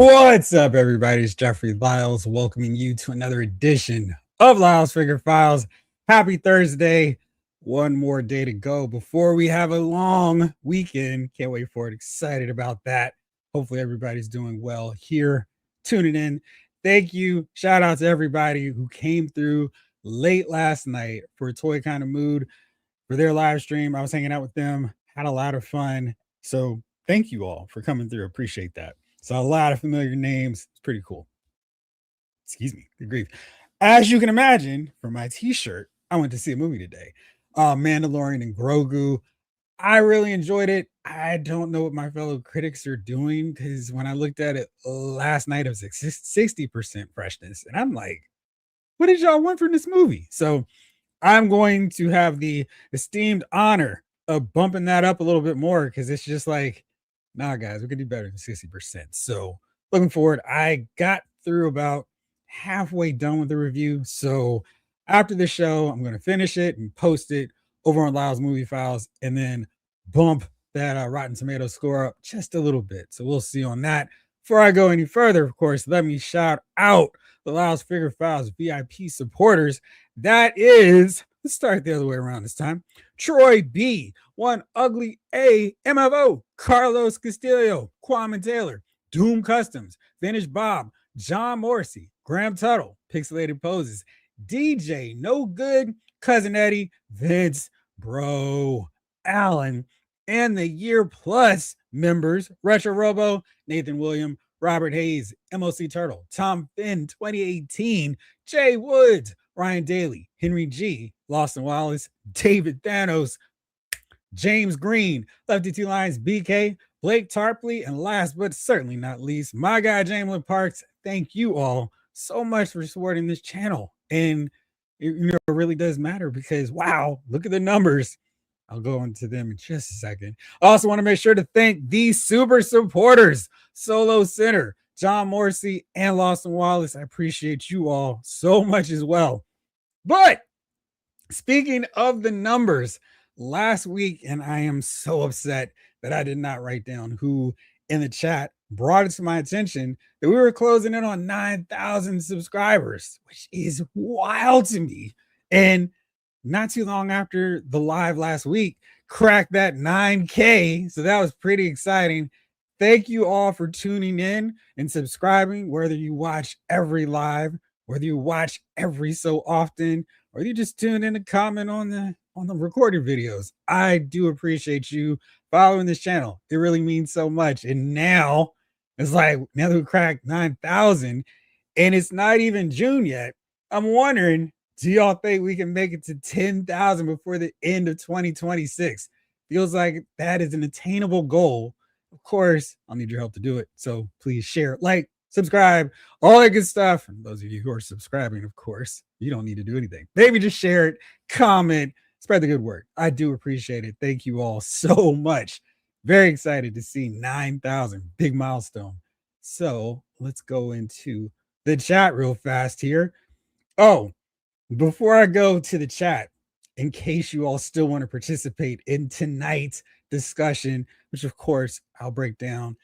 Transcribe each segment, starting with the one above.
What's up, everybody? It's Jeffrey Lyles welcoming you to another edition of Lyles Figure Files. Happy Thursday. One more day to go before we have a long weekend. Can't wait for it. Excited about that. Hopefully, everybody's doing well here, tuning in. Thank you. Shout out to everybody who came through late last night for a Toy Kind of Mood for their live stream. I was hanging out with them, had a lot of fun. So, thank you all for coming through. Appreciate that. So a lot of familiar names. It's pretty cool. Excuse me. Good grief. As you can imagine, for my t-shirt, I went to see a movie today. Mandalorian and Grogu. I really enjoyed it. I don't know what my fellow critics are doing because when I looked at it last night, it was like 60% freshness. And I'm like, what did y'all want from this movie? So I'm going to have the esteemed honor of bumping that up a little bit more because it's just like, nah, guys, we can do better than 60%. So looking forward. I got through about halfway done with the review. So after the show, I'm going to finish it and post it over on Lyle's Movie Files and then bump that Rotten Tomatoes score up just a little bit. So we'll see on that. Before I go any further, of course, let me shout out the Lyle's Figure Files VIP supporters. That is, let's start the other way around this time. Troy B, One Ugly A, MFO, Carlos Castillo, Kwame Taylor, Doom Customs, Vintage Bob, John Morrissey, Graham Tuttle, Pixelated Poses, DJ No Good, Cousin Eddie, Vince, Bro, Allen, and the Year Plus members, Retro Robo, Nathan William, Robert Hayes, MOC Turtle, Tom Finn 2018, Jay Woods, Ryan Daly, Henry G, Lawson Wallace, David Thanos, James Green, Lefty Two Lions, BK, Blake Tarpley, and last but certainly not least, my guy Jamelin Parks. Thank you all so much for supporting this channel. And it really does matter because wow, look at the numbers. I'll go into them in just a second. I also want to make sure to thank these super supporters, Solo Center, John Morrissey, and Lawson Wallace. I appreciate you all so much as well. But speaking of the numbers, last week, and I am so upset that I did not write down who in the chat brought it to my attention that we were closing in on 9,000 subscribers, which is wild to me. And not too long after the live last week, cracked that 9K. So that was pretty exciting. Thank you all for tuning in and subscribing, whether you watch every live, whether you watch every so often, or you just tune in to comment on the recorded videos. I do appreciate you following this channel. It really means so much. And now it's like, now that we cracked 9,000 and it's not even June yet, I'm wondering, do y'all think we can make it to 10,000 before the end of 2026? Feels like that is an attainable goal. Of course, I'll need your help to do it. So please share, like, subscribe, all that good stuff. And those of you who are subscribing, of course, you don't need to do anything. Maybe just share it, comment, spread the good word. I do appreciate it. Thank you all so much. Very excited to see 9,000, big milestone. So let's go into the chat real fast here. Oh, before I go to the chat, in case you all still want to participate in tonight's discussion, which of course I'll break down,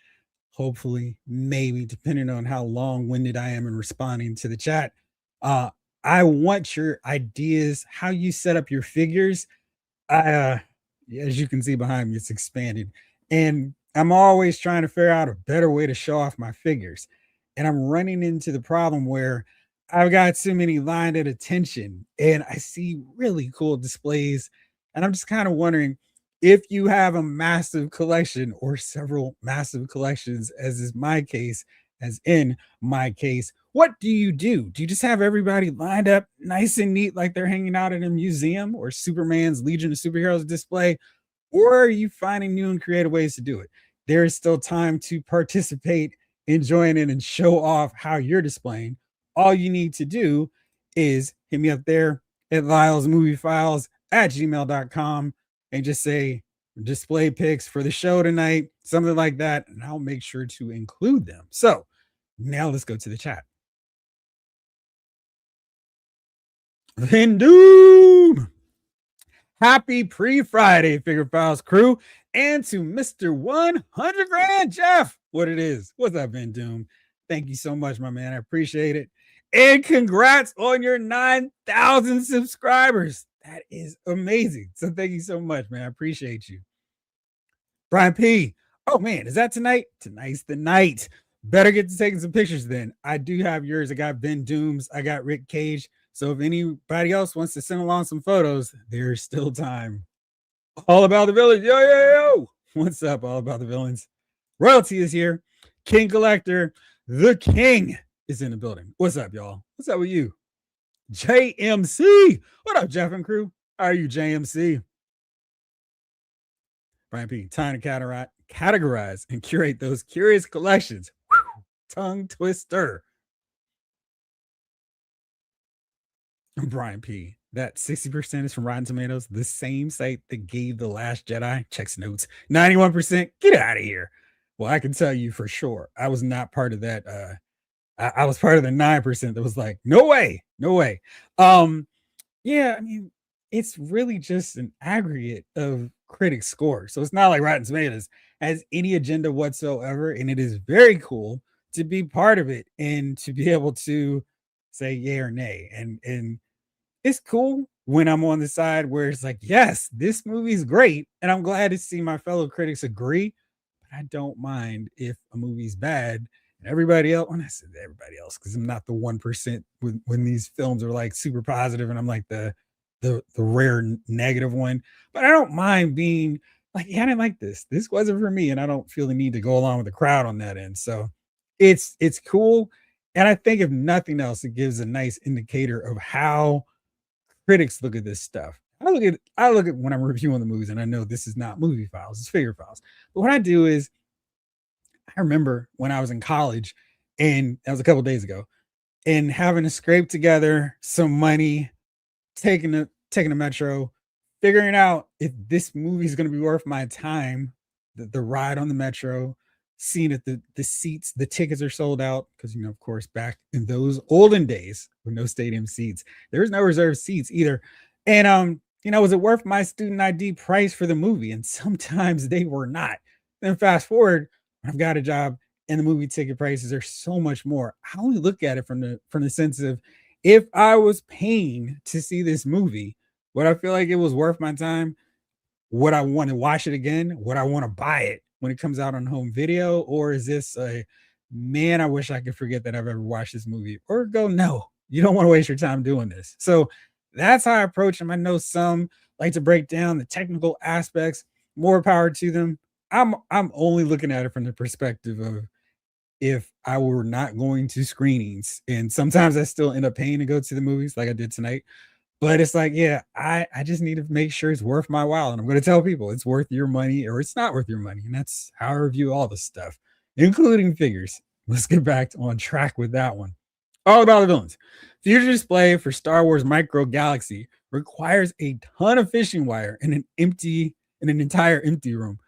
hopefully, maybe, depending on how long-winded I am in responding to the chat. I want your ideas, how you set up your figures. As you can see behind me, it's expanded. And I'm always trying to figure out a better way to show off my figures. And I'm running into the problem where I've got too many lined at attention and I see really cool displays. And I'm just kind of wondering if you have a massive collection or several massive collections, as is my case, as in my case, what do you do? Do you just have everybody lined up nice and neat like they're hanging out in a museum or Superman's Legion of Superheroes display? Or are you finding new and creative ways to do it? There is still time to participate, enjoying it, and show off how you're displaying. All you need to do is hit me up there at lylesmoviefiles@gmail.com and just say display pics for the show tonight, something like that, and I'll make sure to include them. So now let's go to the chat. Doom. Happy pre-Friday, Figure Files crew, and to Mr. 100 Grand Jeff. What it is? What's up, Doom? Thank you so much, my man. I appreciate it. And congrats on your 9,000 subscribers. That is amazing. So thank you so much, man. I appreciate you. Brian P. Oh man, is that tonight? Tonight's the night. Better get to taking some pictures then. I do have yours. I got Ben Dooms. I got Rick Cage. So if anybody else wants to send along some photos, there's still time. All about the village. Yo, yo, yo. What's up, all about the villains? Royalty is here. King Collector, the king, is in the building. What's up, y'all? What's up with you? JMC. What up, Jeff and crew? How are you, JMC? Brian P. Time to categorize and curate those curious collections. Whew, tongue twister. Brian P. That 60% is from Rotten Tomatoes, the same site that gave The Last Jedi. Checks notes. 91%. Get out of here. Well, I can tell you for sure, I was not part of that. I was part of the 9% that was like, no way, no way. Yeah, I mean, it's really just an aggregate of critic scores. So it's not like Rotten Tomatoes has any agenda whatsoever. And it is very cool to be part of it and to be able to say yay or nay. And it's cool when I'm on the side where it's like, yes, this movie's great. And I'm glad to see my fellow critics agree. But I don't mind if a movie's bad and everybody else, when I said everybody else, because I'm not the 1% when these films are like super positive and I'm like the rare negative one. But I don't mind being like, yeah, I didn't like this. This wasn't for me. And I don't feel the need to go along with the crowd on that end. So it's cool. And I think if nothing else, it gives a nice indicator of how critics look at this stuff. I look at when I'm reviewing the movies, and I know this is not movie files, it's figure files. But what I do is I remember when I was in college, and that was a couple days ago, and having to scrape together some money, taking the metro, figuring out if this movie is going to be worth my time, the ride on the metro, seeing that the seats, the tickets are sold out because of course, back in those olden days with no stadium seats, there was no reserved seats either. And was it worth my student ID price for the movie? And sometimes they were not. Then fast forward, I've got a job and the movie ticket prices are so much more. I only look at it from the sense of if I was paying to see this movie, would I feel like it was worth my time? Would I want to watch it again? Would I want to buy it when it comes out on home video? Or is this a man, I wish I could forget that I've ever watched this movie? Or go, no, you don't want to waste your time doing this. So that's how I approach them. I know some like to break down the technical aspects, more power to them. I'm only looking at it from the perspective of if I were not going to screenings, and sometimes I still end up paying to go to the movies like I did tonight. But it's like, yeah, I just need to make sure it's worth my while. And I'm going to tell people it's worth your money or it's not worth your money. And that's how I review all this stuff, including figures. Let's get back on track with that one. All about the villains. Future display for Star Wars Micro Galaxy requires a ton of fishing wire in an entire empty room.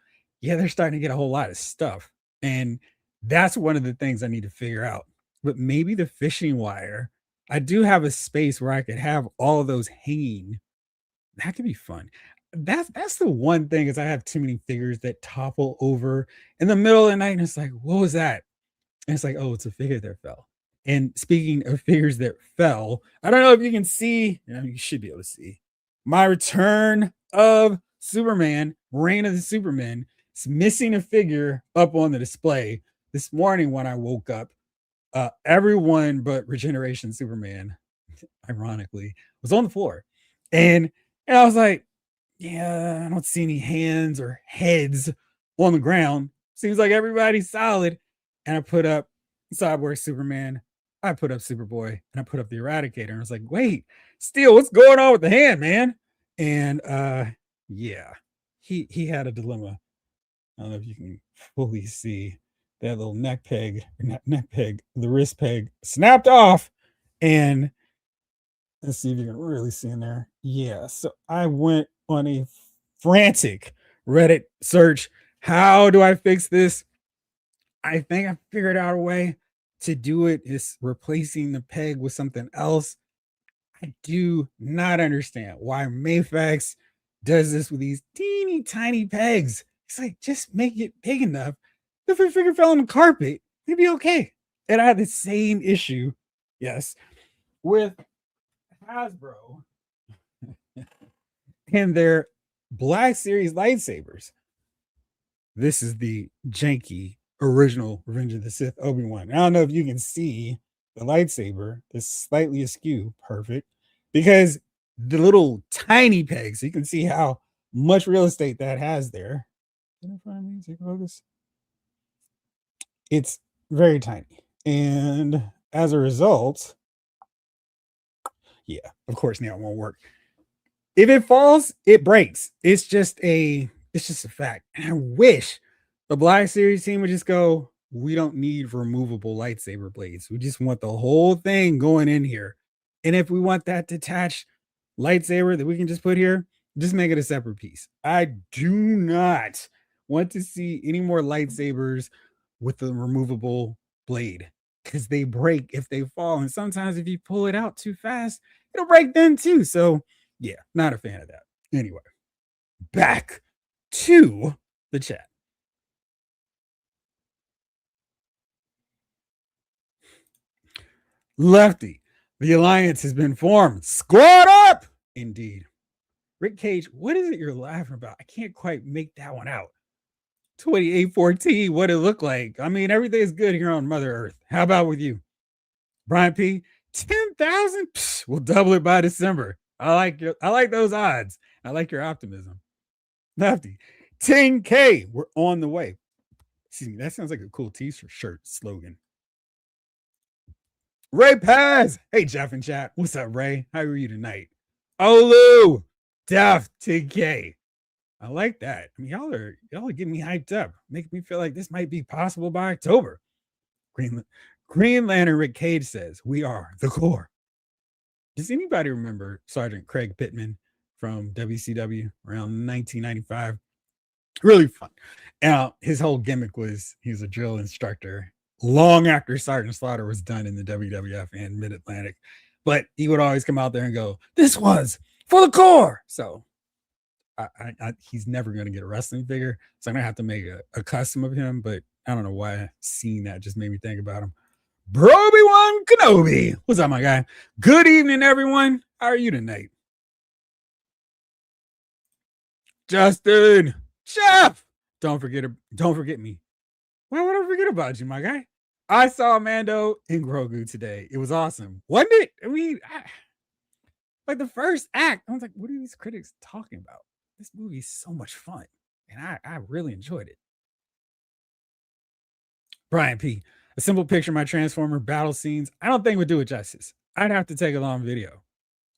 Yeah, they're starting to get a whole lot of stuff. And that's one of the things I need to figure out. But maybe the fishing wire, I do have a space where I could have all of those hanging. That could be fun. That's the one thing is I have too many figures that topple over in the middle of the night, and it's like, what was that? And it's like, oh, it's a figure that fell. And speaking of figures that fell, I don't know if you can see, you should be able to see my return of Superman, Reign of the Superman. It's missing a figure up on the display this morning when I woke up. Everyone but Regeneration Superman, ironically, was on the floor. And I was like, yeah, I don't see any hands or heads on the ground. Seems like everybody's solid. And I put up Cyborg Superman, I put up Superboy, and I put up the Eradicator. And I was like, wait, Steel, what's going on with the hand, man? And yeah, he had a dilemma. I don't know if you can fully see that little neck peg, or not neck peg, the wrist peg snapped off. And let's see if you can really see in there. Yeah. So I went on a frantic Reddit search. How do I fix this? I think I figured out a way to do it. Is replacing the peg with something else. I do not understand why Mayfax does this with these teeny tiny pegs. It's like, just make it big enough. If your figure fell on the carpet, it'd be okay. And I had the same issue, yes, with Hasbro and their Black Series lightsabers. This is the janky original Revenge of the Sith Obi-Wan. I don't know if you can see the lightsaber, it's slightly askew, perfect, because the little tiny pegs, you can see how much real estate that has there. Can I finally take focus? It's very tiny. And as a result, yeah, of course now it won't work. If it falls, it breaks. It's just a fact. And I wish the Black Series team would just go, we don't need removable lightsaber blades. We just want the whole thing going in here. And if we want that detached lightsaber that we can just put here, just make it a separate piece. I do not want to see any more lightsabers with the removable blade because they break if they fall. And sometimes if you pull it out too fast, it'll break then too. So, yeah, not a fan of that. Anyway, back to the chat. Lefty, the alliance has been formed. Squad up! Indeed. Rick Cage, what is it you're laughing about? I can't quite make that one out. 2814, what it look like. I mean, everything's good here on Mother Earth. How about with you? Brian P, 10,000? We'll double it by December. I like those odds. I like your optimism. Lefty, 10K. We're on the way. Excuse me, that sounds like a cool t-shirt slogan. Ray Paz. Hey, Jeff and chat. What's up, Ray? How are you tonight? Olu, Def 10K. I like that. I mean, y'all are getting me hyped up, making me feel like this might be possible by October. Green Lantern Rick Cage says, we are the core. Does anybody remember Sergeant Craig Pittman from WCW around 1995? Really fun. His whole gimmick was he was a drill instructor long after Sergeant Slaughter was done in the WWF and Mid Atlantic. But he would always come out there and go, this was for the core. So he's never going to get a wrestling figure. So I'm going to have to make a custom of him. But I don't know why seeing that just made me think about him. Broby1 Kenobi. What's up, my guy? Good evening, everyone. How are you tonight? Justin. Jeff. Don't forget me. Why would I forget about you, my guy? I saw Mando in Grogu today. It was awesome. Wasn't it? I mean, like the first act, I was like, what are these critics talking about? This movie is so much fun. And I really enjoyed it. Brian P. A simple picture of my Transformer battle scenes. I don't think would do it justice. I'd have to take a long video.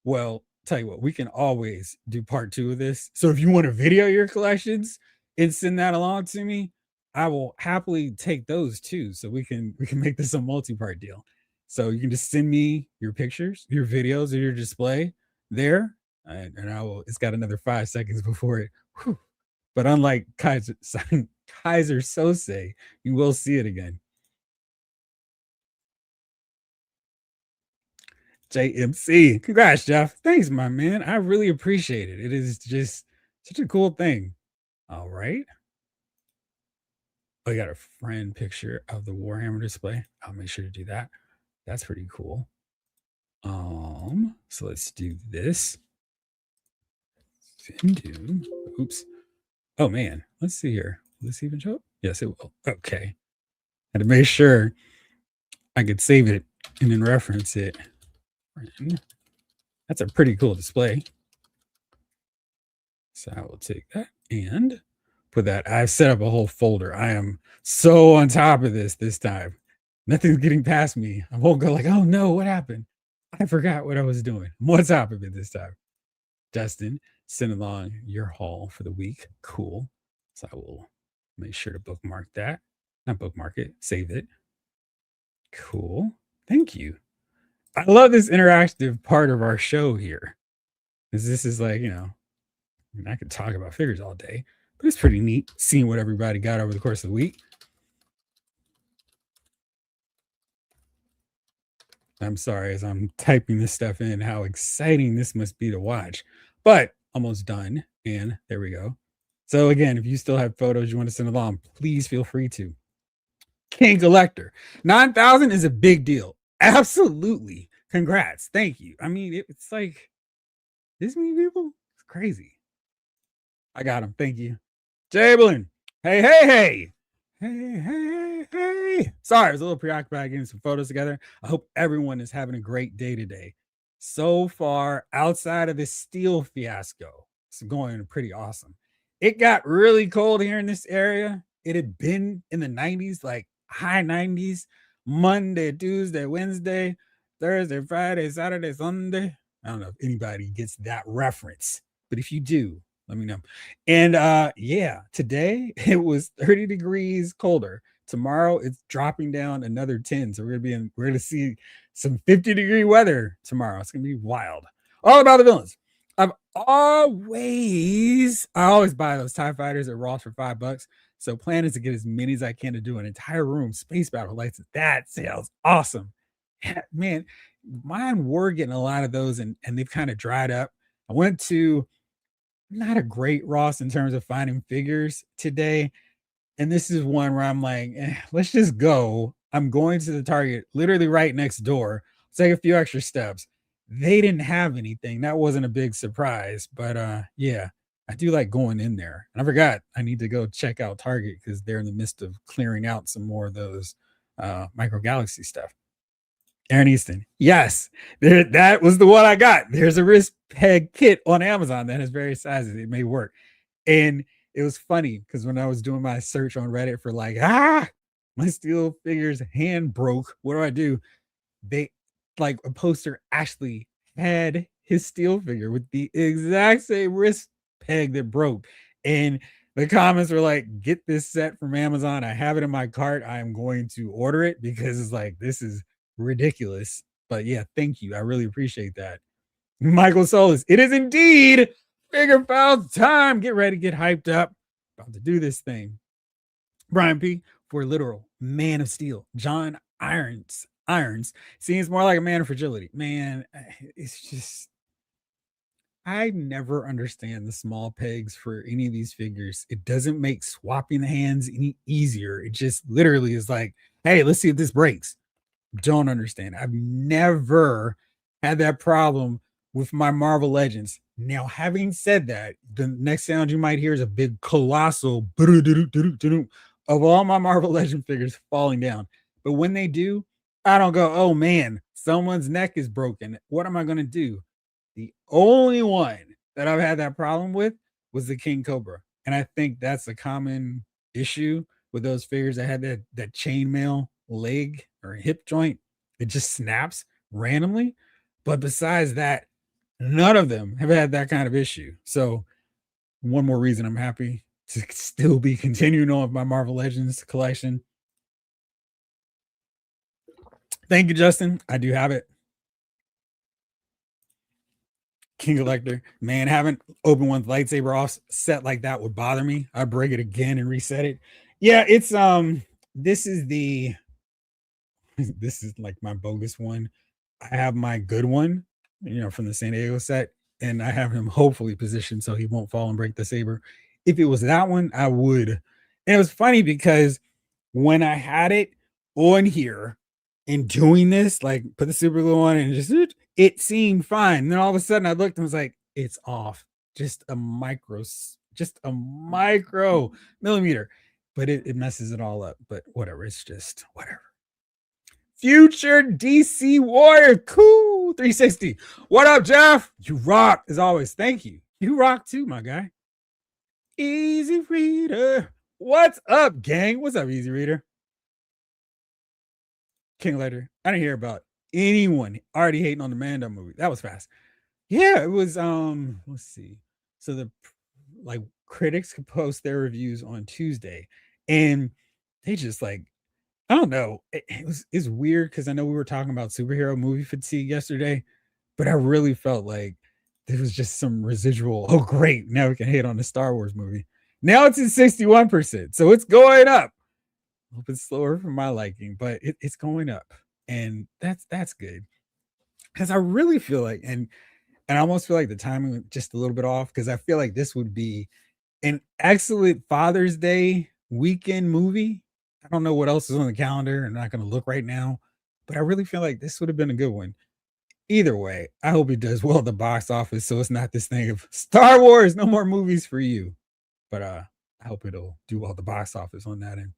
Well, tell you what, we can always do part 2 of this. So if you want to video your collections and send that along to me, I will happily take those too. So we can make this a multi-part deal. So you can just send me your pictures, your videos, or your display there, and I will. It's got another 5 seconds before it. Whew. But unlike Kaiser Sose, you will see it again. JMC. Congrats, Jeff. Thanks, my man. I really appreciate it. It is just such a cool thing. All right. Oh, I got a friend picture of the Warhammer display. I'll make sure to do that. That's pretty cool. So let's do this. Oops. Oh man, let's see here. Will this even show up? Yes, it will. Okay. Had to make sure I could save it and then reference it. That's a pretty cool display. So I will take that and put that. I've set up a whole folder. I am so on top of this time. Nothing's getting past me. I won't go like, oh no, what happened? I forgot what I was doing. I'm on top of it this time. Justin, send along your haul for the week. Cool. So I will make sure to bookmark that. Not bookmark it, save it. Cool. Thank you. I love this interactive part of our show here. Because this is like, I could talk about figures all day, but it's pretty neat seeing what everybody got over the course of the week. I'm sorry as I'm typing this stuff in, how exciting this must be to watch, but almost done. And there we go. So again, if you still have photos you want to send along, please feel free to. King Collector. 9,000 is a big deal. Absolutely. Congrats. Thank you. I mean, it's like this many people? It's crazy. I got him. Thank you. Jablin. Hey, hey, hey. Hey, hey, hey. Sorry, I was a little preoccupied getting some photos together. I hope everyone is having a great day today. So far, outside of this steel fiasco, it's going pretty awesome. It got really cold here in this area. It had been in the 90s, like high 90s, Monday, Tuesday, Wednesday, Thursday, Friday, Saturday, Sunday. I don't know if anybody gets that reference, but if you do, let me know. And yeah, today it was 30 degrees colder. Tomorrow it's dropping down another 10. So we're gonna see some 50-degree weather tomorrow. It's gonna be wild. All about the villains. I always buy those TIE fighters at Ross for $5. So plan is to get as many as I can to do an entire room space battle lights. That sounds awesome. Man, mine were getting a lot of those and they've kind of dried up. I went to not a great Ross in terms of finding figures today. And this is one where I'm like, let's just go. I'm going to the Target literally right next door. Take a few extra steps. They didn't have anything. That wasn't a big surprise, but yeah, I do like going in there. And I forgot I need to go check out Target because they're in the midst of clearing out some more of those micro galaxy stuff. Aaron Easton. Yes, that was the one I got. There's a wrist peg kit on Amazon that has various sizes. It may work. And it was funny because when I was doing my search on Reddit for like, my steel figures hand broke. What do I do? They like a poster actually had his steel figure with the exact same wrist peg that broke. And the comments were like, get this set from Amazon. I have it in my cart. I am going to order it because it's like, this is ridiculous. But yeah, thank you. I really appreciate that. Michael Solis, it is indeed figure files time. Get ready, get hyped up. About to do this thing. Brian P. for literal man of steel. John Irons seems more like a man of fragility. Man, it's just I never understand the small pegs for any of these figures. It doesn't make swapping the hands any easier. It just literally is like, hey, let's see if this breaks. Don't understand. I've never had that problem with my Marvel Legends. Now, having said that, the next sound you might hear is a big colossal of all my Marvel Legend figures falling down. But when they do, I don't go, oh man, someone's neck is broken. What am I going to do? The only one that I've had that problem with was the King Cobra. And I think that's a common issue with those figures that had that chainmail leg or hip joint. It just snaps randomly. But besides that, none of them have had that kind of issue. So one more reason I'm happy to still be continuing on with my Marvel Legends collection. Thank you, Justin. I do have it. King Collector. Man, having open one's lightsaber off set like that would bother me. I break it again and reset it. Yeah, it's this is the this is like my bogus one. I have my good one, from the San Diego set, and I have him hopefully positioned so he won't fall and break the saber. If it was that one, I would. And it was funny because when I had it on here and doing this, like put the super glue on and just it seemed fine. And then all of a sudden I looked and was like, it's off. Just a micro millimeter. But it messes it all up. But whatever, it's just whatever. Future DC Warrior, cool 360. What up, Jeff? You rock as always. Thank you. You rock too, my guy. Easy Reader. What's up, gang? What's up, Easy Reader? King Letter. I didn't hear about anyone already hating on the Mando movie. That was fast. Yeah, it was. Let's see. So the like critics could post their reviews on Tuesday, and they just like I don't know. It's weird because I know we were talking about superhero movie fatigue yesterday, but I really felt like there was just some residual. Oh, great! Now we can hate on the Star Wars movie. Now it's at 61%, so it's going up. A little bit slower for my liking, but it's going up, and that's good because I really feel like, and I almost feel like the timing was just a little bit off because I feel like this would be an excellent Father's Day weekend movie I don't know what else is on the calendar. I'm not going to look right now, but I really feel like this would have been a good one. Either way, I hope it does well at the box office so it's not this thing of Star Wars, no more movies for you. But I hope it'll do well at the box office on that end.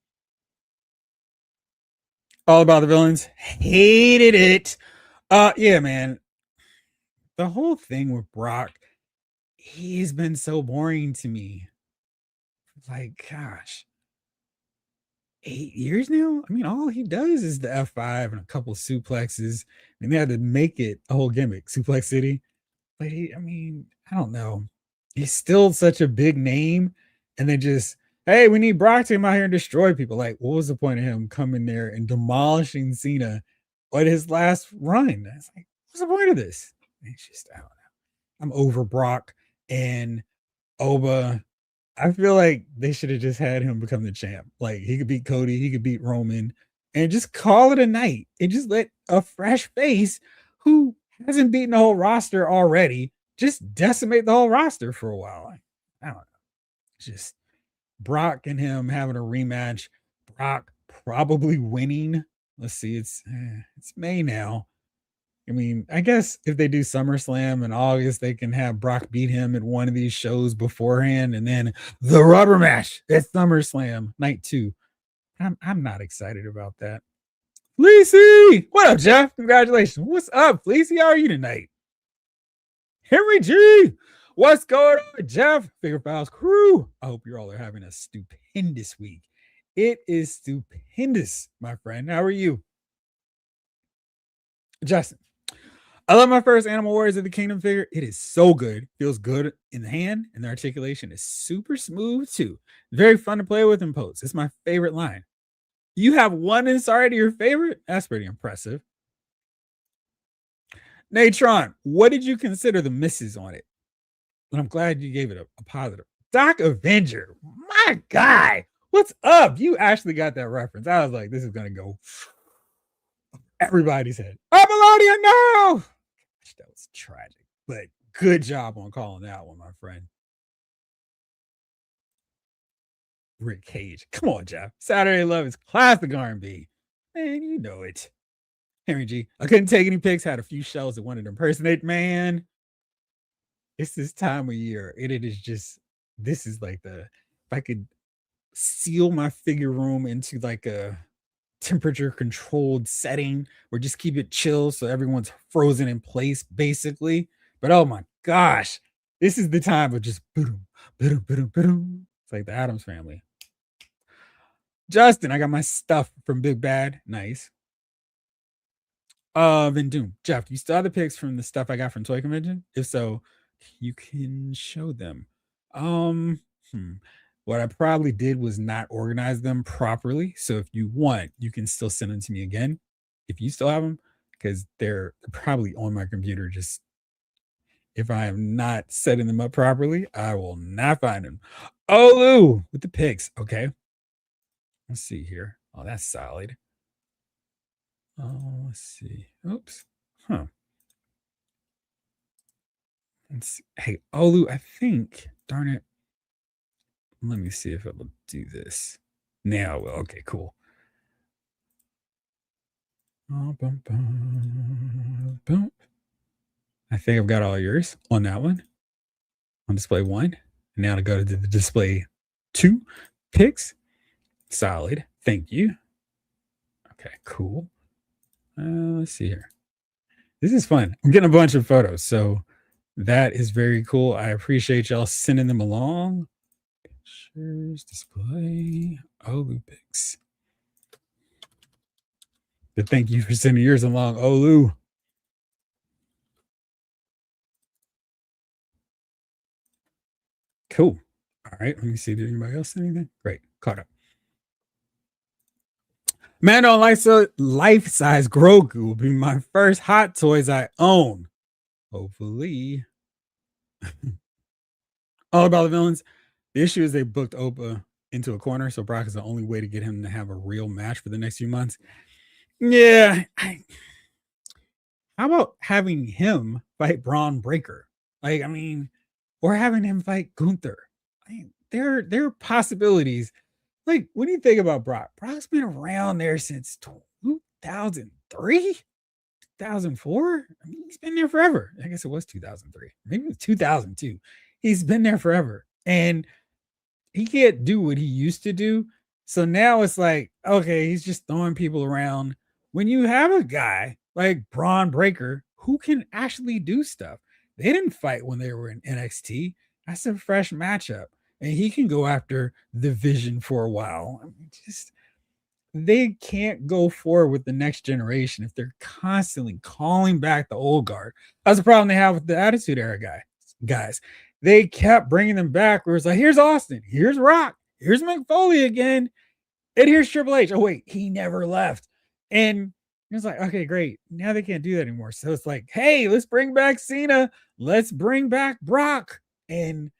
All About the Villains, hated it. Yeah, man. The whole thing with Brock, he's been so boring to me. Like, gosh, 8 years now? I mean, all he does is the F5 and a couple suplexes. And they had to make it a whole gimmick, Suplex City. But I mean, I don't know. He's still such a big name. And then just, hey, we need Brock to come out here and destroy people. Like, what was the point of him coming there and demolishing Cena at his last run? It's like, what's the point of this? It's just, I don't know. I'm over Brock and Oba. I feel like they should have just had him become the champ. Like he could beat Cody, he could beat Roman, and just call it a night and just let a fresh face who hasn't beaten the whole roster already just decimate the whole roster for a while. I don't know. It's just Brock and him having a rematch. Brock probably winning. Let's see, it's May now. I mean, I guess if they do SummerSlam in August, they can have Brock beat him at one of these shows beforehand, and then the rubber match at SummerSlam night 2. I'm not excited about that. Fleecy, what up, Jeff? Congratulations. What's up, Fleecy? How are you tonight? Henry G, what's going on, Jeff? Figure Files crew. I hope you all are having a stupendous week. It is stupendous, my friend. How are you? Justin, I love my first Animal Warriors of the Kingdom figure. It is so good. Feels good in the hand, and the articulation is super smooth too. Very fun to play with and pose. It's my favorite line. You have one inside of your favorite? That's pretty impressive. Natron, what did you consider the misses on it? And I'm glad you gave it a positive. Doc Avenger, my guy, what's up? You actually got that reference. I was like, this is going to go everybody's head. Apollonia, no! That was tragic, but good job on calling that one, my friend. Rick Cage. Come on, Jeff. Saturday Love is classic R&B. Man, you know it. Henry G. I couldn't take any pics. Had a few shells that wanted to impersonate. Man, it's this time of year. It is just, this is like if I could seal my figure room into like a temperature controlled setting or just keep it chill so everyone's frozen in place basically. But oh my gosh, this is the time of just boom, boom, boom, boom. It's like the Addams Family. Justin, I got my stuff from Big Bad. Nice. Then Doom. Jeff, you still have the pics from the stuff I got from Toy Convention? If so, you can show them. Um, What I probably did was not organize them properly. So if you want, you can still send them to me again if you still have them, because they're probably on my computer. Just if I am not setting them up properly, I will not find them. Olu with the pics. Okay. Let's see here. Oh, that's solid. Oh, let's see. Oops. Huh. Let's see. Hey, Olu, I think, darn it. Let me see if it will do this. Now it will. Okay, cool. Oh, bum, bum, bum. I think I've got all yours on that one. On display 1. Now to go to the display 2 pics. Solid. Thank you. Okay, cool. Let's see here. This is fun. I'm getting a bunch of photos, so that is very cool. I appreciate y'all sending them along. Pictures, display, Olu pics. But thank you for sending yours along, Olu. Cool. All right, let me see. Did anybody else say anything? Great, caught up. Mando life-size Grogu will be my first Hot Toys I own. Hopefully. All About the Villains. The issue is they booked Opa into a corner, so Brock is the only way to get him to have a real match for the next few months. Yeah. How about having him fight Braun Breaker? Like, I mean, or having him fight Gunther. I mean, there are possibilities Like, when you think about Brock, Brock's been around there since 2003, 2004. I mean, he's been there forever. I guess it was 2003. Maybe it was 2002. He's been there forever. And he can't do what he used to do. So now it's like, okay, he's just throwing people around. When you have a guy like Braun Breaker who can actually do stuff, they didn't fight when they were in NXT. That's a fresh matchup. And he can go after the Vision for a while. I mean, just they can't go forward with the next generation if they're constantly calling back the old guard. That's the problem they have with the Attitude Era guys. They kept bringing them back where it's like, here's Austin, here's Rock, here's McFoley again, and here's Triple H. Oh, wait, he never left. And it's like, okay, great. Now they can't do that anymore. So it's like, hey, let's bring back Cena. Let's bring back Brock. And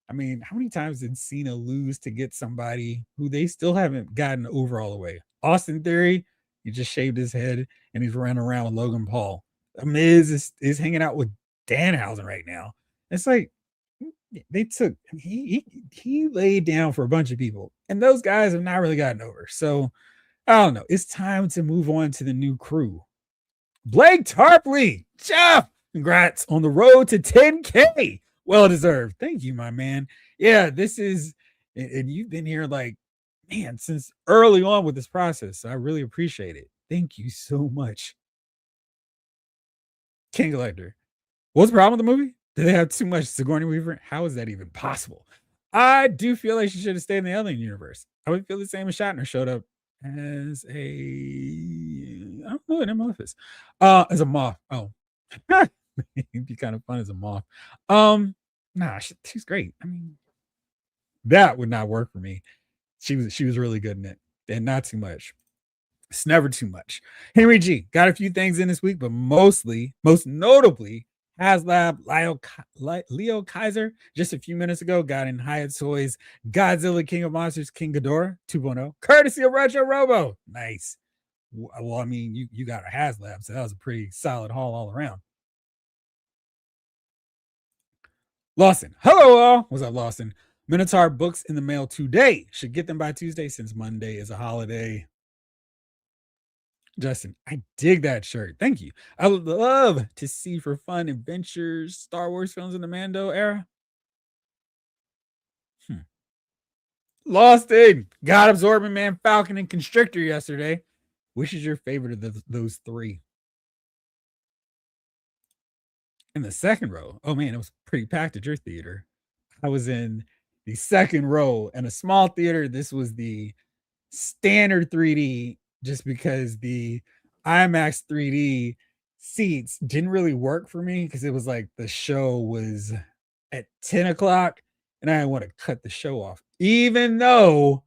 I mean, how many times did Cena lose to get somebody who they still haven't gotten over all the way? Austin Theory, he just shaved his head and he's running around with Logan Paul. Miz is hanging out with Danhausen right now. It's like they took he laid down for a bunch of people, and those guys have not really gotten over. So I don't know. It's time to move on to the new crew. Blake Tarpley, Jeff, congrats on the road to 10K. Well deserved. Thank you, my man. Yeah, this is, and you've been here like, man, since early on with this process. So I really appreciate it. Thank you so much. King Collector. What's the problem with the movie? Did they have too much Sigourney Weaver? How is that even possible? I do feel like she should have stayed in the Alien universe. I would feel the same if Shatner showed up as I don't know, an Maleficent. As a moth. Oh. It'd be kind of fun as a moth. Nah, she's great. I mean, that would not work for me. She was really good in it, and not too much. It's never too much. Henry G got a few things in this week, but most notably, HasLab Leo Kaiser just a few minutes ago got in Hyatt Toys Godzilla King of Monsters King Ghidorah 2.0, courtesy of Retro Robo. Nice. Well, I mean, you got a HasLab, so that was a pretty solid haul all around. Lawson. Hello, all. What's up, Lawson? Minotaur books in the mail today. Should get them by Tuesday since Monday is a holiday. Justin, I dig that shirt. Thank you. I would love to see for fun adventures, Star Wars films in the Mando era. Lost in. Got Absorbing Man, Falcon, and Constrictor yesterday. Which is your favorite of those three? In the second row. Oh man, it was pretty packed at your theater. I was in the second row in a small theater. This was the standard 3D, just because the IMAX 3D seats didn't really work for me because it was like the show was at 10 o'clock and I didn't want to cut the show off, even though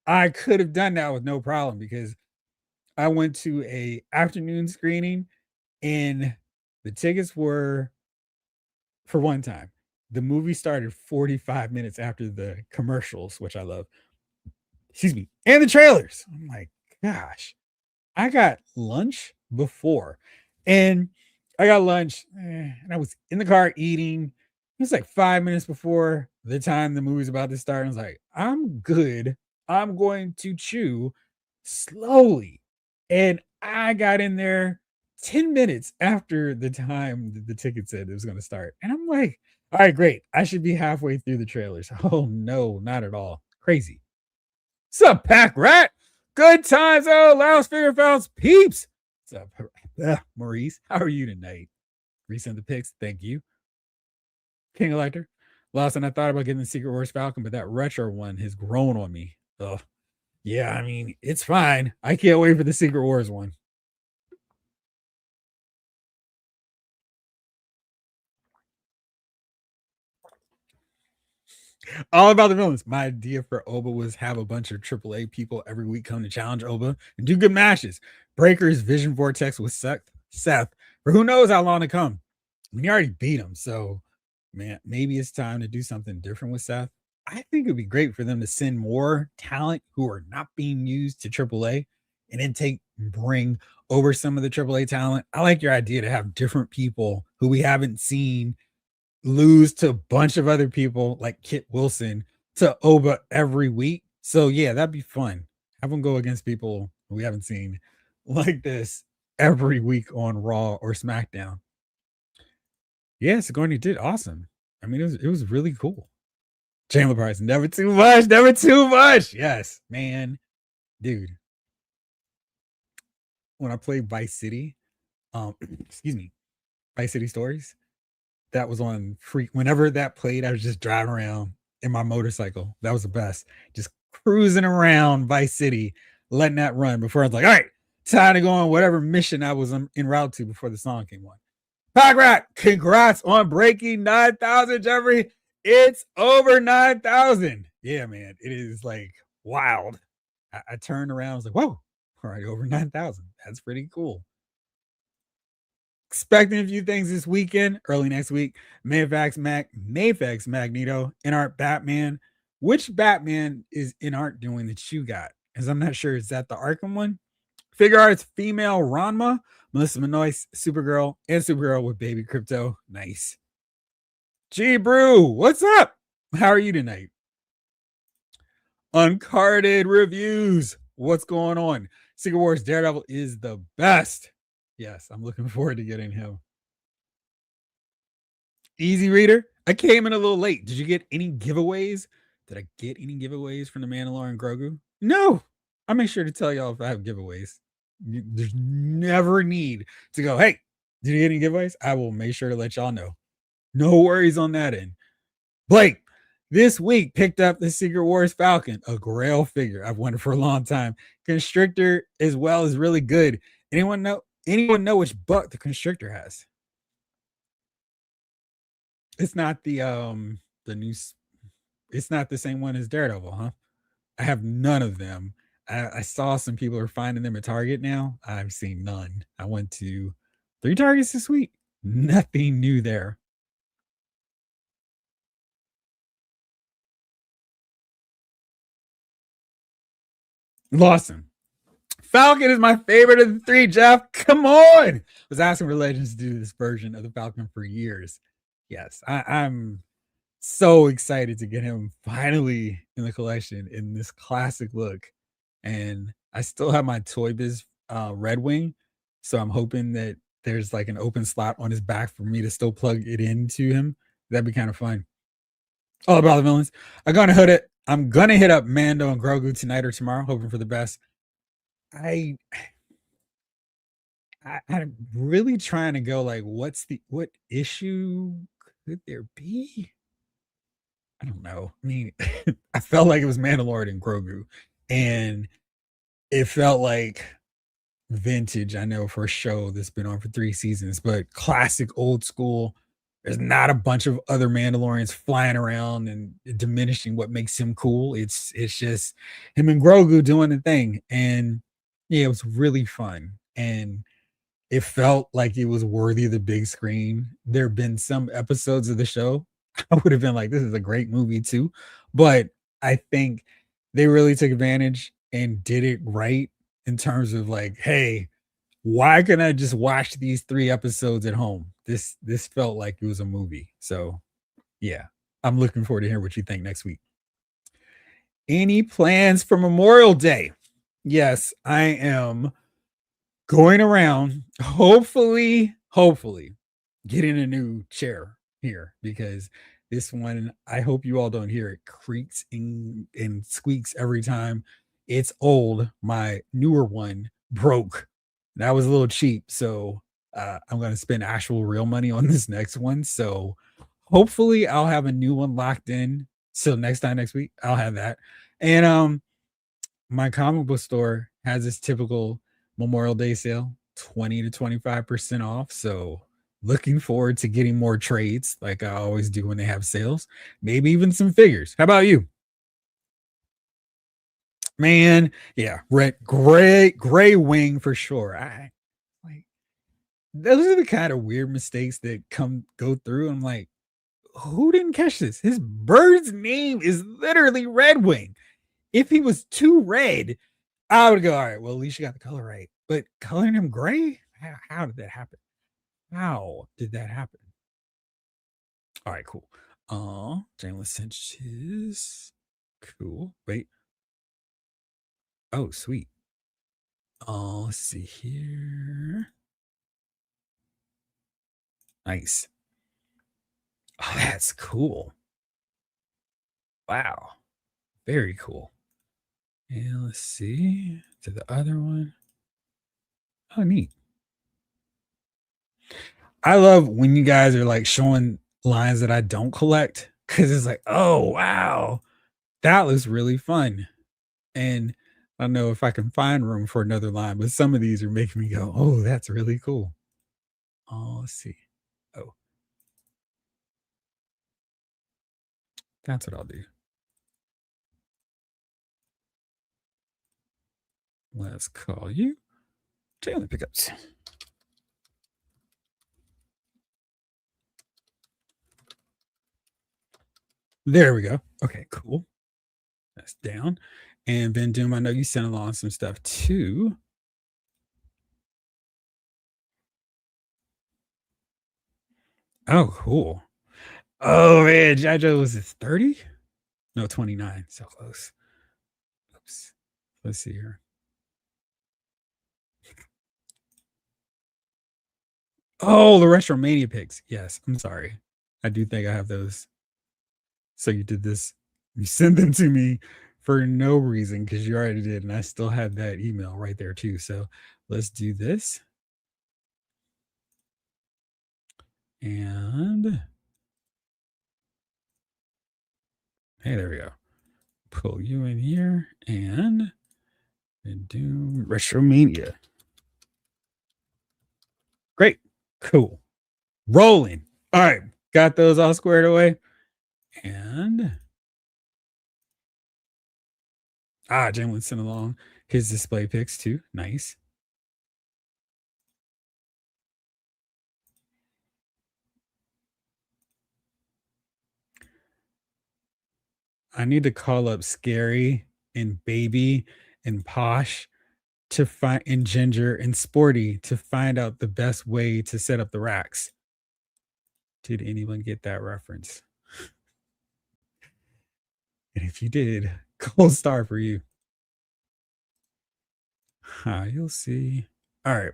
I could have done that with no problem because I went to a afternoon screening and the tickets were, for one time, the movie started 45 minutes after the commercials, which I love. Excuse me. And the trailers. I'm like, gosh, I got lunch before. And I got lunch and I was in the car eating. It was like 5 minutes before the time the movie's about to start. I was like, I'm good. I'm going to chew slowly. And I got in there 10 minutes after the time the ticket said it was going to start. And I'm like, all right, great. I should be halfway through the trailers. Oh, no, not at all. Crazy. What's up, Pack Rat? Good times. Oh, Lounge Figure Files peeps. What's up, Maurice? How are you tonight? Resend the pics. Thank you. King Elector. Lawson, I thought about getting the Secret Wars Falcon, but that retro one has grown on me. Ugh. Yeah, I mean, it's fine. I can't wait for the Secret Wars one. All about the villains. My idea for Oba was have a bunch of AAA people every week come to challenge Oba and do good matches. Breaker's Vision Vortex with Seth, for who knows how long to come. I mean, he already beat him, so man, maybe it's time to do something different with Seth. I think it'd be great for them to send more talent who are not being used to AAA and then bring over some of the AAA talent. I like your idea to have different people who we haven't seen lose to a bunch of other people like Kit Wilson to Oba every week. So yeah, that'd be fun. Have them go against people we haven't seen like this every week on Raw or SmackDown. Yeah, Sigourney did awesome. I mean, it was really cool. Chandler Price, never too much, never too much. Yes, man, dude. When I played Vice City, excuse me, Vice City Stories, that was on free. Whenever that played, I was just driving around in my motorcycle. That was the best. Just cruising around Vice City, letting that run before I was like, all right, time to go on whatever mission I was en route to before the song came on. Pack Rat, congrats on breaking 9,000, Jeffrey. It's over 9,000. Yeah, man. It is like wild. I turned around, I was like, whoa, all right, over 9,000. That's pretty cool. Expecting a few things this weekend, early next week. Mayfax Magneto, in art Batman. Which Batman is in art doing that you got? Because I'm not sure. Is that the Arkham one? Figure arts female Ranma, Melissa Benoist, Supergirl, and Supergirl with baby crypto. Nice. G Brew, what's up? How are you tonight? Uncarded reviews. What's going on? Secret Wars Daredevil is the best. Yes, I'm looking forward to getting him. Easy reader. I came in a little late. Did you get any giveaways? Did I get any giveaways from the Mandalorian Grogu? No. I'll make sure to tell y'all if I have giveaways. There's never need to go, hey, did you get any giveaways? I will make sure to let y'all know. No worries on that end. Blake, this week picked up the Secret Wars Falcon, a Grail figure. I've wanted for a long time. Constrictor as well is really good. Anyone know which butt the Constrictor has? It's not the new it's not the same one as Daredevil, huh? I have none of them. I saw some people are finding them at Target now. I've seen none. I went to 3 Targets this week. Nothing new there. Lawson. Falcon is my favorite of the 3, Jeff. Come on. Was asking for Legends to do this version of the Falcon for years. Yes, I'm so excited to get him finally in the collection in this classic look. And I still have my Toy Biz Red Wing. So I'm hoping that there's like an open slot on his back for me to still plug it into him. That'd be kind of fun. All about the villains. I'm gonna hit up Mando and Grogu tonight or tomorrow, hoping for the best. I I'm really trying to go like, what issue could there be? I don't know. I mean, I felt like it was Mandalorian and Grogu, and it felt like vintage. I know for a show that's been on for 3 seasons, but classic old school. There's not a bunch of other Mandalorians flying around and diminishing what makes him cool. It's just him and Grogu doing the thing, and yeah, it was really fun. And it felt like it was worthy of the big screen. There have been some episodes of the show I would have been like, this is a great movie too. But I think they really took advantage and did it right in terms of like, hey, why can I just watch these 3 episodes at home? This felt like it was a movie. So yeah, I'm looking forward to hear what you think next week. Any plans for Memorial Day? Yes, I am going around, hopefully getting a new chair here because this one, I hope you all don't hear it creaks and squeaks every time. It's old. My newer one broke. That was a little cheap. So I'm going to spend actual real money on this next one. So hopefully I'll have a new one locked in. So next week, I'll have that. And my comic book store has this typical Memorial Day sale, 20 to 25% off. So looking forward to getting more trades like I always do when they have sales, maybe even some figures. How about you? Man, yeah, red, gray wing for sure. I like those are the kind of weird mistakes that go through. I'm like, who didn't catch this? His bird's name is literally Red Wing. If he was too red, I would go, all right, well, at least you got the color right. But coloring him gray? How did that happen? How did that happen? All right, cool. Jameless sent his cool. Wait. Oh, sweet. Oh, let's see here. Nice. Oh, that's cool. Wow. Very cool. And let's see to the other one. Oh, neat. I love when you guys are like showing lines that I don't collect because it's like, oh, wow, that looks really fun. And I don't know if I can find room for another line, but some of these are making me go, oh, that's really cool. Oh, let's see. Oh, that's what I'll do. Let's call you Jalen Pickups. There we go. Okay, cool. That's down. And then Doom, I know you sent along some stuff too. Oh, cool. Oh man, JoJo was it 30? No, 29. So close. Oops. Let's see here. Oh, the Retromania picks. Yes, I'm sorry. I do think I have those. So you did this. You sent them to me for no reason because you already did, and I still have that email right there too. So let's do this. And hey, there we go. Pull you in here and do Retromania. Great. Cool. Rolling. All right. Got those all squared away. And Jalen sent along his display picks too. Nice. I need to call up Scary and Baby and Posh to find and Ginger and Sporty to find out the best way to set up the racks. Did anyone get that reference? And if you did, gold star for you. You'll see. All right.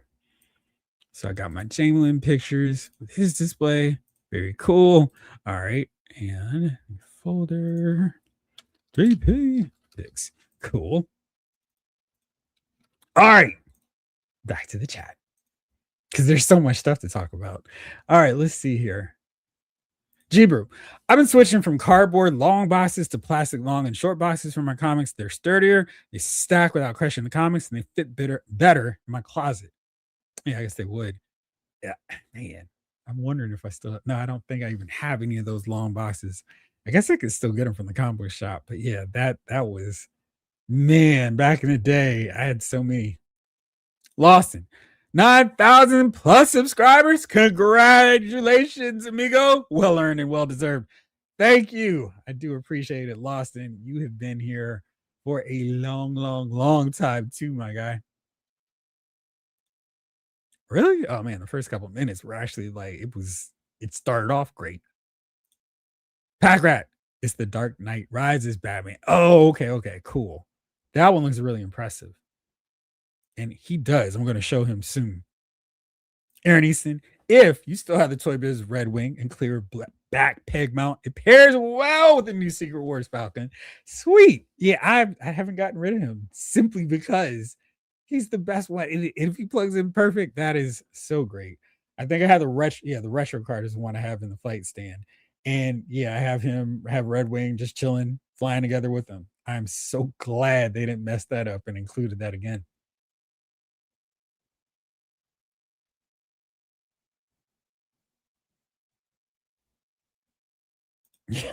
So I got my Jamelin pictures with his display. Very cool. All right. And folder JP pics. Cool. All right. Back to the chat. Because there's so much stuff to talk about. All right, let's see here. Jibru, I've been switching from cardboard long boxes to plastic long and short boxes for my comics. They're sturdier, they stack without crushing the comics, and they fit better in my closet. Yeah, I guess they would. Yeah, man. I'm wondering if I still no, I don't think I even have any of those long boxes. I guess I could still get them from the comic book shop, but yeah, that was man, back in the day, I had so many. Lawson, 9,000 plus subscribers. Congratulations, amigo. Well earned and well deserved. Thank you. I do appreciate it, Lawson. You have been here for a long, long, long time, too, my guy. Really? Oh, man. The first couple minutes were actually like, it started off great. Pack Rat. It's the Dark Knight Rises Batman. Oh, okay. Okay. Cool. That one looks really impressive. And he does. I'm going to show him soon. Aaron Easton, if you still have the Toy Biz Red Wing and clear back peg mount, it pairs well with the new Secret Wars Falcon. Sweet. Yeah, I haven't gotten rid of him simply because he's the best one. And if he plugs in perfect, that is so great. I think I have the retro card is the one I have in the flight stand. And yeah, I have Red Wing just chilling, flying together with him. I'm so glad they didn't mess that up and included that again.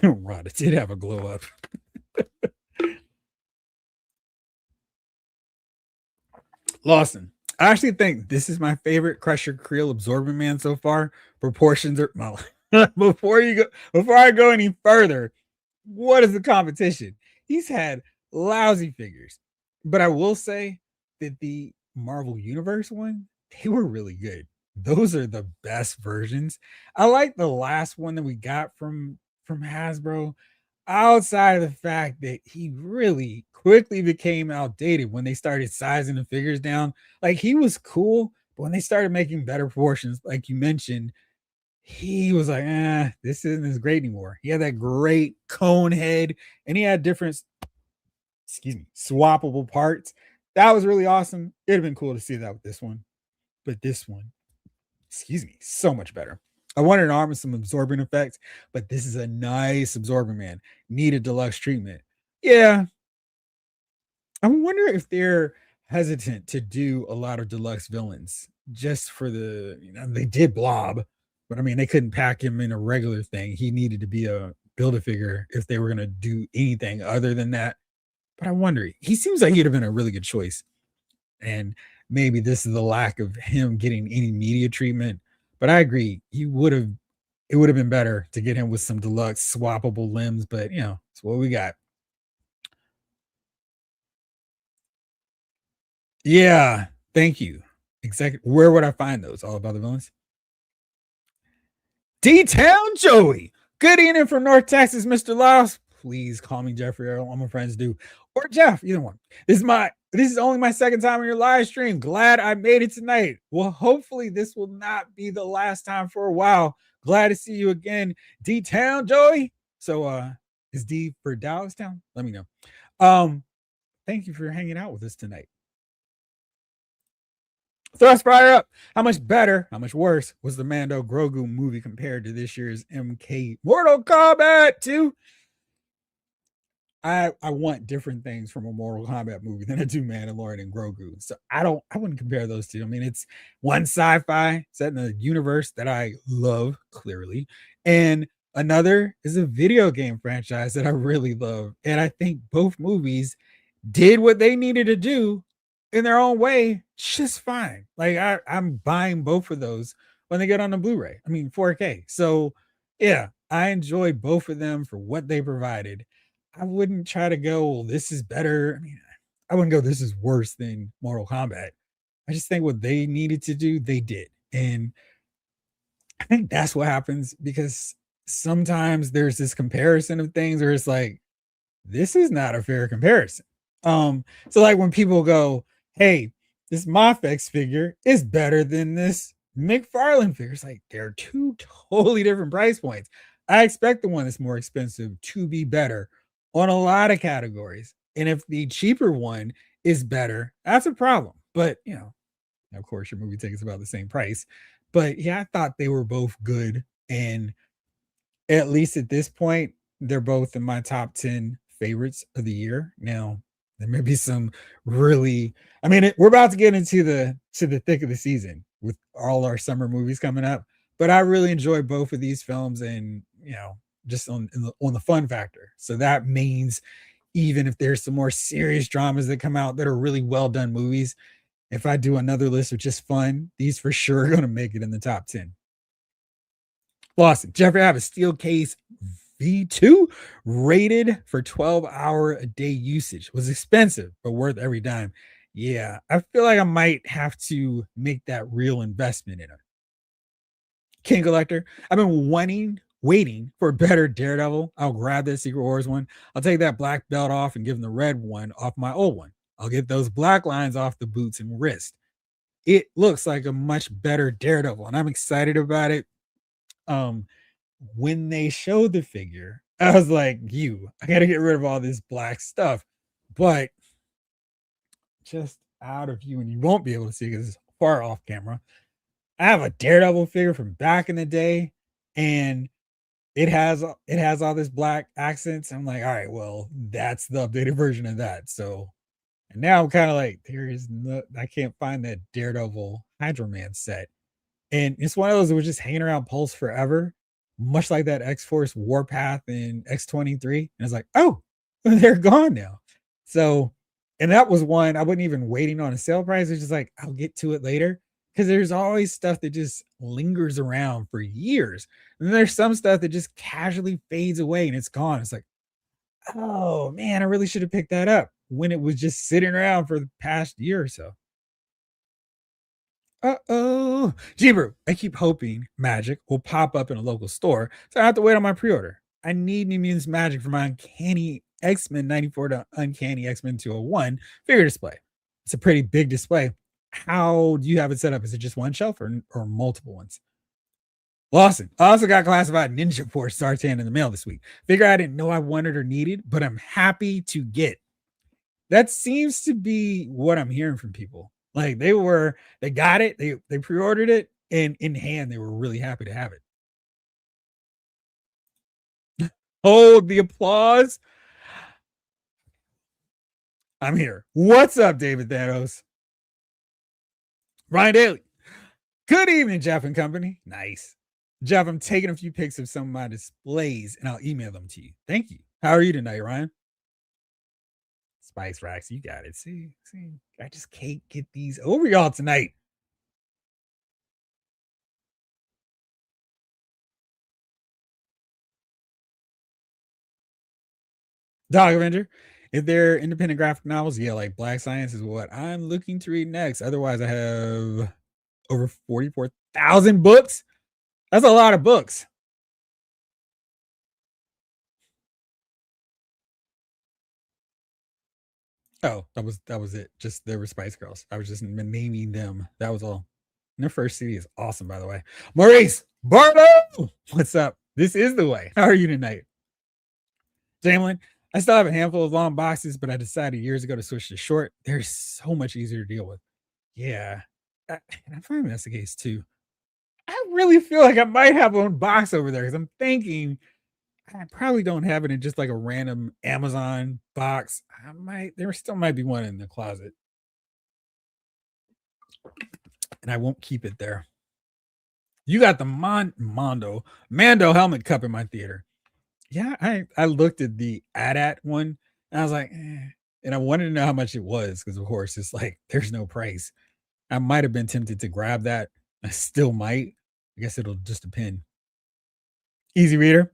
Right, it did have a glow up. Lawson, I actually think this is my favorite Crusher Creel Absorbent Man so far. Proportions are well, before I go any further, what is the competition? He's had lousy figures, but I will say that the Marvel Universe one, they were really good. Those are the best versions. I like the last one that we got from Hasbro. outside of the fact that he really quickly became outdated when they started sizing the figures down. Like he was cool, but when they started making better proportions, like you mentioned, he was like, this isn't as great anymore. He had that great cone head and he had different, excuse me, swappable parts. That was really awesome. It'd have been cool to see that with this one. But this one, excuse me, so much better. I wanted an arm with some absorbing effects, but this is a nice absorbing man. Needed deluxe treatment. Yeah, I wonder if they're hesitant to do a lot of deluxe villains just for they did Blob, but I mean, they couldn't pack him in a regular thing. He needed to be a build a figure if they were going to do anything other than that. But I wonder, he seems like he'd have been a really good choice. And maybe this is the lack of him getting any media treatment. But I agree, it would have been better to get him with some deluxe swappable limbs. But it's what we got. Yeah, thank you. Exactly. Where would I find those? All about the villains. D Town Joey. Good evening from North Texas, Mr. Lyles. Please call me Jeffrey, or all my friends do, or Jeff, either one. This is only my second time on your live stream. Glad I made it tonight. Well, hopefully this will not be the last time for a while. Glad to see you again, D Town Joey. So is D for Dallas Town? Let me know. Thank you for hanging out with us tonight. Thrust fire up. How much better, how much worse was the Mando Grogu movie compared to this year's MK Mortal Kombat 2? I want different things from a Mortal Kombat movie than I do Mandalorian and Grogu. So I wouldn't compare those two. I mean, it's one sci-fi set in a universe that I love clearly, and another is a video game franchise that I really love. And I think both movies did what they needed to do in their own way just fine. Like I'm buying both of those when they get on the Blu-ray. I mean 4K. So yeah, I enjoyed both of them for what they provided. I wouldn't try to go, well, this is better. I mean, I wouldn't go, this is worse than Mortal Kombat. I just think what they needed to do, they did. And I think that's what happens because sometimes there's this comparison of things where it's like, this is not a fair comparison. So like when people go, hey, this Mafex figure is better than this McFarlane figure. It's like they're two totally different price points. I expect the one that's more expensive to be better on a lot of categories. And if the cheaper one is better, that's a problem. But of course, your movie ticket's about the same price. But yeah, I thought they were both good. And at least at this point, they're both in my top 10 favorites of the year. Now, there may be some really, I mean, we're about to get into the thick of the season with all our summer movies coming up, but I really enjoy both of these films and, just on the fun factor. So that means even if there's some more serious dramas that come out that are really well done movies, if I do another list of just fun, these for sure are going to make it in the top 10. Lawson, Jeffrey, I have a steel case V2 rated for 12-hour a day usage. Was expensive, but worth every dime. Yeah, I feel like I might have to make that real investment in it. King Collector, I've been waiting for a better Daredevil. I'll grab that Secret Wars one. I'll take that black belt off and give him the red one off my old one. I'll get those black lines off the boots and wrist. It looks like a much better Daredevil, and I'm excited about it. Um, when they showed the figure, I was like, I got to get rid of all this black stuff. But just out of view, and you won't be able to see because it's far off camera. I have a Daredevil figure from back in the day, and it has all this black accents. I'm like, all right, well, that's the updated version of that. So, and now I'm kind of like, I can't find that Daredevil Hydro Man set. And it's one of those that was just hanging around Pulse forever, much like that X Force Warpath in X-23. And it's like, oh, they're gone now. So, and that was one I wasn't even waiting on a sale price. It's just like, I'll get to it later. Because there's always stuff that just lingers around for years. And then there's some stuff that just casually fades away and it's gone. It's like, oh man, I really should have picked that up when it was just sitting around for the past year or so. Uh-oh. Jeebrew, I keep hoping Magic will pop up in a local store, so I have to wait on my pre-order. I need New Mutants Magic for my Uncanny X-Men 94 to Uncanny X-Men 201 figure display. It's a pretty big display. How do you have it set up? Is it just one shelf or multiple ones? Lawson. I also got classified Ninja Force Sartan in the mail this week. Figure I didn't know I wanted or needed, but I'm happy to get. That seems to be what I'm hearing from people. Like they got it, they pre-ordered it, and in hand, they were really happy to have it. Hold the applause. I'm here. What's up, David Thanos? Ryan Daly. Good evening, Jeff and company. Nice. Jeff, I'm taking a few pics of some of my displays and I'll email them to you. Thank you. How are you tonight, Ryan? Spice Racks, you got it. See, I just can't get these over y'all tonight. Dog Avenger. If they're independent graphic novels, yeah, like Black Science is what I'm looking to read next. Otherwise, I have over 44,000 books. That's a lot of books. Oh, that was it. Just there were Spice Girls. I was just naming them. That was all. And their first CD is awesome, by the way. Maurice Barlow, what's up? This is the way. How are you tonight? Jamlin, I still have a handful of long boxes, but I decided years ago to switch to short. They're so much easier to deal with. Yeah, and I find that's the case too. I really feel like I might have one box over there because I'm thinking I probably don't have it in just like a random Amazon box. There still might be one in the closet, and I won't keep it there. You got the Mando helmet cup in my theater. Yeah, I looked at the AT-AT one and I was like, and I wanted to know how much it was because of course it's like there's no price. I might have been tempted to grab that. I still might. I guess it'll just depend. Easy reader.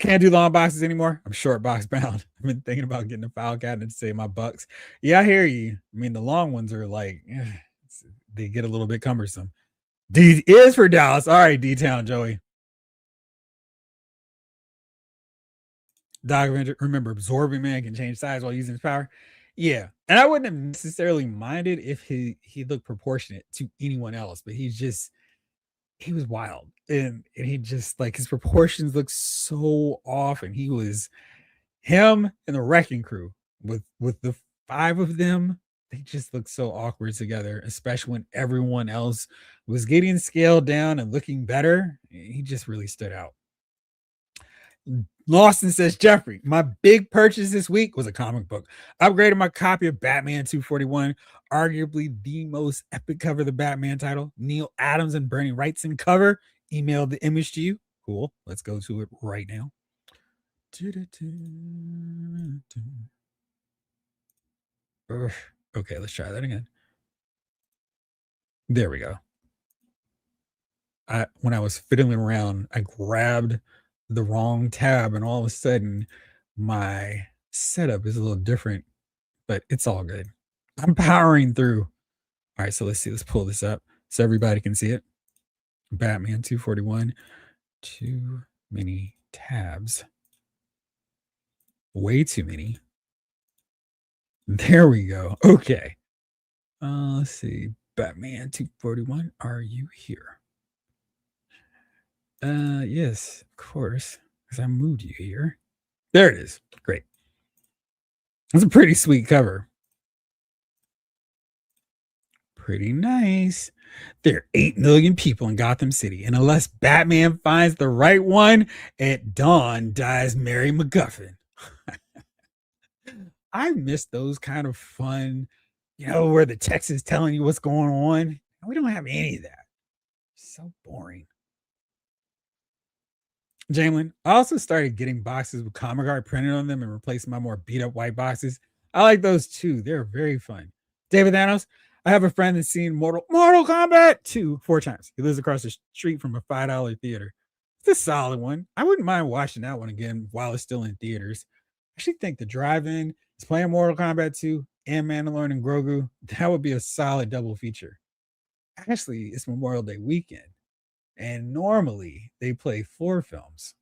Can't do long boxes anymore. I'm short box bound. I've been thinking about getting a file cabinet to save my bucks. Yeah, I hear you. I mean, the long ones are like, they get a little bit cumbersome. D is for Dallas. All right, D Town, Joey. Dog remember absorbing man can change size while using his power. Yeah, and I wouldn't have necessarily minded if he looked proportionate to anyone else, but he was wild and he just like his proportions look so off, and he was him and the wrecking crew with the five of them. They just look so awkward together, especially when everyone else was getting scaled down and looking better. He just really stood out. Lawson says, Jeffrey, my big purchase this week was a comic book. Upgraded my copy of Batman 241, arguably the most epic cover of the Batman title. Neil Adams and Bernie Wrightson cover. Emailed the image to you. Cool. Let's go to it right now. Okay, let's try that again. There we go. When I was fiddling around, I grabbed the wrong tab, and all of a sudden, my setup is a little different, but it's all good. I'm powering through. All right, so let's see. Let's pull this up so everybody can see it. Batman 241. Too many tabs. Way too many. There we go. Okay. Let's see. Batman 241. Are you here? Yes, of course. Because I moved you here. There it is. Great. It's a pretty sweet cover. Pretty nice. There are 8 million people in Gotham City, and unless Batman finds the right one, at dawn dies Mary MacGuffin. I miss those kind of fun, where the text is telling you what's going on. We don't have any of that. So boring. Jamlin, I also started getting boxes with comic art printed on them and replacing my more beat up white boxes. I like those too. They're very fun. David Thanos, I have a friend that's seen Mortal Kombat 2 4 times. He lives across the street from a $5 theater. It's a solid one. I wouldn't mind watching that one again while it's still in theaters. I actually think the drive-in is playing Mortal Kombat 2 and Mandalorian and Grogu. That would be a solid double feature. Actually, it's Memorial Day weekend, and normally they play 4 films.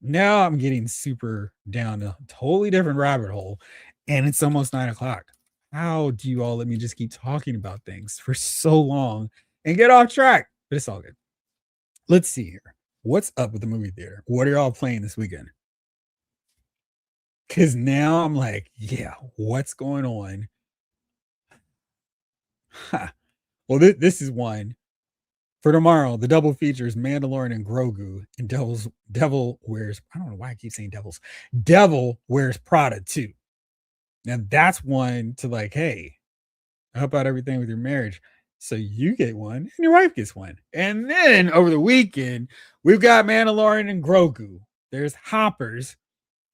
Now I'm getting super down a totally different rabbit hole, and it's almost 9 o'clock. How do you all let me just keep talking about things for so long and get off track? But it's all good. Let's see here. What's up with the movie theater? What are y'all playing this weekend? Because now I'm like, yeah, what's going on? Ha. Well, this is one for tomorrow. The double features Mandalorian and Grogu and Devil Wears. I don't know why I keep saying Devil Wears Prada too. Now that's one to like, hey, help out everything with your marriage. So you get one and your wife gets one. And then over the weekend, we've got Mandalorian and Grogu. There's Hoppers.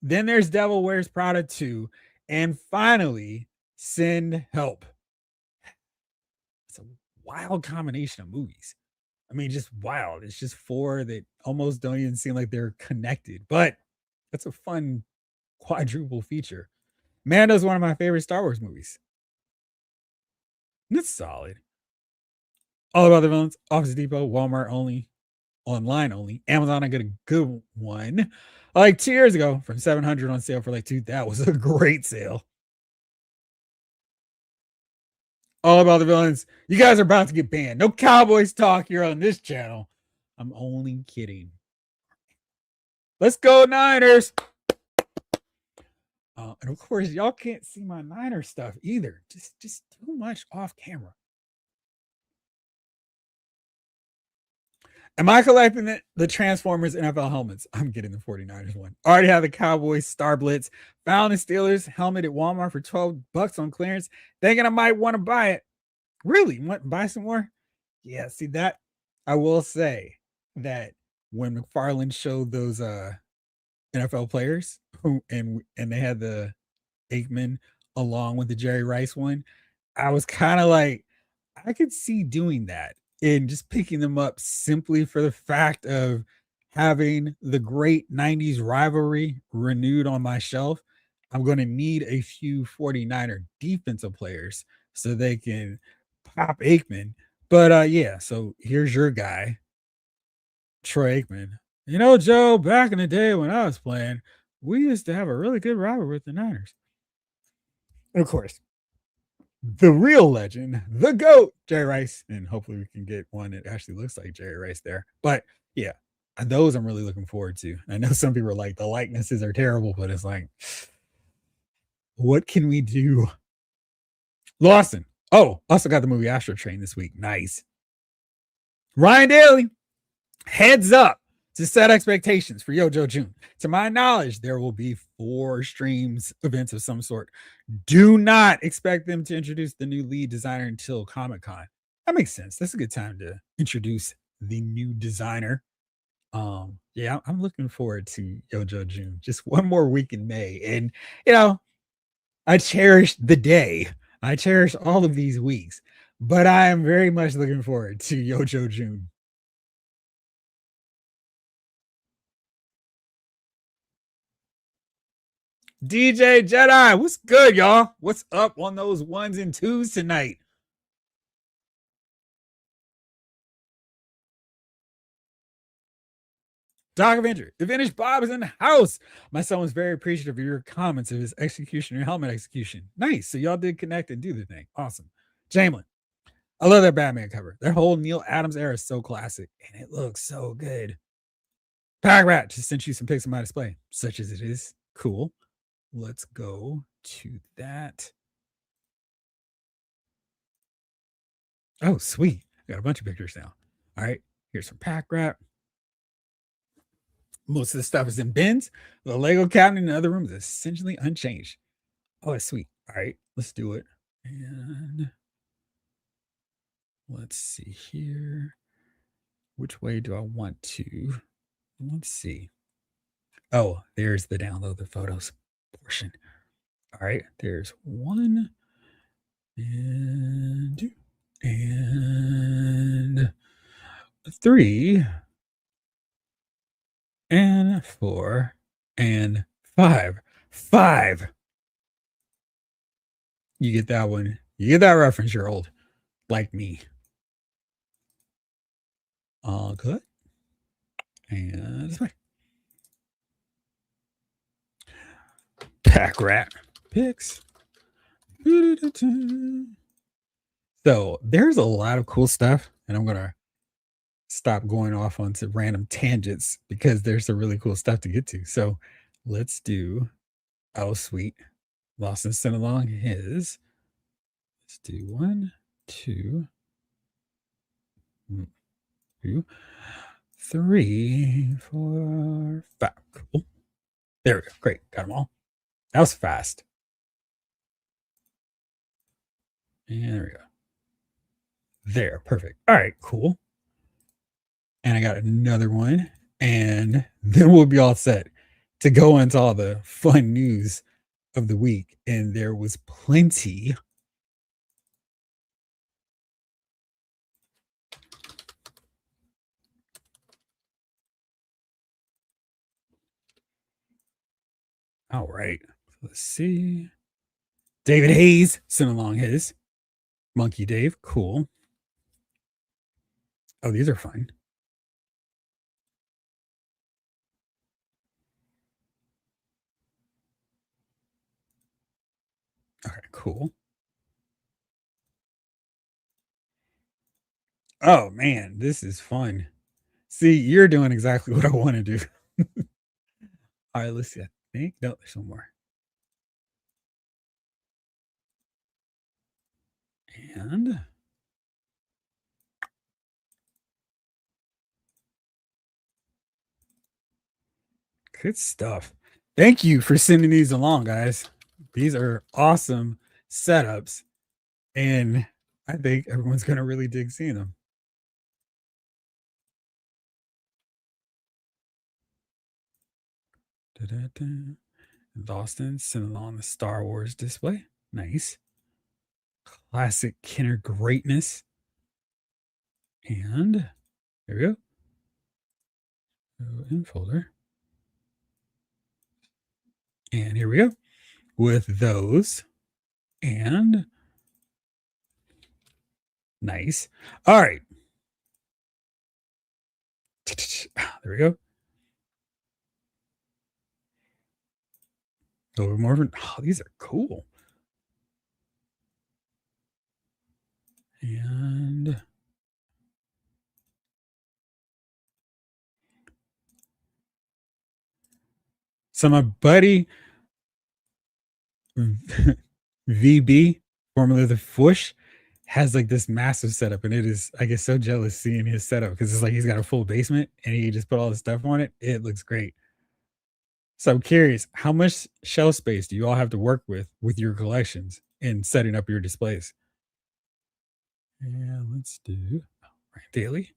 Then there's Devil Wears Prada 2. And finally, Send Help. It's a wild combination of movies. I mean, just wild. It's just four that almost don't even seem like they're connected, but that's a fun quadruple feature. Mando's one of my favorite Star Wars movies. It's solid. All about the villains, Office Depot, Walmart only, online only. Amazon, I got a good one. Like 2 years ago from 700 on sale for like 2. That was a great sale. All about the villains. You guys are about to get banned. No Cowboys talk here on this channel. I'm only kidding. Let's go Niners. And of course, y'all can't see my Niner stuff either. Just too much off camera. Am I collecting the Transformers NFL helmets? I'm getting the 49ers one. Already have the Cowboys Star Blitz. Found the Steelers helmet at Walmart for $12 on clearance. Thinking I might want to buy it. Really? Want to buy some more? Yeah, see that? I will say that when McFarland showed those NFL players who and they had the Aikman along with the Jerry Rice one, I was kind of like, I could see doing that and just picking them up simply for the fact of having the great 90s rivalry renewed on my shelf. I'm going to need a few 49er defensive players so they can pop Aikman. But yeah, so here's your guy, Troy Aikman. You know, Joe, back in the day when I was playing, we used to have a really good rivalry with the Niners. And of course, the real legend, the GOAT, Jerry Rice. And hopefully we can get one that actually looks like Jerry Rice there. But yeah, those I'm really looking forward to. I know some people are like, the likenesses are terrible, but it's like, what can we do? Lawson. Oh, also got the movie Astro Train this week. Nice. Ryan Daly, heads up to set expectations for Yojo June. To my knowledge, there will be 4 streams events of some sort. Do not expect them to introduce the new lead designer until Comic-Con. That makes sense. That's a good time to introduce the new designer. Yeah, I'm looking forward to Yojo June. Just one more week in May. And you know, I cherish the day. I cherish all of these weeks, but I am very much looking forward to Yojo June. DJ Jedi, what's good, y'all? What's up on those 1s and 2s tonight? Doc Avenger, the finished Bob is in the house. My son was very appreciative of your comments of his execution, your helmet execution. Nice. So y'all did connect and do the thing. Awesome. Jamelin, I love that Batman cover. Their whole Neil Adams era is so classic and it looks so good. Pack Rat just sent you some pics of my display, such as it is. Cool. Let's go to that. Oh, sweet. I got a bunch of pictures now. All right. Here's some Pack Rat. Most of the stuff is in bins. The Lego cabinet in the other room is essentially unchanged. Oh, that's sweet. All right, let's do it. And let's see here. Which way do I want to? Let's see. Oh, there's the download the photos portion. All right, there's 1 and 2 and 3 and 4 and 5. 5. You get that one. You get that reference, you're old. Like me. All good. And this way. Pack rat picks. So there's a lot of cool stuff, and I'm gonna stop going off onto random tangents because there's some really cool stuff to get to. So let's do oh sweet. Lawson sent along his. Let's do 1, 2, 2, 3, 4, 5. Cool. There we go. Great. Got them all. That was fast. And there we go. There. Perfect. All right. Cool. And I got another one. And then we'll be all set to go into all the fun news of the week. And there was plenty. All right. Let's see. David Hayes sent along his. Monkey Dave. Cool. Oh, these are fun. Okay, cool. Oh man, this is fun. See, you're doing exactly what I want to do. All right, let's see. I think no, there's one more. And good stuff. Thank you for sending these along, guys. These are awesome setups, and I think everyone's gonna really dig seeing them. Da-da-da. Austin sent along the Star Wars display. Nice. Classic Kenner greatness. And there we go. In folder. And here we go with those. And nice. All right. There we go. A little more. Oh, these are cool. And so my buddy VB, formerly the Fush, has like this massive setup, and it is I get so jealous seeing his setup because it's like he's got a full basement and he just put all the stuff on it. It looks great. So I'm curious, how much shelf space do you all have to work with your collections in setting up your displays? Yeah, let's do right daily.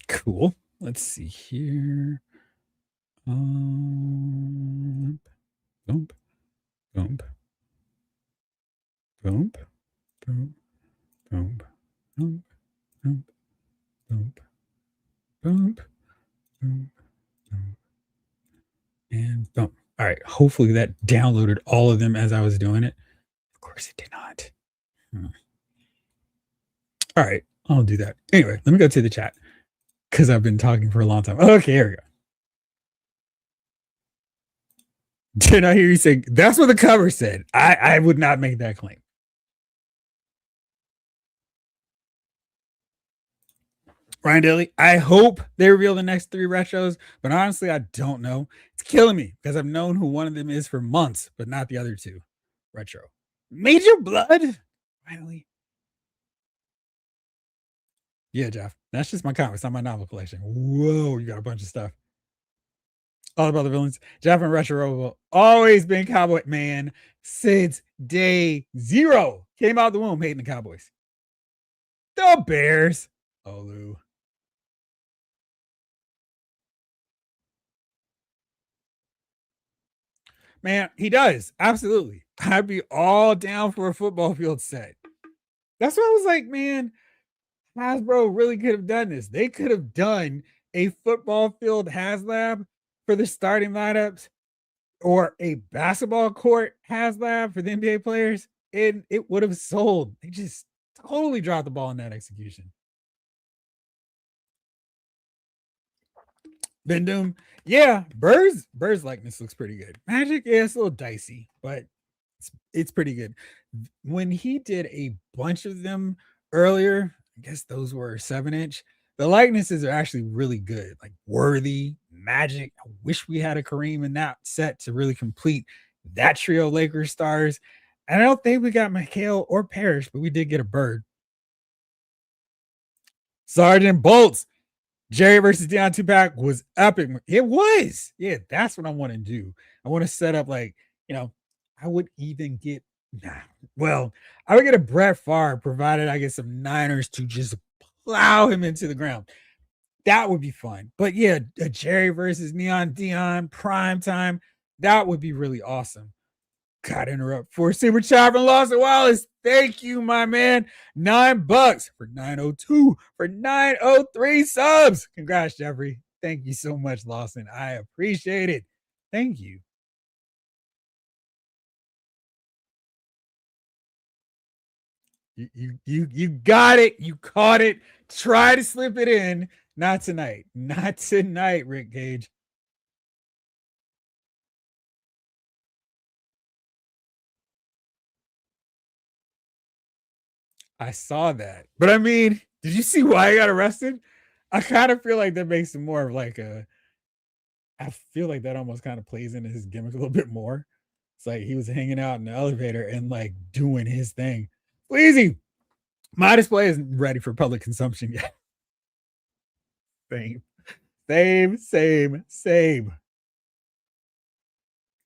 Cool. Let's see here. Bump, bump, bump, bump, bump, bump, bump, bump, bump, bump, bump, bump, and bump. All right. Hopefully that downloaded all of them as I was doing it. Of course it did not. All right. I'll do that. Anyway, let me go to the chat because I've been talking for a long time. Okay, here we go. Did I hear you say that's what the cover said? I would not make that claim. Ryan Daly, I hope they reveal the next 3 retros, but honestly, I don't know. It's killing me because I've known who one of them is for months, but not the other 2 retro. Major Blood? Finally. Yeah, Jeff. That's just my comics, not my novel collection. Whoa, you got a bunch of stuff. All about the villains. Jeff and Retro always been Cowboy man since day 0. Came out the womb hating the Cowboys. The Bears. Olu. Man, he does. Absolutely. I'd be all down for a football field set. That's what I was like, man. Hasbro really could have done this. They could have done a football field HasLab for the starting lineups or a basketball court HasLab for the NBA players, and it would have sold. They just totally dropped the ball in that execution. Bendum. Yeah, Bird's likeness looks pretty good. Magic, yeah, it's a little dicey, but it's pretty good. When he did a bunch of them earlier, I guess those were 7 inch. The likenesses are actually really good, like Worthy, Magic. I wish we had a Kareem in that set to really complete that trio of Lakers stars. And I don't think we got McHale or Parrish, but we did get a Bird. Sergeant Bolts. Jerry versus Deion two-pack was epic. It was. Yeah, that's what I want to do. I want to set up like, I would even get nah. Well, I would get a Brett Favre provided I get some Niners to just plow him into the ground. That would be fun. But yeah, a Jerry versus Neon Dion prime time. That would be really awesome. Got to interrupt for Super Chat from Lawson Wallace. Thank you, my man. $9 for 902 for 903 subs. Congrats, Jeffrey. Thank you so much, Lawson. I appreciate it. Thank you. You got it. You caught it. Try to slip it in. Not tonight. Not tonight, Rick Gage. I saw that. But I mean, did you see why he got arrested? I kind of feel like that makes him more of like a I feel like that almost kind of plays into his gimmick a little bit more. It's like he was hanging out in the elevator and like doing his thing. Easy. My display isn't ready for public consumption yet. Same, same.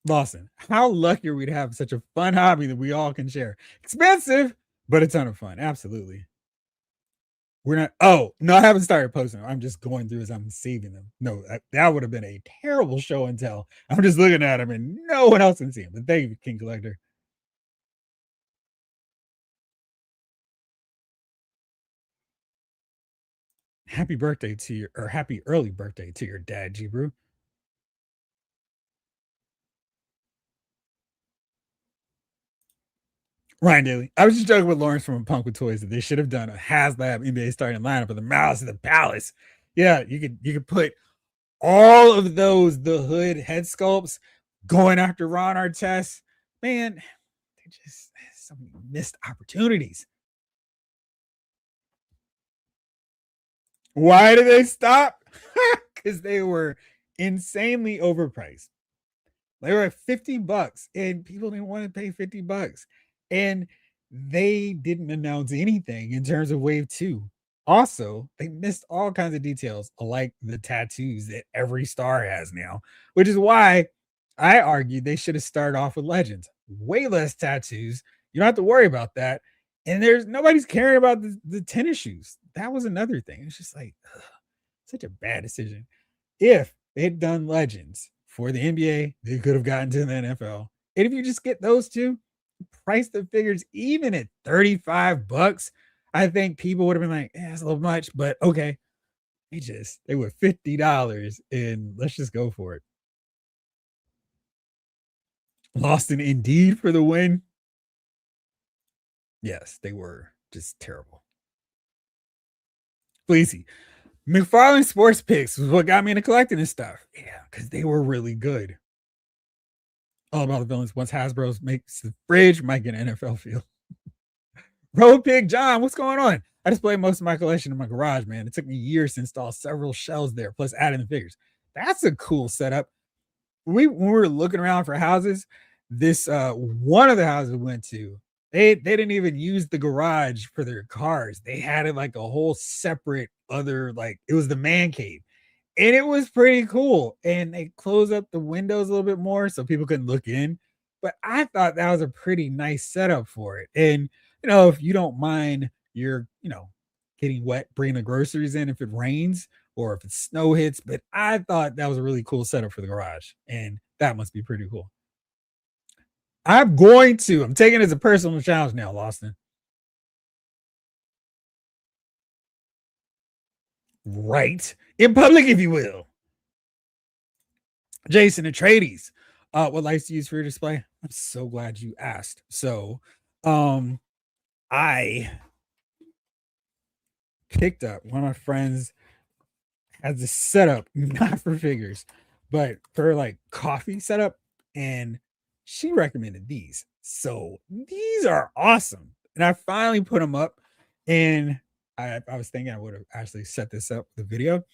Lawson, how lucky are we to have such a fun hobby that we all can share? Expensive, but a ton of fun. Absolutely. We're not. Oh no, I haven't started posting. I'm just going through as I'm saving them. No, that would have been a terrible show and tell. I'm just looking at them and no one else can see them. But thank you, King Collector. Happy birthday to your or happy early birthday to your dad, G Brew. Ryan Daly. I was just joking with Lawrence from Punk with Toys that they should have done a HasLab NBA starting lineup of the Malice of the Palace. Yeah, you could put all of those the hood head sculpts going after Ron Artest. Man, they just so many missed opportunities. Why did they stop? Because they were insanely overpriced. They were at $50 and people didn't want to pay $50. And they didn't announce anything in terms of wave two. Also, they missed all kinds of details, like the tattoos that every star has now, which is why I argued they should have started off with legends. Way less tattoos. You don't have to worry about that. And there's nobody's caring about the tennis shoes. That was another thing. It's just like such a bad decision. If they'd done legends for the NBA, they could have gotten to the NFL. And if you just get those two, price the figures even at $35, I think people would have been like, it's a little much, but okay. They were $50 and let's just go for it. Lost in Indeed for the win. Yes, they were just terrible. Fleecy. McFarlane Sports Picks was what got me into collecting this stuff. Yeah, because they were really good. All about the villains. Once Hasbro makes the fridge, might get an NFL feel. Road Pig John, what's going on? I display most of my collection in my garage, man. It took me years to install several shelves there, plus adding the figures. That's a cool setup. When we were looking around for houses, this one of the houses we went to, they didn't even use the garage for their cars. They had it like a whole separate other, like it was the man cave. And it was pretty cool. And they closed up the windows a little bit more so people couldn't look in. But I thought that was a pretty nice setup for it. And if you don't mind your, getting wet, bringing the groceries in if it rains or if it's snow hits. But I thought that was a really cool setup for the garage. And that must be pretty cool. I'm taking it as a personal challenge now, Lawson. Right. In public, if you will. Jason Atreides. What lights do you use for your display? I'm so glad you asked. So, I picked up one of my friends has this setup, not for figures, but for like coffee setup. And she recommended these. So these are awesome. And I finally put them up. And I was thinking I would have actually set this up with a video,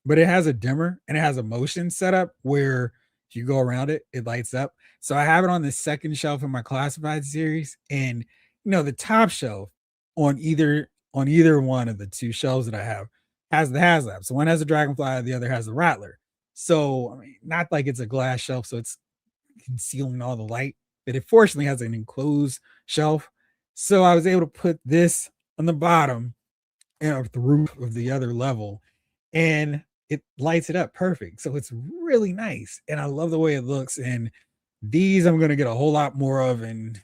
but it has a dimmer and it has a motion setup where if you go around it, it lights up. So I have it on the second shelf in my classified series, and the top shelf on either one of the two shelves that I have has the HasLab. So one has a dragonfly, the other has the rattler. So I mean, not like it's a glass shelf, so it's concealing all the light, but it fortunately has an enclosed shelf. So I was able to put this on the bottom and the roof of the other level, and it lights it up perfect. So it's really nice, and I love the way it looks. And these I'm gonna get a whole lot more of, and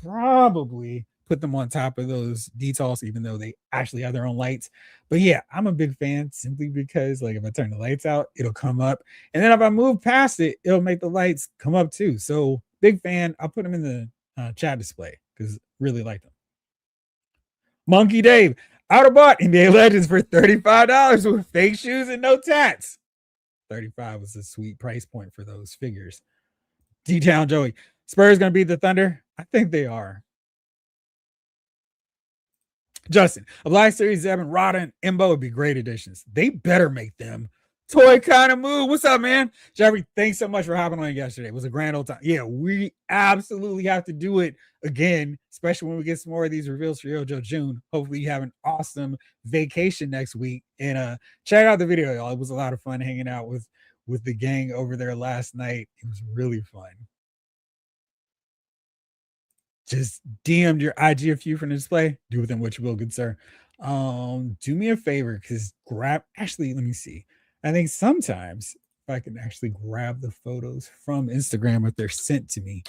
probably put them on top of those details, even though they actually have their own lights. But yeah, I'm a big fan simply because, like, if I turn the lights out, it'll come up, and then if I move past it, it'll make the lights come up too. So big fan. I'll put them in the chat display because really like them. Monkey Dave, out of bought NBA Legends for $35 with fake shoes and no tats. 35 was a sweet price point for those figures. D-Town Joey, Spurs gonna beat the Thunder? I think they are. Justin, a Black Series 7, Rada, and Imbo would be great additions. They better make them. Toy kind of move. What's up, man? Jeffrey, thanks so much for hopping on yesterday. It was a grand old time. Yeah, we absolutely have to do it again, especially when we get some more of these reveals for Yojo June. Hopefully, you have an awesome vacation next week. And check out the video, y'all. It was a lot of fun hanging out with the gang over there last night. It was really fun. Just DM'd your IG a few from the display. Do with them what you will, good sir. Do me a favor, because actually, let me see. I think sometimes if I can actually grab the photos from Instagram if they're sent to me.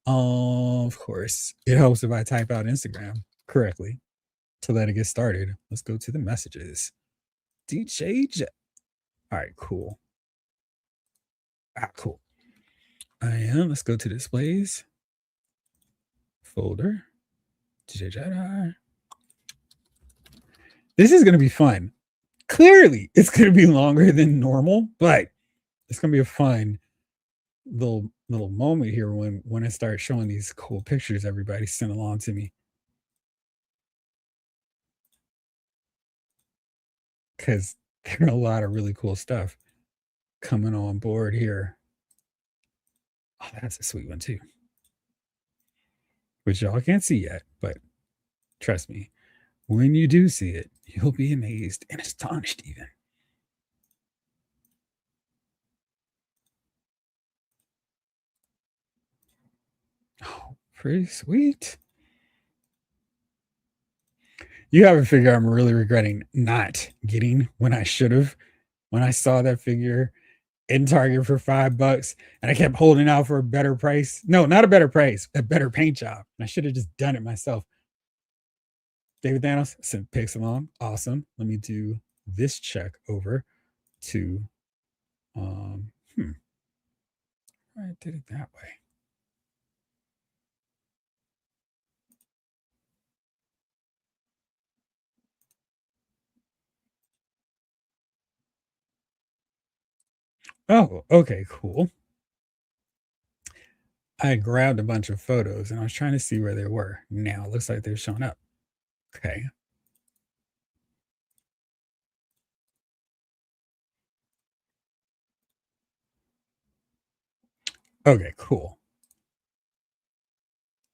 Of course, it helps if I type out Instagram correctly to let it get started. Let's go to the messages. DJ J. All right, cool. Cool. I am. Let's go to displays. Folder. DJ Jedi. This is going to be fun. Clearly, it's going to be longer than normal, but it's going to be a fun little moment here when I start showing these cool pictures everybody sent along to me. Because there are a lot of really cool stuff coming on board here. Oh, that's a sweet one too. Which y'all can't see yet, but trust me, when you do see it, you'll be amazed and astonished even. Oh, pretty sweet. You have a figure I'm really regretting not getting when I should have. When I saw that figure in Target for $5 and I kept holding out for a better price. No, not a better price, a better paint job. I should have just done it myself. David Thanos sent pics along. Awesome. Let me do this check over to I did it that way. Oh, okay, cool. I grabbed a bunch of photos and I was trying to see where they were. Now it looks like they're showing up. Okay. Okay, cool.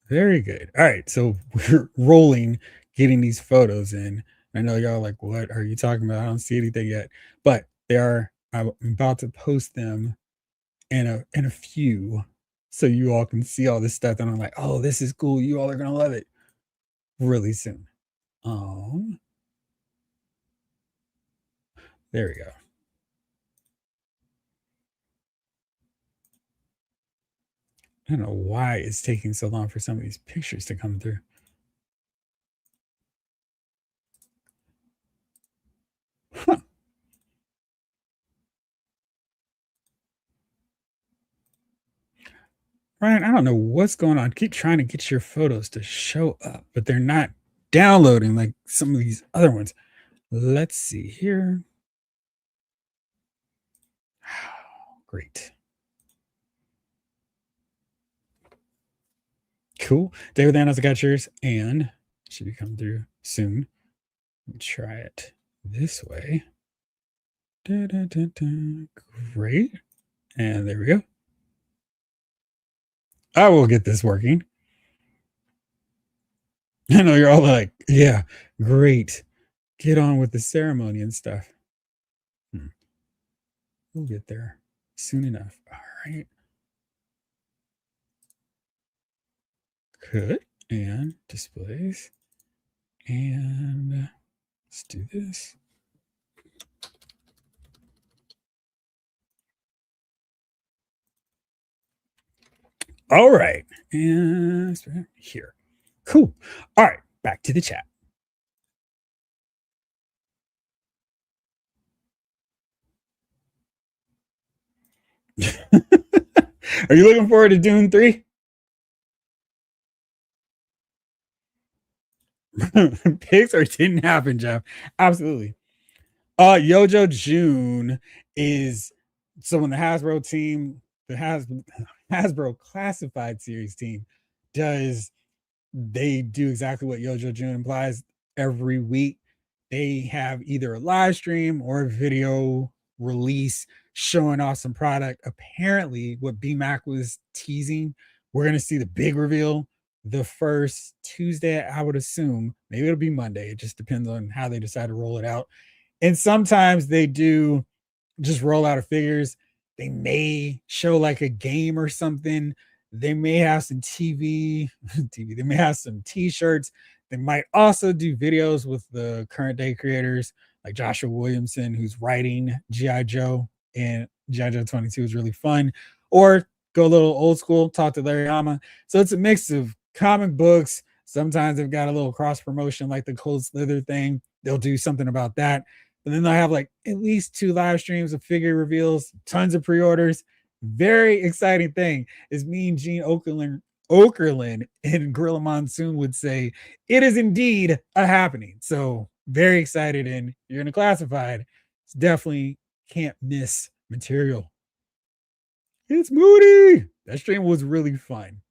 Very good. All right. So we're rolling, getting these photos in. I know y'all like, what are you talking about? I don't see anything yet. But they are, I'm about to post them in a few so you all can see all this stuff. And I'm like, oh, this is cool. You all are gonna love it really soon. There we go. I don't know why it's taking so long for some of these pictures to come through. Huh. Ryan, I don't know what's going on. I keep trying to get your photos to show up, but they're not downloading like some of these other ones. Let's see here. Great. Cool. David Thanos, I got yours, and should be coming through soon. Let me try it this way. Da, da, da, da. Great. And there we go. I will get this working. I know you're all like, yeah, great. Get on with the ceremony and stuff. We'll get there soon enough. All right. Good. And displays. And let's do this. All right. And here. Cool. All right. Back to the chat. Are you looking forward to Dune 3? Pixar didn't happen, Jeff. Absolutely. Yojo June is so when the Hasbro team, the Hasbro classified series team does they do exactly what Yojo June implies every week. They have either a live stream or a video release showing off some product. Apparently, what BMAC was teasing, we're going to see the big reveal the first Tuesday, I would assume. Maybe it'll be Monday. It just depends on how they decide to roll it out. And sometimes they do just roll out of figures. They may show like a game or something. They may have some TV. They may have some T-shirts. They might also do videos with the current day creators like Joshua Williamson, who's writing GI Joe, and GI Joe 22 is really fun. Or go a little old school, talk to Larry Hama. So it's a mix of comic books. Sometimes they've got a little cross promotion like the Cold Slither thing. They'll do something about that. And then they'll have like at least 2 live streams of figure reveals, tons of pre-orders. Very exciting thing is me and Gene Okerlund and Gorilla Monsoon would say it is indeed a happening. So very excited, and you're in a classified. It's definitely can't miss material. It's Moody. That stream was really fun.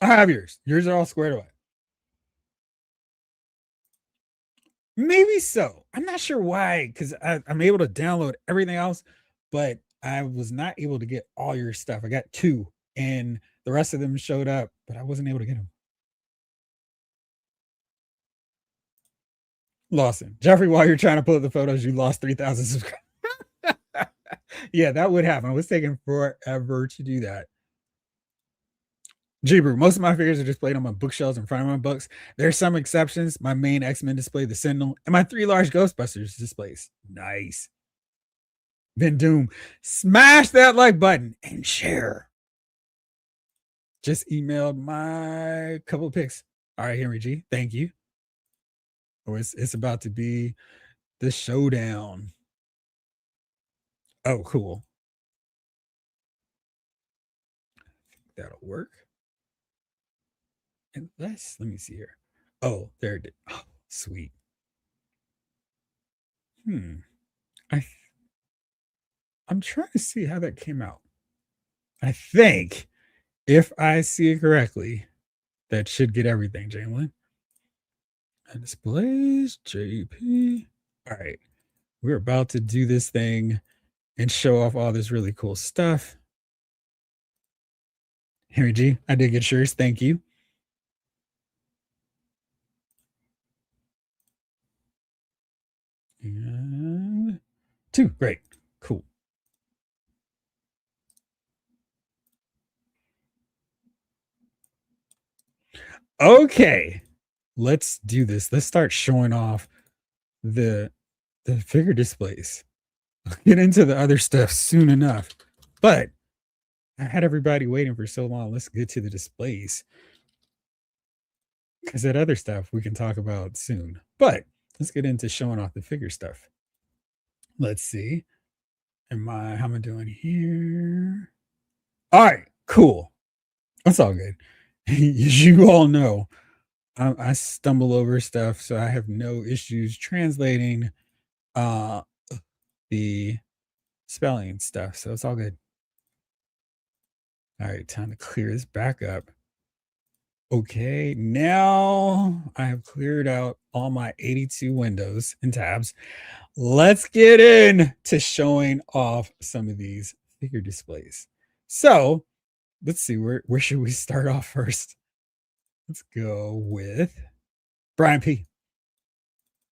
I have yours. Yours are all squared away. Maybe so. I'm not sure why, because I'm able to download everything else, but I was not able to get all your stuff. I got 2, and the rest of them showed up, but I wasn't able to get them. Lawson, Jeffrey, while you're trying to pull up the photos, you lost 3,000 subscribers. Yeah, that would happen. It was taking forever to do that. Jibru, most of my figures are displayed on my bookshelves in front of my books. There's some exceptions. My main X-Men display, the Sentinel, and my 3 large Ghostbusters displays. Nice. Then Doom, smash that like button and share. Just emailed my couple of pics. All right, Henry G, thank you. Oh, it's about to be the showdown. Oh, cool. That'll work. Unless, let me see here. Oh, there it is. Oh, sweet. I I'm trying to see how that came out. I think if I see it correctly, that should get everything, Jalen. And displays, JP. All right. We're about to do this thing and show off all this really cool stuff. Henry G, I did get yours. Thank you. And 2. Great. Cool. Okay. Let's do this. Let's start showing off the figure displays. I'll get into the other stuff soon enough. But I had everybody waiting for so long. Let's get to the displays. Because that other stuff we can talk about soon. But let's get into showing off the figure stuff. Let's see. How am I doing here? All right, cool. That's all good. As you all know, I stumble over stuff, so I have no issues translating uh the spelling stuff. So it's all good. All right, time to clear this back up. Okay, now I have cleared out all my 82 windows and tabs. Let's get in to showing off some of these figure displays. So let's see, where should we start off first? Let's go with Brian P.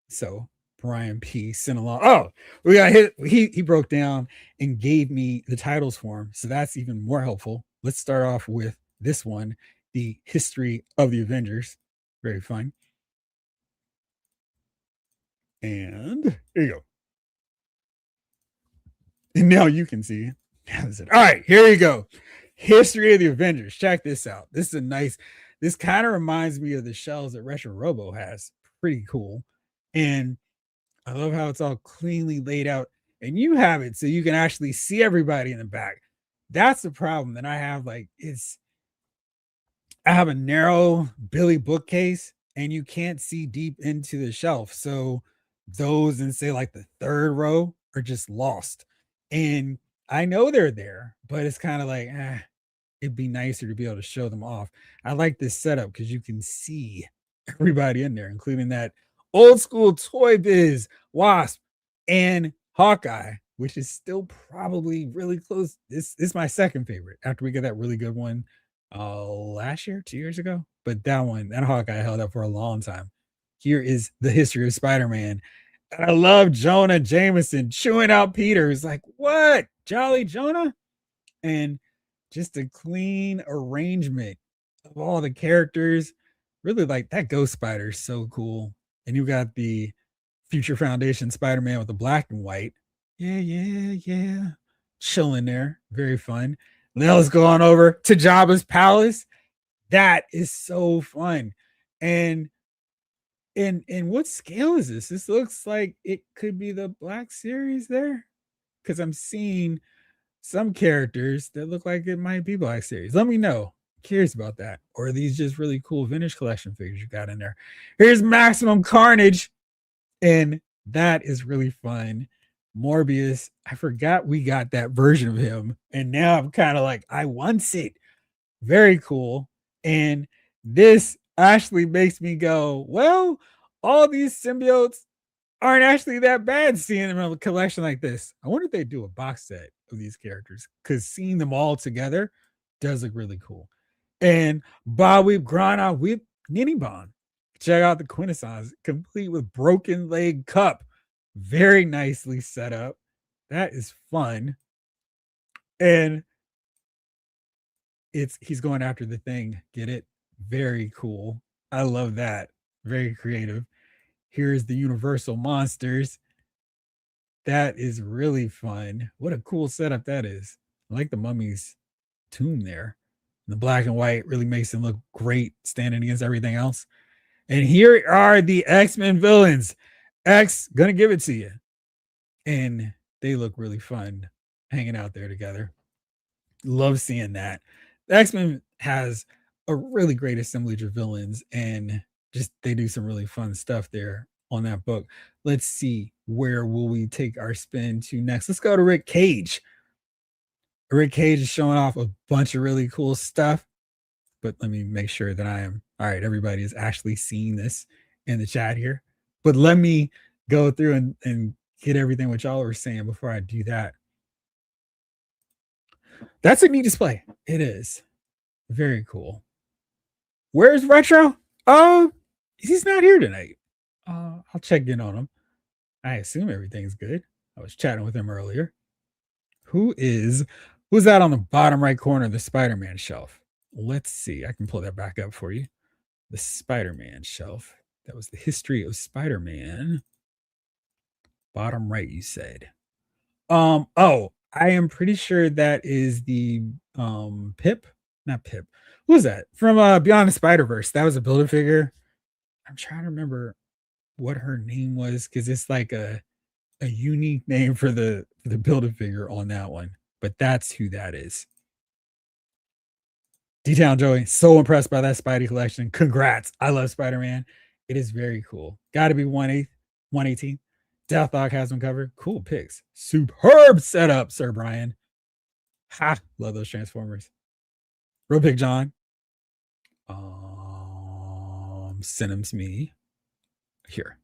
So Brian P sent along. Oh, we got hit. He broke down and gave me the titles for him. So that's even more helpful. Let's start off with this one, the history of the Avengers. Very fun. And here you go. And now you can see. All right, here you go. History of the Avengers. Check this out. This is a nice. This kind of reminds me of the shells that Retro Robo has. Pretty cool. And I love how it's all cleanly laid out. And you have it so you can actually see everybody in the back. That's the problem that I have. Like, I have a narrow Billy bookcase and you can't see deep into the shelf. So those in say like the third row are just lost. And I know they're there, but it's kind of like, it'd be nicer to be able to show them off. I like this setup because you can see everybody in there, including that old school Toy Biz Wasp and Hawkeye, which is still probably really close. This is my second favorite after we get that really good one last year, 2 years ago. But that one, that Hawkeye held up for a long time. Here is the history of Spider-Man. And I love Jonah Jameson chewing out Peter. It's like, what? Jolly Jonah? And just a clean arrangement of all the characters. Really like that Ghost Spider is so cool. And you got the Future Foundation Spider-Man with the black and white. Yeah, yeah, yeah. Chilling there. Very fun. Now let's go on over to Jabba's palace. That is so fun. And in what scale is this? This looks like it could be the Black Series there. Because I'm seeing some characters that look like it might be Black Series. Let me know. Curious about that. Or are these just really cool vintage collection figures you got in there? Here's Maximum Carnage. And that is really fun. Morbius, I forgot we got that version of him. And now I'm kind of like, I want it. Very cool. And this actually makes me go, well, all these symbiotes aren't actually that bad seeing them in a collection like this. I wonder if they do a box set of these characters because seeing them all together does look really cool. And Bob Weep, Grana Weep, Ninibon. Check out the Quintessence, complete with broken leg cup. Very nicely set up. That is fun. And he's going after the thing. Get it? Very cool. I love that. Very creative. Here's the Universal Monsters. That is really fun. What a cool setup that is. I like the mummy's tomb there. The black and white really makes him look great standing against everything else. And here are the X-Men villains. X, gonna give it to you. And they look really fun hanging out there together. Love seeing that. The X-Men has a really great assemblage of villains and just they do some really fun stuff there on that book. Let's see, where will we take our spin to next? Let's go to Rick Cage. Rick Cage is showing off a bunch of really cool stuff, but let me make sure that I am all right. Everybody is actually seeing this in the chat here, but let me go through and get everything what y'all were saying before I do that. That's a neat display. It is very cool. Where's Retro? Oh, he's not here tonight. I'll check in on him. I assume everything's good. I was chatting with him earlier. Who's that on the bottom right corner of the Spider-Man shelf? Let's see. I can pull that back up for you. The Spider-Man shelf. That was the history of Spider-Man. Bottom right, you said. Oh, I am pretty sure that is the Pip. Not Pip. Who was that? From Beyond the Spider-Verse. That was a Build-A-Figure. I'm trying to remember what her name was because it's like a unique name for the Build-A-Figure on that one. But that's who that is. D-Town Joey, so impressed by that Spidey collection. Congrats. I love Spider-Man. It is very cool. Gotta be 118. Deathlock has them covered. Cool picks. Superb setup, Sir Brian. Ha! Love those Transformers. Real pick, John. Send them to me here.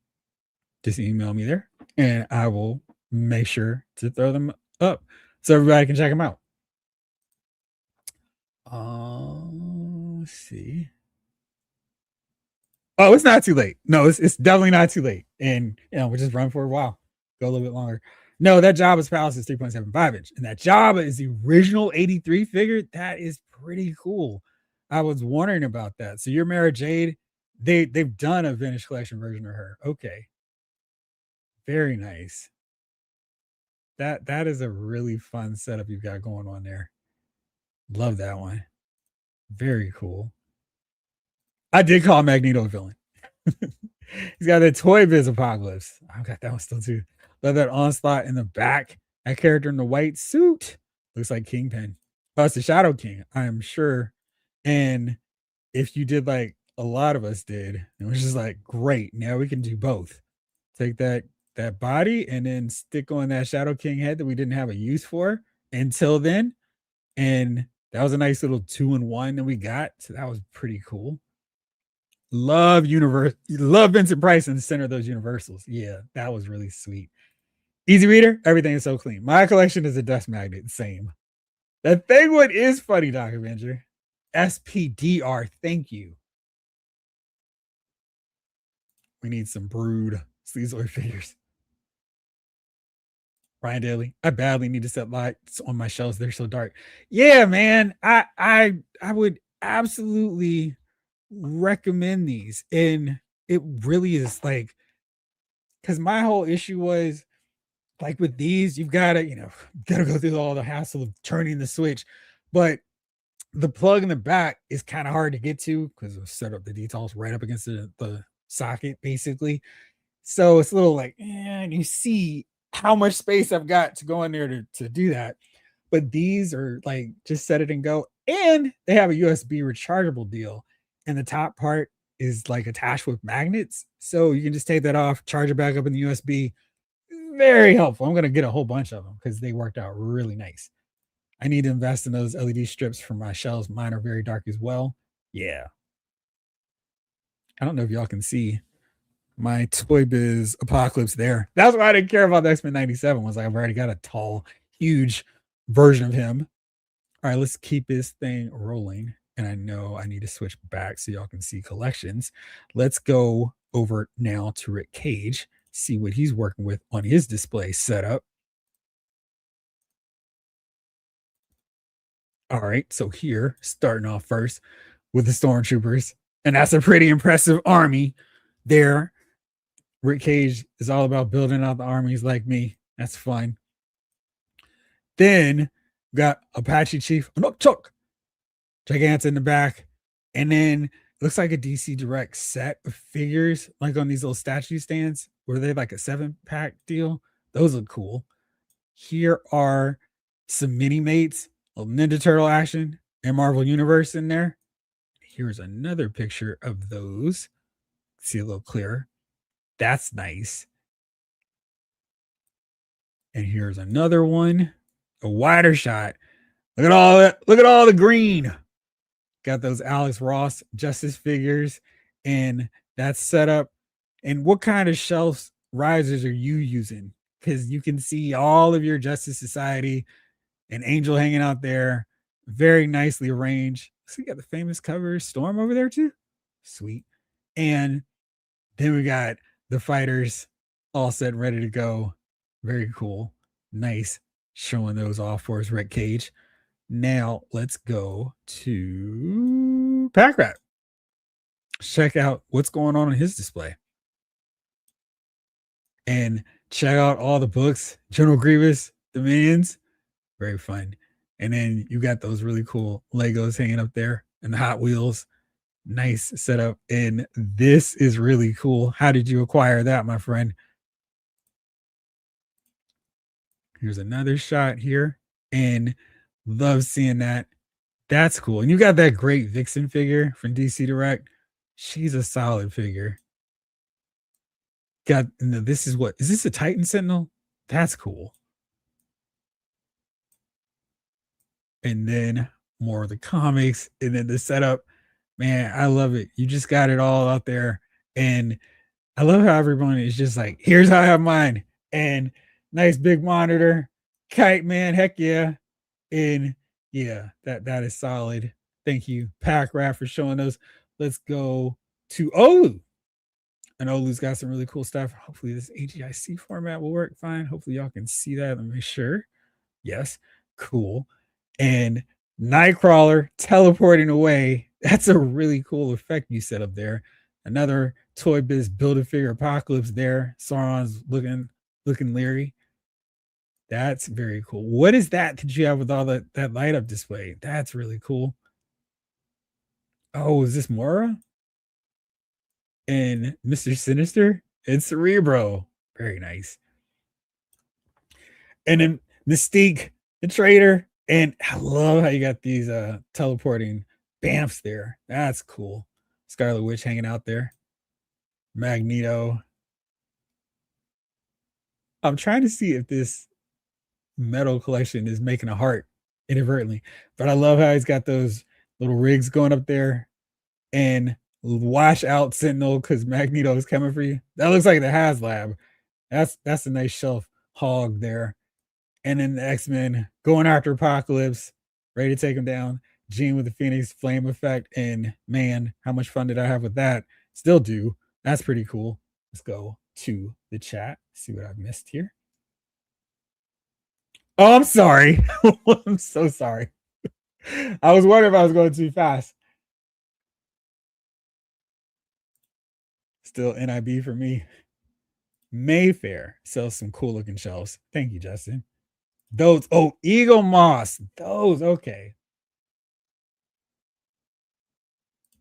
Just email me there, and I will make sure to throw them up so everybody can check them out. Let's see. Oh, it's not too late. No, it's definitely not too late. And we'll just run for a while. Go a little bit longer. No, that Jabba's Palace is 3.75 inch. And that Jabba is the original 83 figure. That is pretty cool. I was wondering about that. So your Mara Jade, they've done a vintage collection version of her. Okay. Very nice. That is a really fun setup you've got going on there. Love that one. Very cool. I did call Magneto a villain. He's got that Toy Biz Apocalypse. I've got that one still too. Love that onslaught in the back. That character in the white suit looks like Kingpin. Oh, it's the Shadow King, I am sure. And if you did like a lot of us did, it was just like, great. Now we can do both. Take that body and then stick on that Shadow King head that we didn't have a use for until then. And that was a nice little 2-in-1 that we got. So that was pretty cool. Love Vincent Price in the center of those universals. Yeah, that was really sweet. Easy reader, everything is so clean. My collection is a dust magnet, same. That thing one is funny, Doc Avenger. SPDR, thank you. We need some Brood Sleazoid figures. Ryan Daly, I badly need to set lights on my shelves. They're so dark. Yeah, man. I would absolutely recommend these. And it really is like, because my whole issue was like with these, you've got to, gotta go through all the hassle of turning the switch. But the plug in the back is kind of hard to get to because of set up the details right up against the socket, basically. So it's a little like, and you see how much space I've got to go in there to do that. But these are like just set it and go. And they have a USB rechargeable deal. And the top part is like attached with magnets. So you can just take that off, charge it back up in the USB. Very helpful. I'm going to get a whole bunch of them because they worked out really nice. I need to invest in those LED strips for my shelves. Mine are very dark as well. Yeah. I don't know if y'all can see my Toy Biz Apocalypse there. That's why I didn't care about the X-Men 97. Was like, I've already got a tall, huge version of him. All right, let's keep this thing rolling. And I know I need to switch back so y'all can see collections. Let's go over now to Rick Cage, see what he's working with on his display setup. All right, so here, starting off first with the Stormtroopers. And that's a pretty impressive army there. Rick Cage is all about building out the armies like me. That's fun. Then got Apache Chief, Chuck, Giganta in the back. And then looks like a DC Direct set of figures, like on these little statue stands, where they like a 7-pack deal. Those look cool. Here are some mini mates, a Ninja Turtle action and Marvel Universe in there. Here's another picture of those. See a little clearer. That's nice. And here's another one, a wider shot. Look at all that. Look at all the green. Got those Alex Ross Justice figures, and that's set up. And what kind of shelf risers are you using? Because you can see all of your Justice Society and Angel hanging out there, very nicely arranged. So you got the famous cover Storm over there too. Sweet. And then we got the fighters all set and ready to go. Very cool. Nice. Showing those off for us, Rick Cage. Now let's go to Pack Rat. Check out what's going on his display. And check out all the books. General Grievous, Dominions. Very fun. And then you got those really cool Legos hanging up there and the Hot Wheels. Nice setup. And this is really cool. How did you acquire that, my friend? Here's another shot here. And love seeing that. That's cool. And you got that great Vixen figure from DC Direct. She's a solid figure. Got no, this is what is this a Titan Sentinel? That's cool. And then more of the comics, and then the setup. Man, I love it. You just got it all out there. And I love how everyone is just like, here's how I have mine. And nice big monitor. Kite man, heck yeah. And yeah, that is solid. Thank you, Pack Rat, for showing us. Let's go to Olu. And Olu's got some really cool stuff. Hopefully, this AGIC format will work fine. Hopefully, y'all can see that. Let me make sure. Yes, cool. And Nightcrawler teleporting away. That's a really cool effect you set up there. Another Toy Biz build a figure apocalypse there. Sauron's looking leery. That's very cool. What is that you have with all that light up display? That's really cool. Oh, is this Mora? And Mr. Sinister? It's Cerebro. Very nice. And then Mystique, the traitor. And I love how you got these teleporting bamfs there. That's cool. Scarlet Witch hanging out there. Magneto. I'm trying to see if this metal collection is making a heart inadvertently, but I love how he's got those little rigs going up there and wash out Sentinel because Magneto is coming for you. That looks like the HasLab. That's a nice shelf hog there. And then the X-Men going after Apocalypse, ready to take him down. Jean with the Phoenix flame effect. And man, how much fun did I have with that? Still do. That's pretty cool. Let's go to the chat, see what I've missed here. Oh, I'm sorry. I'm so sorry. I was wondering if I was going too fast. Still NIB for me. Mayfair sells some cool looking shelves. Thank you, Justin. Those, oh, Eagle Moss. Those, okay.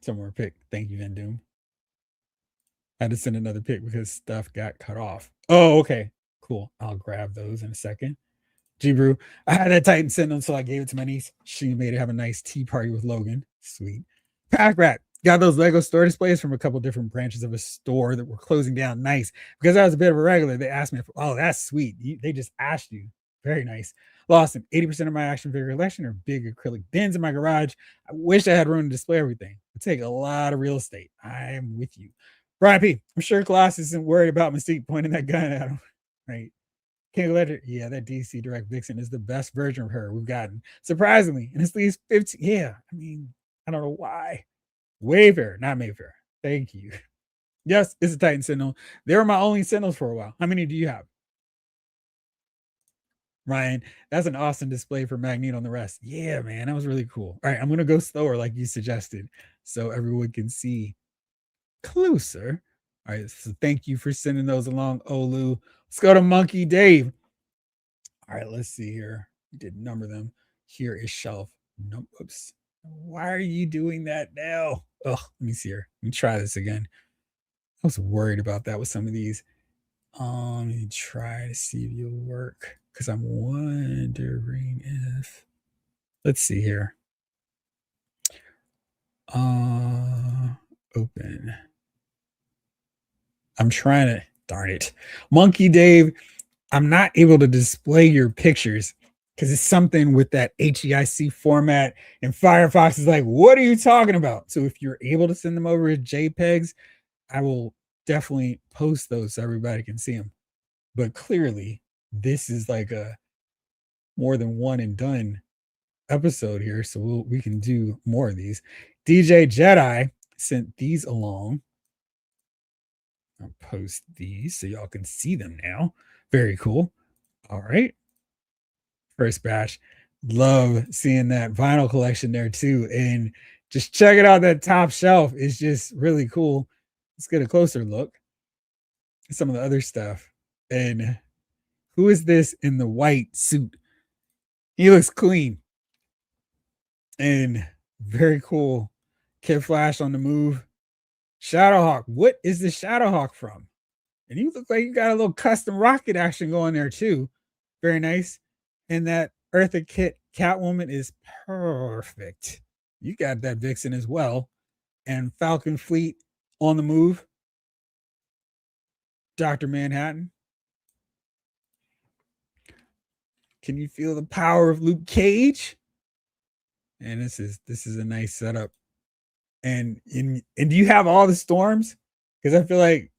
Some more pick. Thank you, Van Doom. I had to send another pick because stuff got cut off. Oh, okay. Cool. I'll grab those in a second. G-Brew. I had that Titan Sentinel, so I gave it to my niece. She made it have a nice tea party with Logan. Sweet. Pack Rat. Got those Lego store displays from a couple different branches of a store that were closing down. Nice. Because I was a bit of a regular, they asked me, if, oh, that's sweet. They just asked you. Very nice. Lost 80% of my action figure collection are big acrylic bins in my garage. I wish I had room to display everything. It take a lot of real estate. I am with you. Brian P. I'm sure Colossus isn't worried about Mystique pointing that gun at him. Right. King Ledger, yeah, that DC Direct Vixen is the best version of her we've gotten. Surprisingly, and it's at least 15. Yeah, I mean, I don't know why. Wayfair, not Mayfair. Thank you. Yes, it's a Titan Sentinel. They were my only Sentinels for a while. How many do you have? Ryan, that's an awesome display for Magneto and the rest. Yeah, man, that was really cool. All right, I'm going to go slower like you suggested so everyone can see closer. All right, so thank you for sending those along, Olu. Let's go to Monkey Dave. All right, let's see here. We did number them. Here is shelf. No, oops. Why are you doing that now? Oh, let me see here. Let me try this again. I was worried about that with some of these. Let me try to see if you'll work because I'm wondering if. Let's see here. Open. I'm trying to. Darn it, Monkey Dave. I'm not able to display your pictures because it's something with that HEIC format. And Firefox is like, what are you talking about? So if you're able to send them over as JPEGs, I will definitely post those so everybody can see them. But clearly, this is like a more than one and done episode here. So we can do more of these. DJ Jedi sent these along. I'll post these so y'all can see them now. Very cool. All right. First batch. Love seeing that vinyl collection there too. And just check it out. That top shelf is just really cool. Let's get a closer look at some of the other stuff. And who is this in the white suit? He looks clean and very cool. Kid Flash on the move. Shadowhawk. What is the Shadowhawk from? And you look like you got a little custom rocket action going there too. Very nice. And that Eartha Kitt Catwoman is perfect. You got that Vixen as well. And Falcon Fleet on the move. Dr. Manhattan. Can you feel the power of Luke Cage? And this is a nice setup. And do you have all the storms? Because I feel like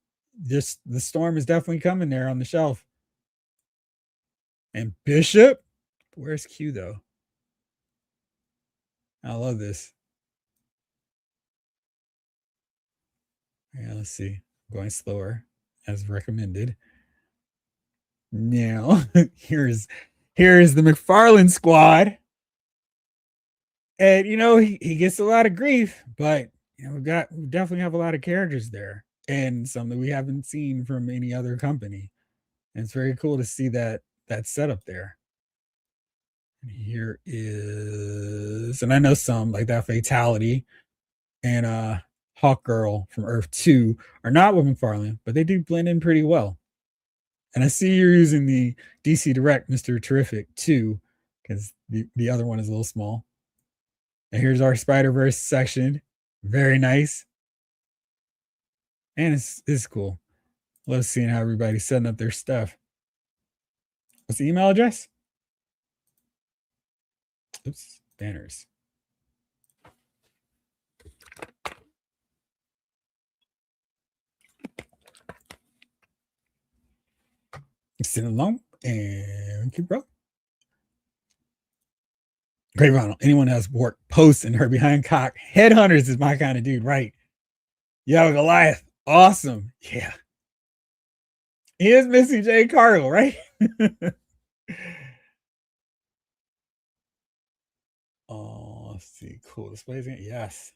just the storm is definitely coming there on the shelf. And Bishop, where's Q though? I love this. Yeah, let's see. Going slower as recommended. Now here's the McFarlane squad. And he gets a lot of grief, but we definitely have a lot of characters there and some that we haven't seen from any other company. And it's very cool to see that setup there. And here is, and I know some like that Fatality and Hawk Girl from Earth 2 are not with McFarlane, but they do blend in pretty well. And I see you're using the DC Direct Mr. Terrific too, because the other one is a little small. And here's our Spider-Verse section. Very nice. And it's cool. Love seeing how everybody's setting up their stuff. What's the email address? Oops, banners. Sit along and keep rolling. Great Ronald. Anyone has work posts in her behind cock. Headhunters is my kind of dude, right? Yeah, Goliath. Awesome. Yeah. He is missing J. Cargill, right? Oh, let's see. Cool displays. Yes.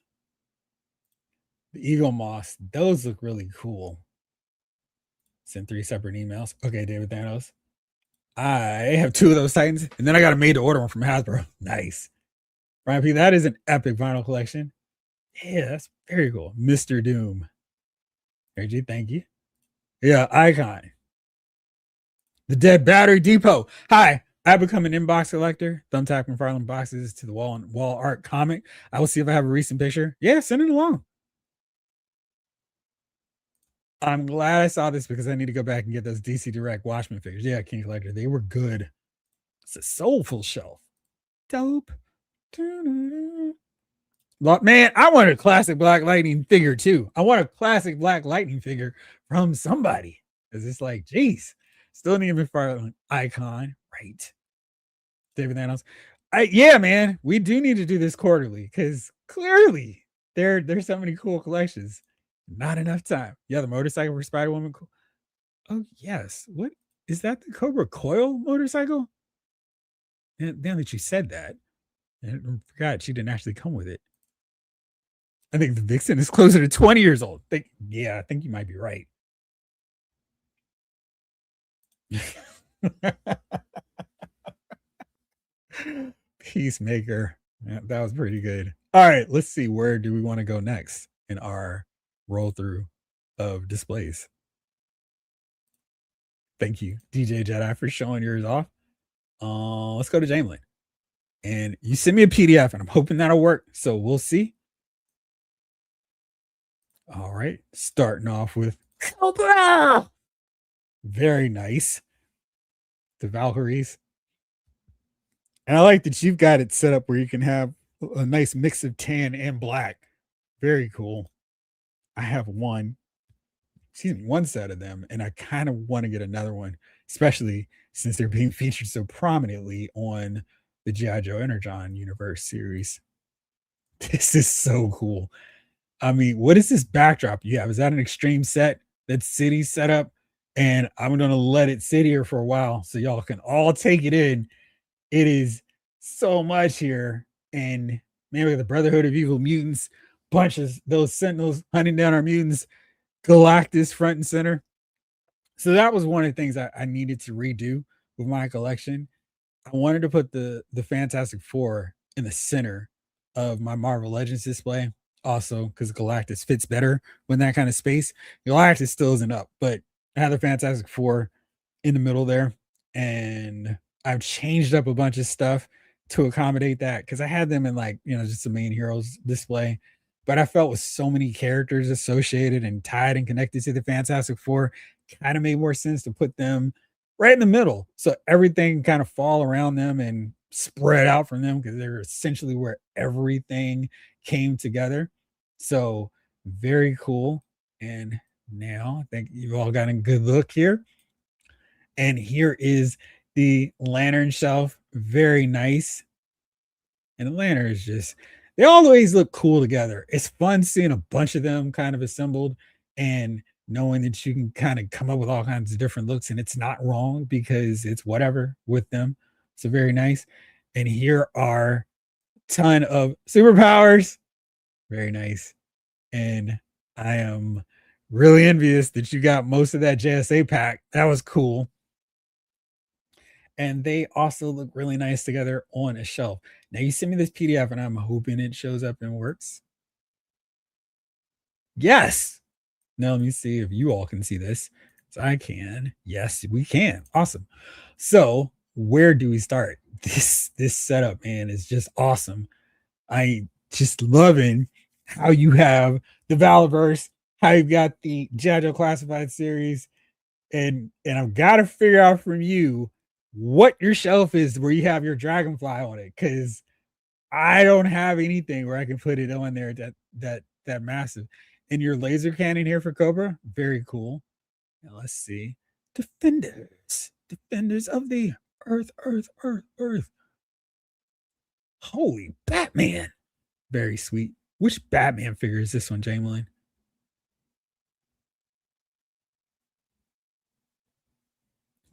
The Eagle Moss. Those look really cool. Send 3 separate emails. Okay, David Thanos. I have 2 of those Titans, and then I got a made to order one from Hasbro. Nice. Ryan P, that is an epic vinyl collection. Yeah, that's very cool. Mr. Doom. AJ, thank you. Yeah, Icon. The Dead Battery Depot. Hi, I've become an inbox collector. Thumbtack McFarlane boxes to the wall art comic. I will see if I have a recent picture. Yeah, send it along. I'm glad I saw this because I need to go back and get those DC Direct Watchmen figures. Yeah, King Collector. They were good. It's a soulful shelf. Dope. Man, I want a classic Black Lightning figure too. I want a classic Black Lightning figure from somebody. Because it's like, geez, still need a McFarlane icon. Right. David Thanos. Yeah, man, we do need to do this quarterly because clearly there's so many cool collections. Not enough time. Yeah, the motorcycle for Spider-Woman. Oh, yes. What is that? The Cobra Coil motorcycle? Now that you said that, I forgot she didn't actually come with it. I think the Vixen is closer to 20 years old. I think you might be right. Peacemaker. Yeah, that was pretty good. All right, let's see. Where do we want to go next in our roll through of displays? Thank you, DJ Jedi, for showing yours off. Let's go to Jamelin. And you send me a PDF, and I'm hoping that'll work. So we'll see. All right, starting off with Cobra. Very nice. The Valkyries. And I like that you've got it set up where you can have a nice mix of tan and black. Very cool. I have one set of them, and I kind of want to get another one, especially since they're being featured so prominently on the G.I. Joe Energon Universe series. This is so cool. I mean, what is this backdrop you have? Is that an extreme set that City set up? And I'm going to let it sit here for a while so y'all can all take it in. It is so much here. And man, we got the Brotherhood of Evil Mutants, bunches those Sentinels hunting down our mutants, Galactus front and center. So that was one of the things I needed to redo with my collection. I wanted to put the Fantastic Four in the center of my Marvel Legends display. Also, because Galactus fits better when that kind of space. Galactus still isn't up, but I had the Fantastic Four in the middle there, and I've changed up a bunch of stuff to accommodate that because I had them in like, just the main heroes display. But I felt with so many characters associated and tied and connected to the Fantastic Four, kind of made more sense to put them right in the middle. So everything kind of fall around them and spread out from them because they're essentially where everything came together. So very cool. And now I think you've all got a good look here. And here is the lantern shelf. Very nice. And the lantern is just, they always look cool together. It's fun seeing a bunch of them kind of assembled and knowing that you can kind of come up with all kinds of different looks and it's not wrong because it's whatever with them. So very nice. And here are a ton of superpowers. Very nice. And I am really envious that you got most of that JSA pack. That was cool. And they also look really nice together on a shelf. Now you send me this PDF and I'm hoping it shows up and works. Yes. Now let me see if you all can see this. So I can. Yes, we can. Awesome. So where do we start? This setup, man, is just awesome. I just loving how you have the Valorverse, how you've got the JoJo Classified series, and I've got to figure out from you what your shelf is where you have your Dragonfly on it, because I don't have anything where I can put it on there that massive. And your laser cannon here for Cobra, very cool. Now let's see. Defenders of the Earth. Holy Batman. Very sweet. Which Batman figure is this one, Jamelin?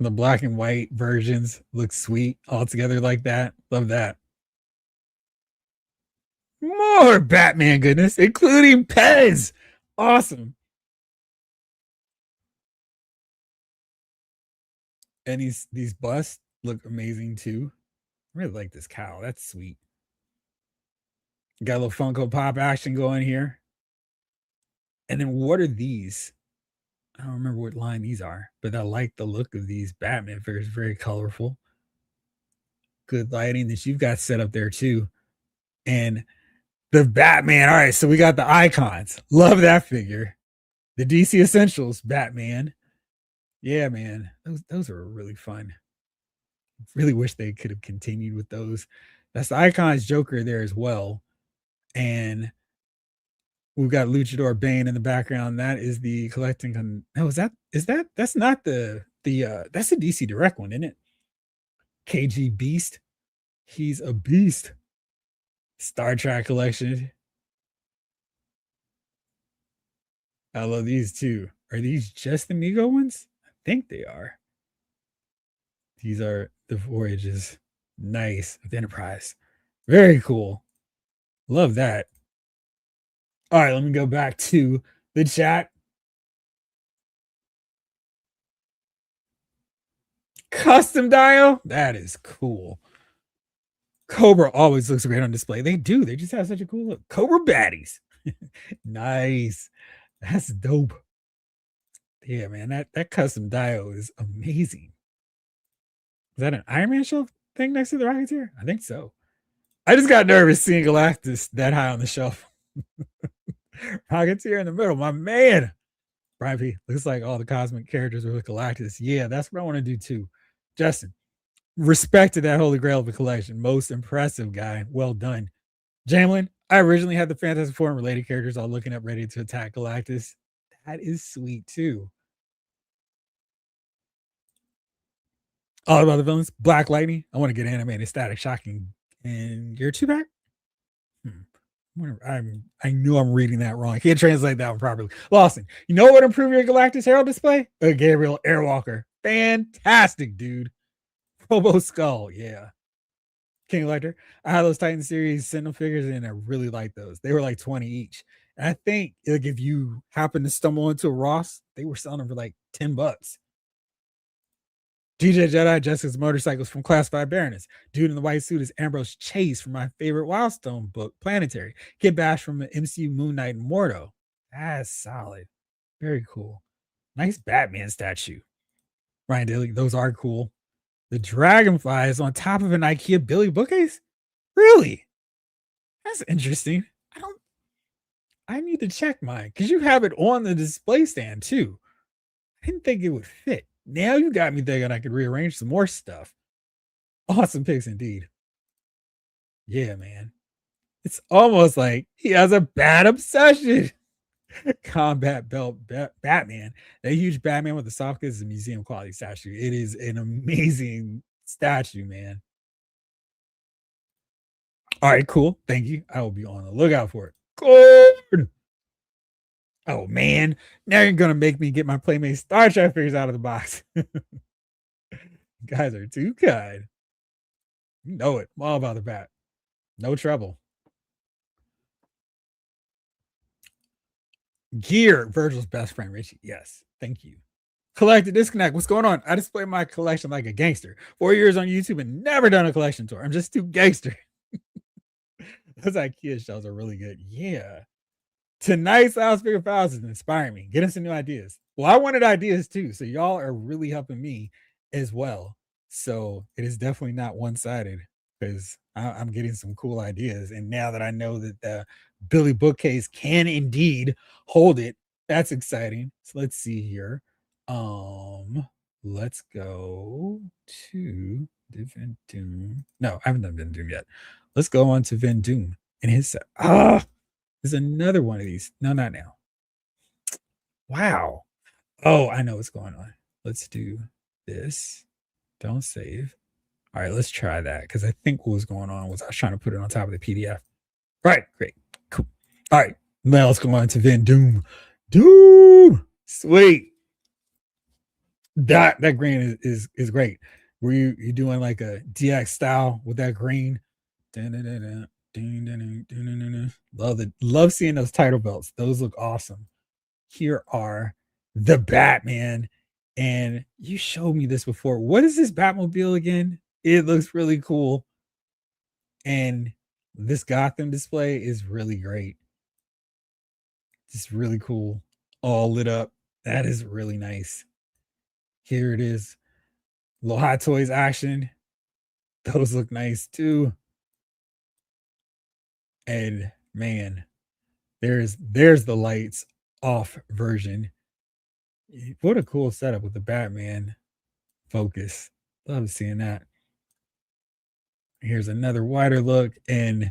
The black and white versions look sweet all together like that. Love that. More Batman goodness, including Pez. Awesome. And these busts look amazing too. I really like this cow. That's sweet. Got a little Funko Pop action going here. And then what are these? I don't remember what line these are, but I like the look of these Batman figures. Very colorful. Good lighting that you've got set up there too. And the Batman. All right, so we got the icons. Love that figure. The DC Essentials Batman. Yeah, man. Those are really fun. Really wish they could have continued with those. That's the icons Joker there as well. And we've got Luchador Bane in the background. That is the collecting. No, that's not that's a DC Direct one, isn't it? KG Beast. He's a beast. Star Trek collection. I love these too. Are these just the Mego ones? I think they are. These are the Voyages. Nice. With Enterprise. Very cool. Love that. All right, let me go back to the chat. Custom dial? That is cool. Cobra always looks great on display. They do. They just have such a cool look. Cobra baddies. Nice. That's dope. Yeah, man. That custom dial is amazing. Is that an Iron Man shelf thing next to the Rocketeer? I think so. I just got nervous seeing Galactus that high on the shelf. Rocketeer in the middle, my man. Brian P. Looks like all the cosmic characters are with Galactus. Yeah, that's what I want to do too. Justin, respect to that holy grail of a collection. Most impressive guy. Well done. Jamelin, I originally had the Fantastic Four and related characters all looking up ready to attack Galactus. That is sweet too. All about the villains. Black Lightning. I want to get animated, static, shocking, and you're two back. I knew I'm reading that wrong. I can't translate that one properly. Lawson, you know what improve your Galactus Herald display? A Gabriel Airwalker. Fantastic, dude. Robo Skull, yeah. King Elector. I had those Titan series Sentinel figures and I really like those. They were like 20 each. And I think like if you happen to stumble into a Ross, they were selling them for like $10. DJ Jedi, Jessica's motorcycles from Classified Baroness. Dude in the white suit is Ambrose Chase from my favorite Wildstone book, Planetary. Kid Bash from the MCU Moon Knight and Mordo. That's solid. Very cool. Nice Batman statue. Ryan Daly, those are cool. The Dragonfly is on top of an IKEA Billy bookcase. Really? That's interesting. I don't I need to check mine because you have it on the display stand too. I didn't think it would fit. Now you got me thinking I could rearrange some more stuff. Awesome picks indeed. Yeah, man. It's almost like he has a bad obsession. Combat belt Batman. That huge Batman with the soft goods is a museum quality statue. It is an amazing statue, man. All right, cool. Thank you. I will be on the lookout for it. Good. Oh man, now you're gonna make me get my Playmate Star Trek figures out of the box. Guys are too kind. You know it. I'm all about the bat. No trouble. Gear, Virgil's best friend, Richie. Yes. Thank you. Collected disconnect. What's going on? I display my collection like a gangster. 4 years on YouTube and never done a collection tour. I'm just too gangster. Those IKEA shells are really good. Yeah. Tonight's House Figure Files is inspiring me. Getting some new ideas. Well, I wanted ideas too. So y'all are really helping me as well. So it is definitely not one-sided because I'm getting some cool ideas. And now that I know that the Billy bookcase can indeed hold it, that's exciting. So let's see here. Let's go to the Vin Doom. No, I haven't done Vin Doom yet. Let's go on to Vin Doom and his set. There's another one of these. No, not now. Wow. Oh, I know what's going on. Let's do this. Don't save. All right, let's try that because I think what was going on was I was trying to put it on top of the PDF. All right, great. Cool. All right, now let's go on to Vin Doom. Doom. Sweet. That green is great. Were you doing like a DX style with that green? Dun-dun-dun-dun, dun-dun-dun-dun-dun-dun. Love seeing those title belts. Those look awesome. Here are the Batman. And you showed me this before. What is this Batmobile again? It looks really cool. And this Gotham display is really great. It's really cool. All lit up. That is really nice. Here it is. Little Hot Toys action. Those look nice too. And man, there's the lights off version. What a cool setup with the Batman focus. Love seeing that. Here's another wider look, and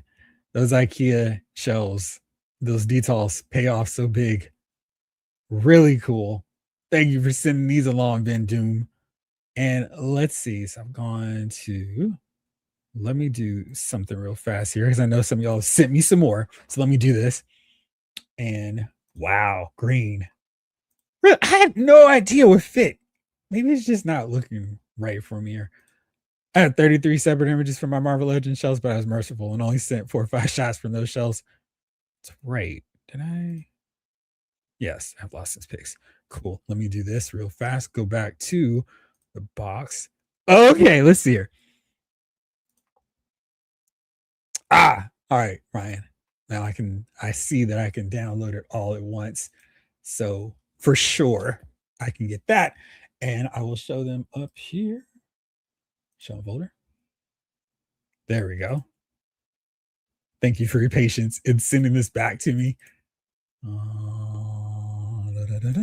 those IKEA shells, those details pay off so big. Really cool. Thank you for sending these along, Ben Doom. And let's see. So I'm going to let me do something real fast here because I know some of y'all sent me some more. So let me do this. And wow, green. Really, I had no idea what fit. Maybe it's just not looking right for me here. I had 33 separate images from my Marvel Legends shells, but I was merciful and only sent 4 or 5 shots from those shells. It's right. Did I? Yes, I've lost his pics. Cool. Let me do this real fast. Go back to the box. Okay, let's see here. All right, Ryan. Now I see that I can download it all at once. So for sure, I can get that. And I will show them up here. Show folder. There we go. Thank you for your patience in sending this back to me. Da, da, da.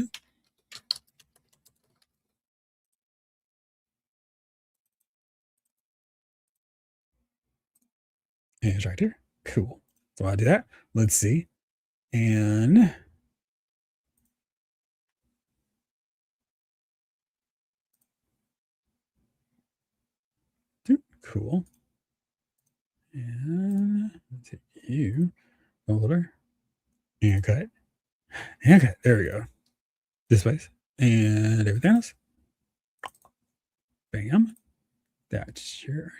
And it's right there. Cool. So I'll do that. Let's see. And cool. And take you folder and cut. And cut. There we go. This way. And everything else. Bam. That's sure.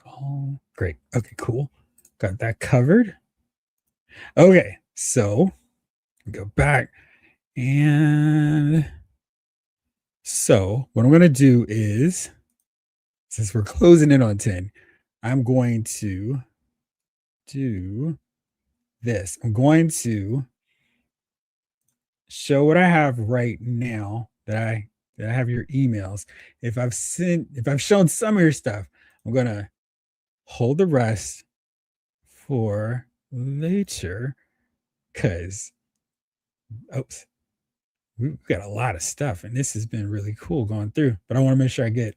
Oh, great. Okay, cool. Got that covered. Okay, so go back. And so what I'm going to do is, since we're closing in on 10, I'm going to do this. I'm going to show what I have right now that that I have your emails. If I've shown some of your stuff, I'm gonna hold the rest for later because oops, we've got a lot of stuff, and this has been really cool going through. But I want to make sure I get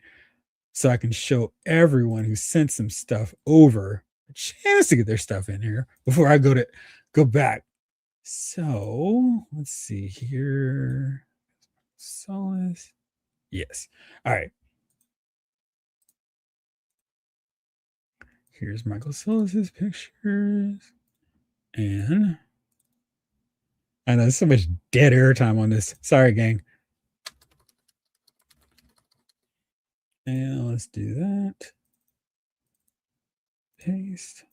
so I can show everyone who sent some stuff over a chance to get their stuff in here before I go back. So let's see here. Solace. Yes. All right. Here's Michael Solis's pictures. And I know there's so much dead air time on this. Sorry, gang. And let's do that. Paste.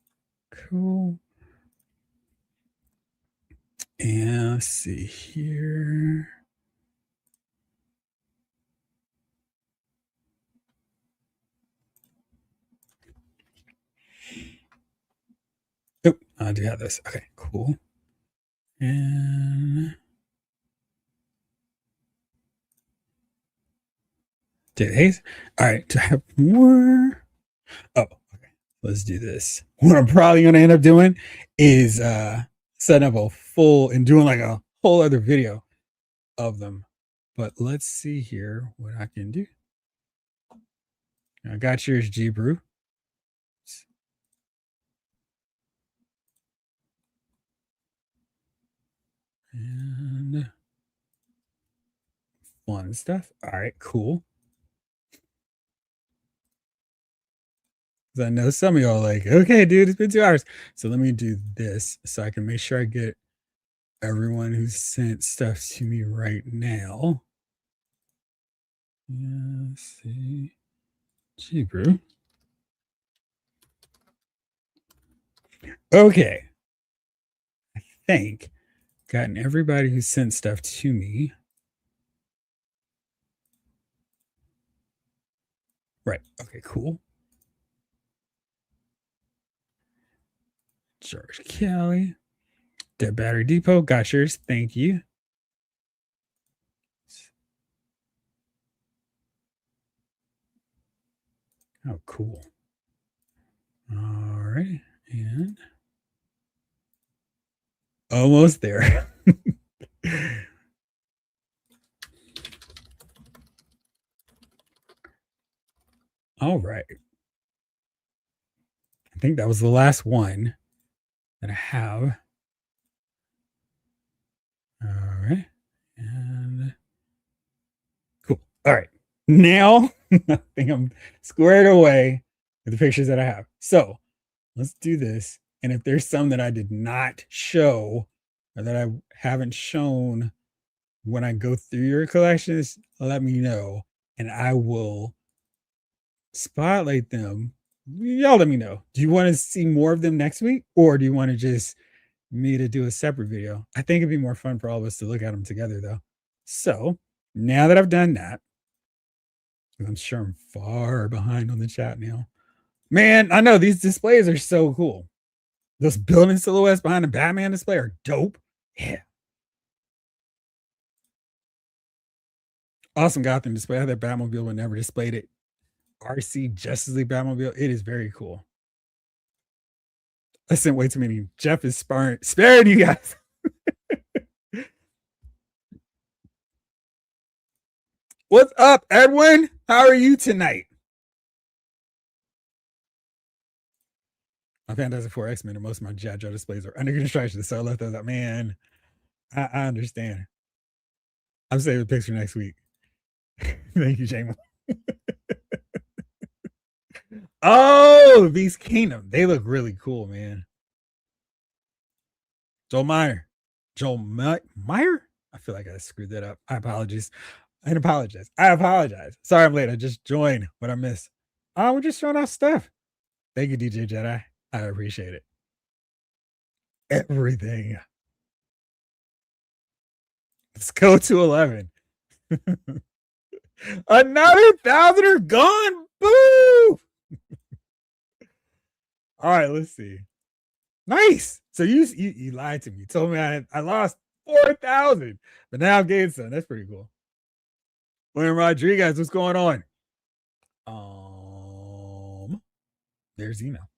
Cool. And let's see here. Oh, I do have this. Okay, cool. And today's all right. To have more. Oh, okay. Let's do this. What I'm probably gonna end up doing is setting up a full and doing like a whole other video of them. But let's see here what I can do. I got yours, G Brew. And fun stuff. All right, cool. I know some of y'all are like, okay, dude, it's been 2 hours. So let me do this so I can make sure I get everyone who sent stuff to me right now. Yeah, let's see. Gee, bro. Okay. I think gotten everybody who sent stuff to me. Right. Okay, cool. George Kelly. Dead Battery Depot. Got yours. Thank you. Oh, cool. All right. And almost there. All right. I think that was the last one that I have. All right. And cool. All right. Now I think I'm squared away with the pictures that I have. So let's do this. And if there's some that I did not show or that I haven't shown when I go through your collections, let me know and I will spotlight them. Y'all let me know. Do you want to see more of them next week or do you want to just me to do a separate video? I think it'd be more fun for all of us to look at them together though. So now that I've done that, I'm sure I'm far behind on the chat now. Man, I know these displays are so cool. Those building silhouettes behind the Batman display are dope. Yeah. Awesome Gotham display. I had that Batmobile but never displayed it. RC Justice League Batmobile. It is very cool. I sent way too many. Jeff is sparing you guys. What's up, Edwin? How are you tonight? My Fantastic Four X-Men and most of my G.I. Joe displays are under construction. So I left those out. Man, I understand. I'm saving a picture next week. Thank you, Jamie. Oh, Beast Kingdom. They look really cool, man. Joel Meyer. Meyer? I feel like I screwed that up. I apologize. I apologize. Sorry I'm late. I just joined what I missed. Oh, we're just showing off stuff. Thank you, DJ Jedi. I appreciate it. Everything. Let's go to 11. Another 1,000 are gone. Boo! All right, let's see. Nice. So you lied to me. You told me I lost 4,000, but now I'm getting some. That's pretty cool. William Rodriguez, what's going on? There's email.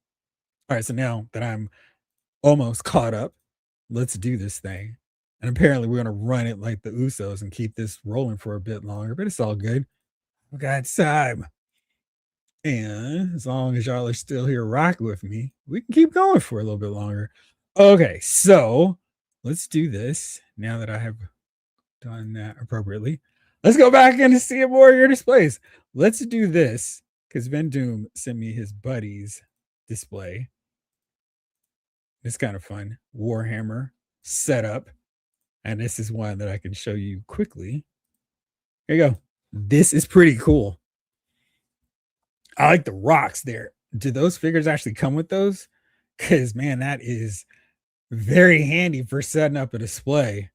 All right, so now that I'm almost caught up, let's do this thing. And apparently, we're gonna run it like the Usos and keep this rolling for a bit longer, but it's all good. We got time. And as long as y'all are still here rocking with me, we can keep going for a little bit longer. Okay, so let's do this now that I have done that appropriately. Let's go back in to see a warrior displays. Let's do this because Ben Doom sent me his buddy's display. It's kind of fun. Warhammer setup. And this is one that I can show you quickly. Here you go. This is pretty cool. I like the rocks there. Do those figures actually come with those? Because, man, that is very handy for setting up a display,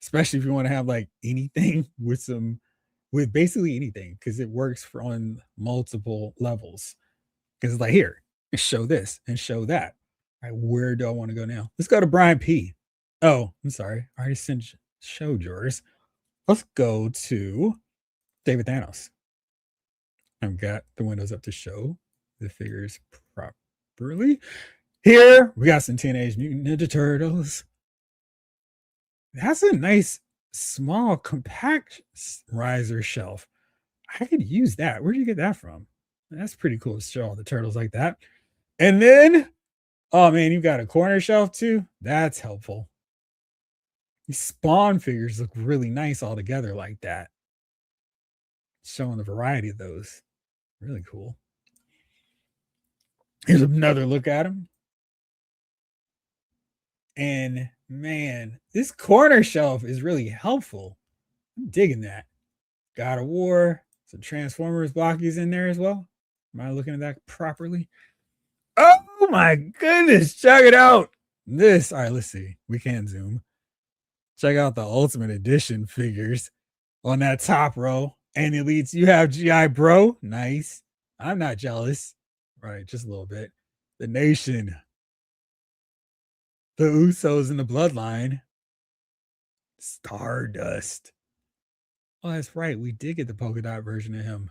especially if you want to have like anything with basically anything, because it works for on multiple levels. Because it's like, here, show this and show that. All right, where do I want to go now? Let's go to Brian P. Oh, I'm sorry. I already showed yours. Let's go to David Thanos. I've got the windows up to show the figures properly. Here we got some Teenage Mutant Ninja Turtles. That's a nice, small, compact riser shelf. I could use that. Where'd you get that from? That's pretty cool to show all the turtles like that. And then, oh man, you got a corner shelf too. That's helpful. These Spawn figures look really nice all together like that. Showing the variety of those. Really cool. Here's another look at them. And man, this corner shelf is really helpful. I'm digging that. God of War, some Transformers blockies in there as well. Am I looking at that properly? Oh my goodness, check it out. This, all right, let's see. We can zoom. Check out the Ultimate Edition figures on that top row. And elites, you have GI Bro. Nice. I'm not jealous. Right, just a little bit. The Nation. The Usos in the Bloodline. Stardust. Oh, that's right. We did get the polka dot version of him.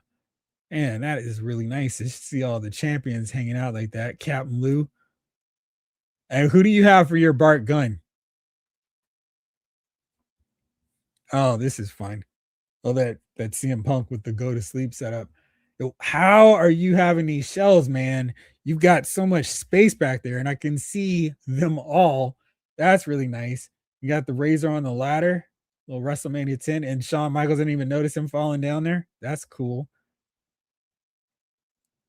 And that is really nice to see all the champions hanging out like that. Captain Lou. And who do you have for your Bart gun? Oh, this is fun. Oh, that CM Punk with the go to sleep setup. How are you having these shells, man? You've got so much space back there, and I can see them all. That's really nice. You got the Razor on the ladder, little WrestleMania 10, and Shawn Michaels didn't even notice him falling down there. That's cool.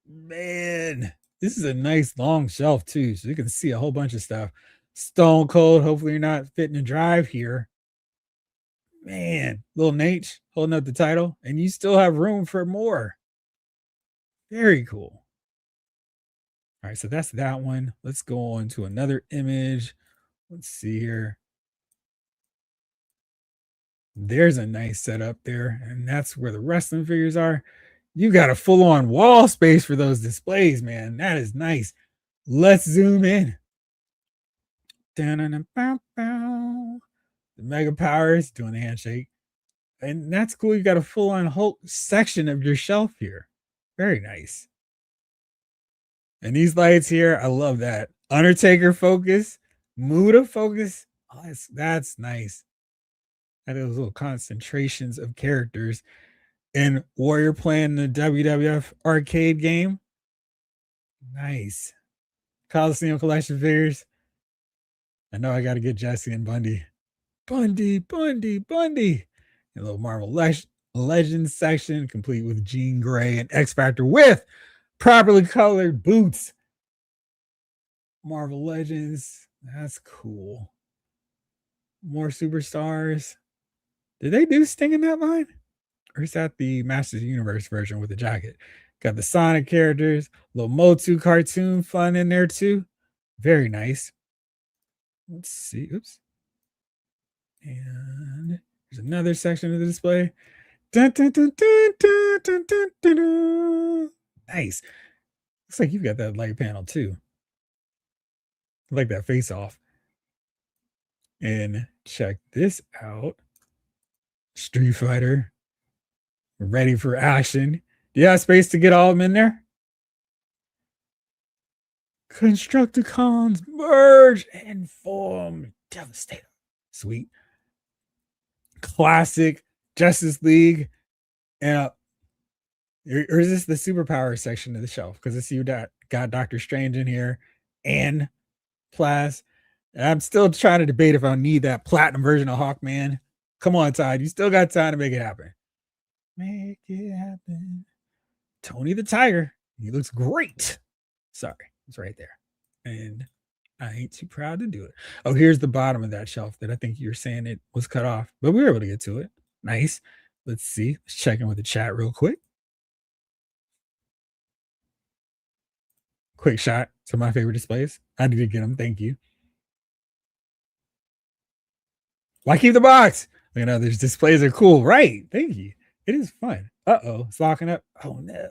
Man, this is a nice long shelf too, so you can see a whole bunch of stuff. Stone Cold. Hopefully, you're not fitting a drive here. Man, little Nate holding up the title, and you still have room for more. Very cool. All right, so that's that one. Let's go on to another image. Let's see here. There's a nice setup there, and that's where the wrestling figures are. You got a full-on wall space for those displays, man. That is nice. Let's zoom in. The Mega Powers doing the handshake. And that's cool. You got a full-on whole section of your shelf here. Very nice. And these lights here, I love that. Undertaker focus, Muda focus. Oh, that's nice. And those little concentrations of characters. And Warrior playing the WWF arcade game. Nice. Coliseum collection figures. I know I got to get Jesse and Bundy. Bundy. A little Marvel Legends section, complete with Jean Grey and X Factor with properly colored boots. Marvel Legends. That's cool. More superstars. Did they do Sting in that line? Or is that the Masters of the Universe version with the jacket? Got the Sonic characters, little Motu cartoon fun in there too. Very nice. Let's see. Oops. And there's another section of the display. Dun, dun, dun, dun, dun, dun, dun, dun, dun. Nice. Looks like you've got that light panel too. I like that face off. And check this out. Street Fighter. ready for action. Do you have space to get all of them in there? Constructicons merge and form Devastator. Sweet. Classic Justice League. And or is this the superpower section of the shelf? Because I see you got Doctor Strange in here and Plas. I'm still trying to debate if I need that platinum version of Hawkman. Come on, Todd. You still got time to make it happen. Make it happen. Tony the Tiger. He looks great. Sorry, it's right there. And I ain't too proud to do it. Oh, here's the bottom of that shelf that I think you're saying it was cut off, but we were able to get to it. Nice. Let's see. Let's check in with the chat real quick. Quick shot to my favorite displays. I did get them. Thank you. Why keep the box? You know, there's displays are cool. Right. Thank you. It is fun. Uh-oh. It's locking up. Oh, no.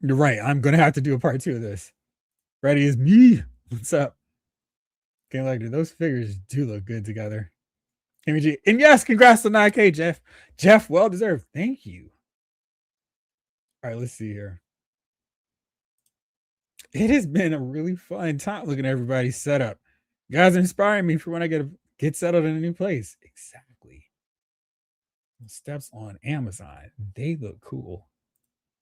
You're right. I'm going to have to do a part 2 of this. Ready is me. What's up? Okay, like, those figures do look good together. MG. And yes, congrats to 9K, Jeff. Jeff, well deserved. Thank you. All right, let's see here. It has been a really fun time looking at everybody's setup. You guys are inspiring me for when I get settled in a new place. Exactly. Steps on Amazon. They look cool.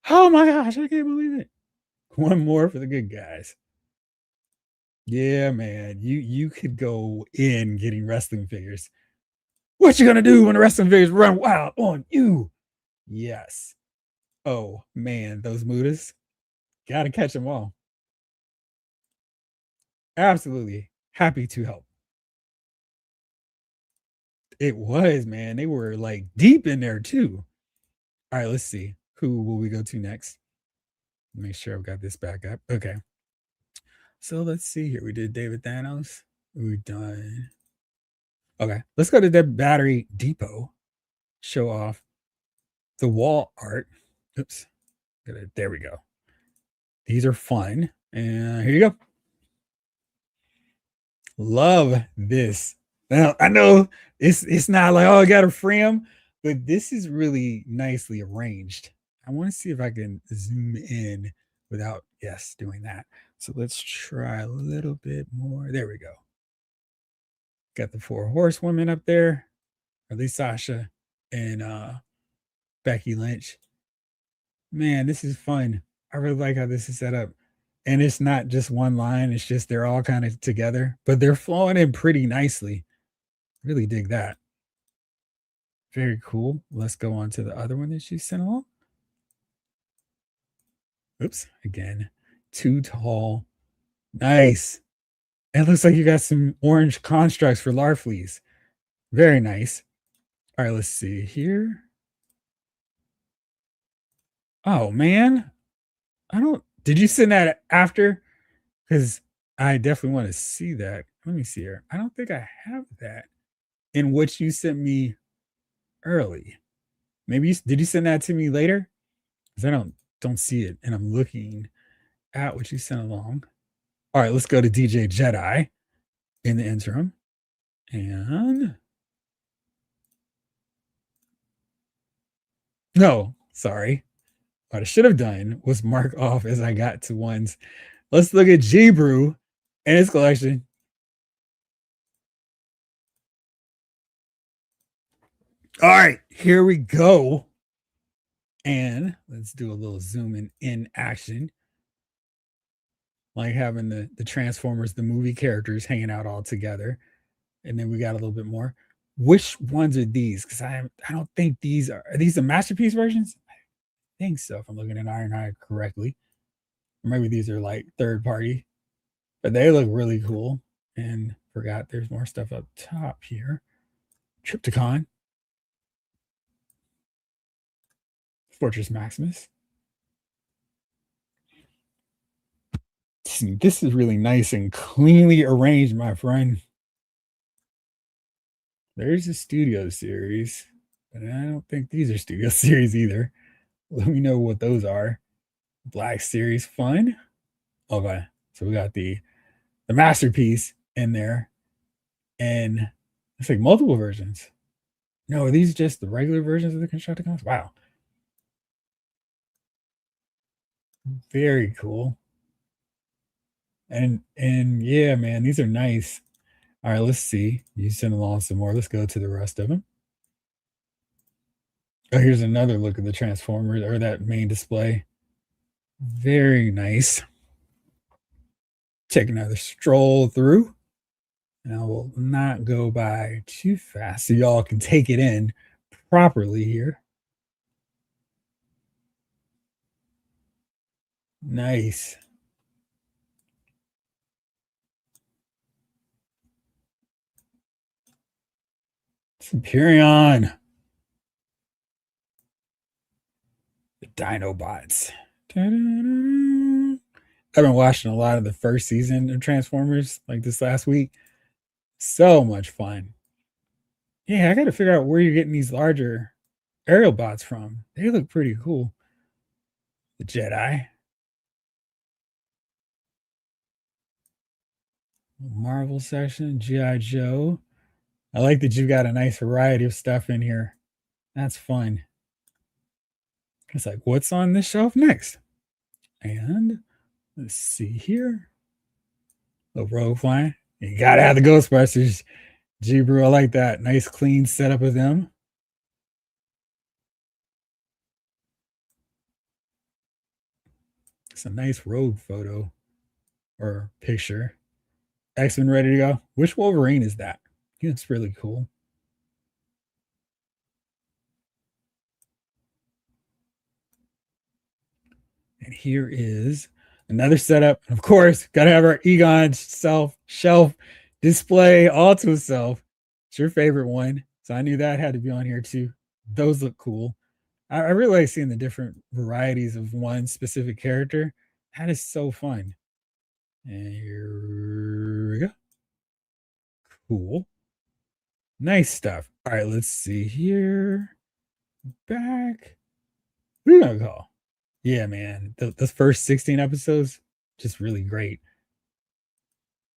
Oh my gosh, I can't believe it. One more for the good guys. Yeah, man. You could go in getting wrestling figures. What you gonna do when the wrestling figures run wild on you? Yes. Oh man, those Mudas. Gotta catch them all. Absolutely. Happy to help. It was, man. They were like deep in there too. All right, let's see. Who will we go to next? Make sure I've got this back up. Okay. So let's see here. We did David Thanos. We've done. Okay. Let's go to the Battery Depot. Show off the wall art. Oops. There we go. These are fun. And here you go. Love this. Now I know it's not like, oh, I gotta free them, but this is really nicely arranged. I want to see if I can zoom in without doing that. So let's try a little bit more. There we go. Got the 4 horsewomen up there, at least Sasha and Becky Lynch. Man, this is fun. I really like how this is set up. And it's not just one line, it's just they're all kind of together, but they're flowing in pretty nicely. Really dig that. Very cool. Let's go on to the other one that she sent along. Oops, again, too tall. Nice. It looks like you got some orange constructs for Larfleeze. Very nice. All right, let's see here. Oh, man. Did you send that after? Because I definitely want to see that. Let me see here. I don't think I have that in what you sent me early. Maybe did you send that to me later? Because I don't see it, and I'm looking at what you sent along. All right, let's go to DJ Jedi in the interim. And no, sorry. What I should have done was mark off as I got to ones. Let's look at G Brew and his collection. All right, here we go. And let's do a little zoom in action. Like having the Transformers, the movie characters hanging out all together. And then we got a little bit more. Which ones are these? Because I don't think these are these the masterpiece versions? I think so, if I'm looking at Ironhide correctly. Or maybe these are like third party. But they look really cool. And forgot there's more stuff up top here. Trypticon. Fortress Maximus. This is really nice and cleanly arranged, my friend. There's a studio series, but I don't think these are studio series either. Let me know what those are. Black Series Fun. Okay, so we got the masterpiece in there. And it's like multiple versions. No, are these just the regular versions of the Constructicons? Wow. Very cool. And yeah, man, these are nice. All right, let's see. You send along some more. Let's go to the rest of them. Oh, here's another look at the Transformers or that main display. Very nice. Take another stroll through. And I will not go by too fast so y'all can take it in properly here. Nice. Superion. The Dinobots. Ta-da-da. I've been watching a lot of the first season of Transformers like this last week. So much fun. Yeah, I got to figure out where you're getting these larger aerial bots from. They look pretty cool. The Jedi. Marvel section, G.I. Joe. I like that you've got a nice variety of stuff in here. That's fun. It's like, what's on this shelf next? And let's see here. The Rogue Flying. You gotta have the Ghostbusters. G-Brew, I like that. Nice clean setup of them. It's a nice road photo or picture. X-Men ready to go. Which Wolverine is that? He looks really cool. And here is another setup. Of course, got to have our Egon shelf display all to itself. It's your favorite one. So I knew that had to be on here too. Those look cool. I really like seeing the different varieties of one specific character. That is so fun. And here we go. Cool. Nice stuff. All right, let's see here. Back. We're gonna go. Yeah, man. Those first 16 episodes, just really great.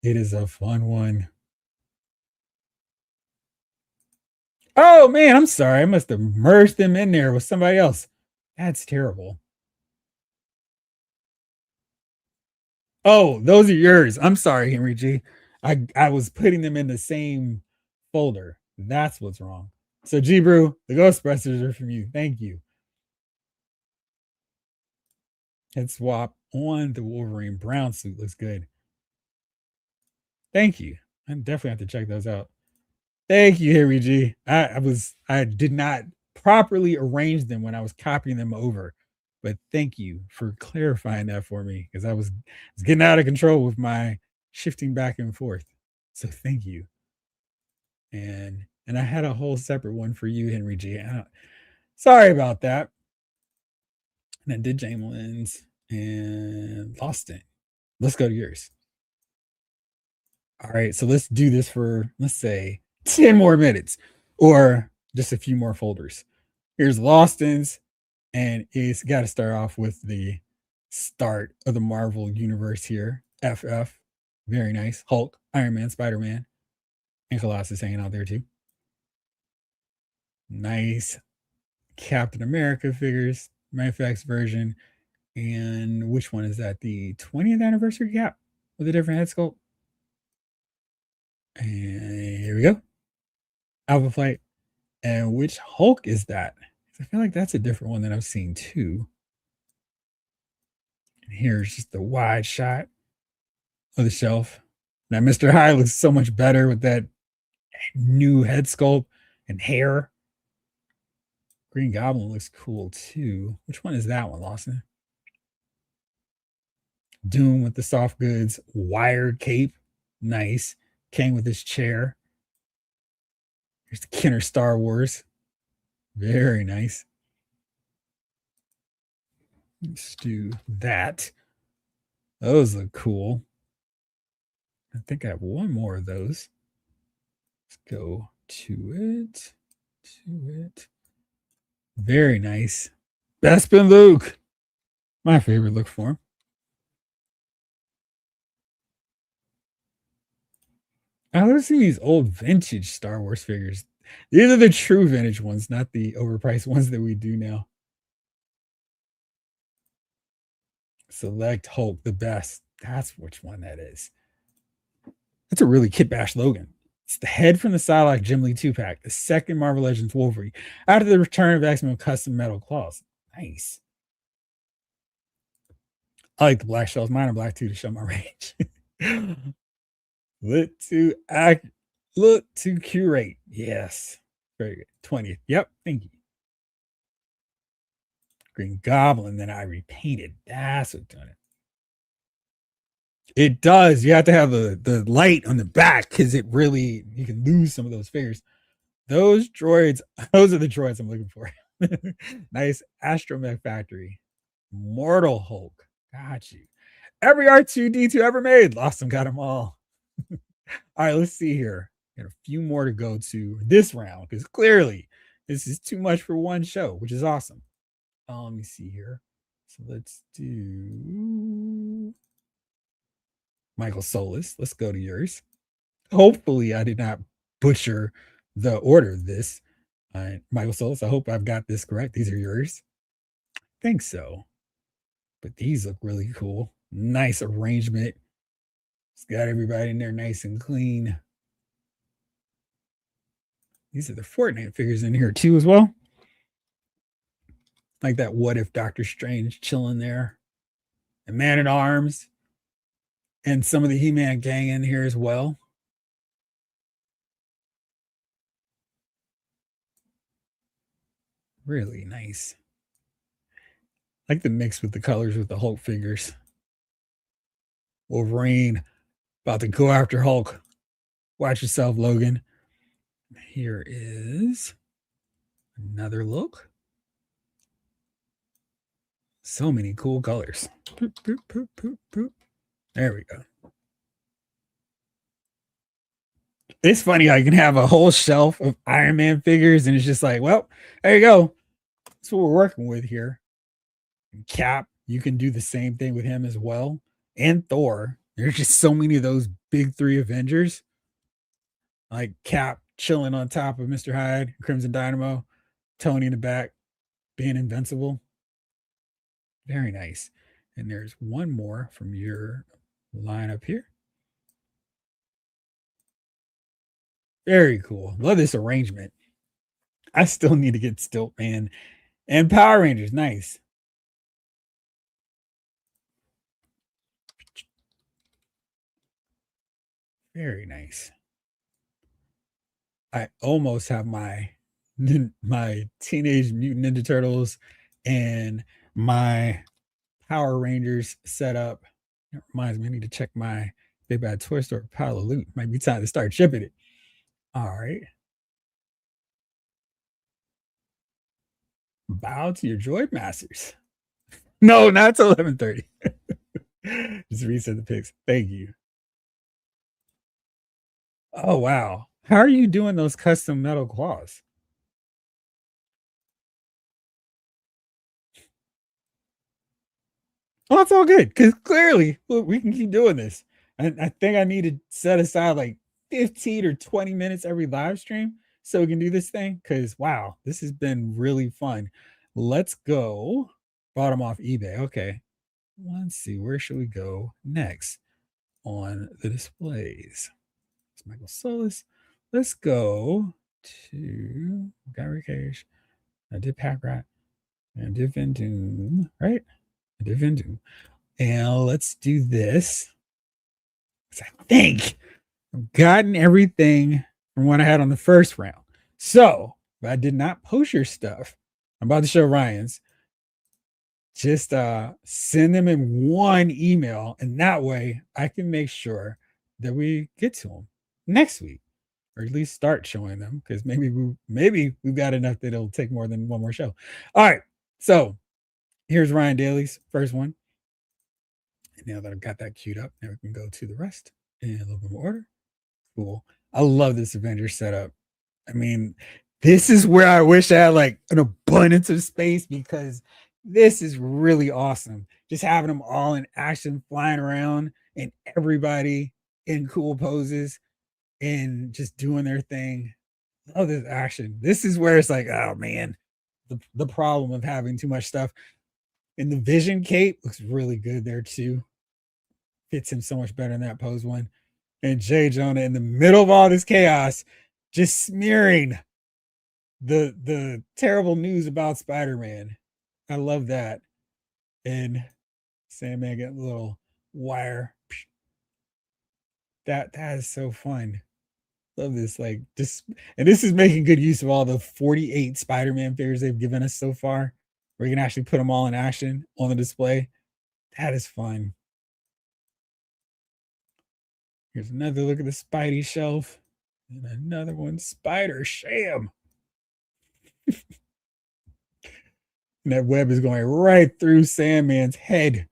It is a fun one. Oh man, I'm sorry. I must have merged them in there with somebody else. That's terrible. Oh, those are yours. I'm sorry, Henry G. I was putting them in the same folder. That's what's wrong. So G Brew, the Ghostbusters are from you. Thank you. Head swap on the Wolverine brown suit looks good. Thank you. I definitely have to check those out. Thank you, Harry G. I did not properly arrange them when I was copying them over, but thank you for clarifying that for me because I was getting out of control with my shifting back and forth. So thank you. And I had a whole separate one for you, Henry G. Sorry about that. And I did Jamelin's and lost it. Let's go to yours. All right, so let's do this for let's say 10 more minutes or just a few more folders. Here's Lostins, and it's got to start off with the start of the Marvel universe here. FF, very nice. Hulk, Iron Man, Spider Man, and Colossus hanging out there too. Nice Captain America figures, Manifex version. And which one is that? The 20th anniversary cap with a different head sculpt. And here we go. Alpha Flight. And which Hulk is that? I feel like that's a different one that I've seen too. And here's just the wide shot of the shelf. Now, Mr. High looks so much better with that new head sculpt and hair. Green Goblin looks cool too. Which one is that one, Lawson? Doom with the soft goods, wired cape. Nice. King with his chair. Here's the Kenner Star Wars. Very nice. Let's do that. Those look cool. I think I have one more of those. Let's go to it. To it. Very nice. Bespin Luke. My favorite look for him. I love seeing these old vintage Star Wars figures. These are the true vintage ones, not the overpriced ones that we do now. Select Hulk, the best. That's which one that is. That's a really Kit Bash Logan. It's the head from the Psylocke Jim Lee 2-pack, the second Marvel Legends Wolverine, after the return of X-Men custom metal claws. Nice. I like the black shells. Mine are black too to show my range. Look to act, look to curate. Yes. Very good. 20th. Yep. Thank you. Green Goblin, then I repainted. That's what doing it. It does. You have to have the light on the back because it really you can lose some of those figures. Those droids, those are the droids I'm looking for. Nice Astromech Factory. Mortal Hulk. Got you. Every R2D2 ever made. Lost them, got them all. All right, let's see here. Got a few more to go to this round because clearly this is too much for one show, which is awesome. Let me see here. So let's do Michael Solis. Let's go to yours. Hopefully, I did not butcher the order of this. Michael Solis, I hope I've got this correct. These are yours. I think so. But these look really cool. Nice arrangement. It's got everybody in there nice and clean. These are the Fortnite figures in here too, as well. Like that what if Doctor Strange chilling there. And Man at Arms. And some of the He-Man gang in here as well. Really nice. I like the mix with the colors with the Hulk figures. Wolverine about to go after Hulk. Watch yourself, Logan. Here is another look. So many cool colors. Boop, boop, boop, boop, boop. There we go. It's funny how you can have a whole shelf of Iron Man figures, and it's just like, well, there you go. That's what we're working with here. And Cap, you can do the same thing with him as well. And Thor. There's just so many of those big three Avengers. Like Cap chilling on top of Mr. Hyde, Crimson Dynamo, Tony in the back, being invincible. Very nice. And there's one more from your line up here. Very cool. Love this arrangement. I still need to get Stilt Man and Power Rangers. Nice. Very nice. I almost have my Teenage Mutant Ninja Turtles and my Power Rangers set up. It reminds me, I need to check my Big Bad Toy Store pile of loot. Might be time to start shipping it. All right. Bow to your droid masters. No, not till 11:30. Just reset the pics. Thank you. Oh wow. How are you doing those custom metal claws? Oh, it's all good because clearly look, we can keep doing this. And I think I need to set aside like 15 or 20 minutes every live stream so we can do this thing. Because wow, this has been really fun. Let's go. Bought them off eBay. Okay. Let's see. Where should we go next on the displays? It's Michael Solis. Let's go to Gary Cage. I did Pack Rat. And did Vin Doom, right? I did Vin Doom. And let's do this. I think I've gotten everything from what I had on the first round. So if I did not post your stuff, I'm about to show Ryan's. Just send them in one email, and that way I can make sure that we get to them next week, or at least start showing them because maybe we've got enough that it'll take more than one more show. All right, so here's Ryan Daly's first one. And now that I've got that queued up, now we can go to the rest in a little bit more order. Cool. I love this Avenger setup. I mean, this is where I wish I had like an abundance of space because this is really awesome. Just having them all in action, flying around, and everybody in cool poses. and just doing their thing. Oh, this action. This is where it's like, oh man, the problem of having too much stuff. And the Vision cape looks really good there too. Fits him so much better in that pose one. And Jay Jonah in the middle of all this chaos, just smearing the terrible news about Spider-Man. I love that. And Sandman getting a little wire. That is so fun. Love this. Like just and this is making good use of all the 48 Spider-Man figures they've given us so far. Where you can actually put them all in action on the display. That is fun. Here's another look at the Spidey shelf. And another one, Spider Sham. And that web is going right through Sandman's head.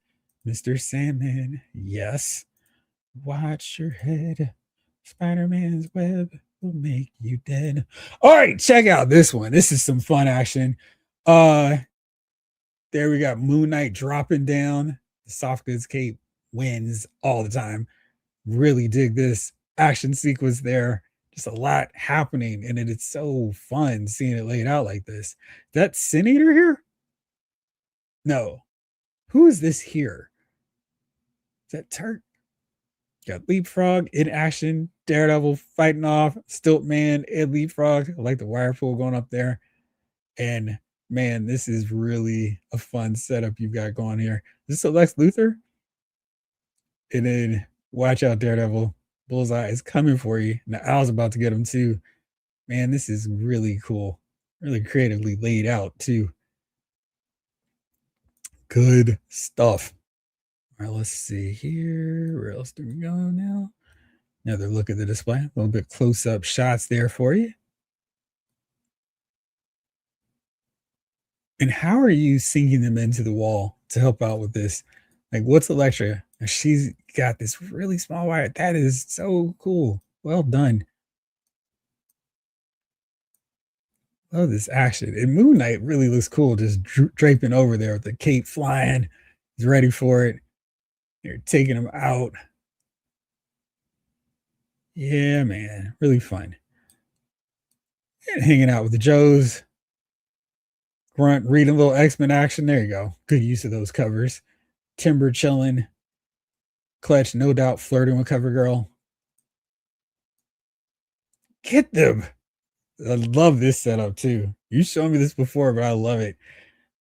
Mr. Sandman, yes. Watch your head. Spider-Man's web will make you dead. All right, check out this one. This is some fun action. There we got Moon Knight dropping down. The soft goods cape wins all the time. Really dig this action sequence there. Just a lot happening, and it's so fun seeing it laid out like this. That Sin Eater here? No. Who is this here? Is that Turk? Got Leapfrog in action, Daredevil fighting off, Stilt Man and Leapfrog. I like the wire pull going up there. And man, this is really a fun setup you've got going here. Is this a Lex Luthor? And then watch out, Daredevil. Bullseye is coming for you. Now Owl's about to get him too. Man, this is really cool. Really creatively laid out too. Good stuff. All right, let's see here. Where else do we go now? Another look at the display. A little bit close-up shots there for you. And how are you sinking them into the wall to help out with this? Like, what's Elektra? She's got this really small wire. That is so cool. Well done. Love this action. And Moon Knight really looks cool, just draping over there with the cape flying. He's ready for it. They're taking him out. Yeah, man. Really fun. And hanging out with the Joes. Grunt reading a little X-Men action. There you go. Good use of those covers. Timber chilling. Clutch, no doubt, flirting with CoverGirl. Get them. I love this setup too. You showed me this before, but I love it.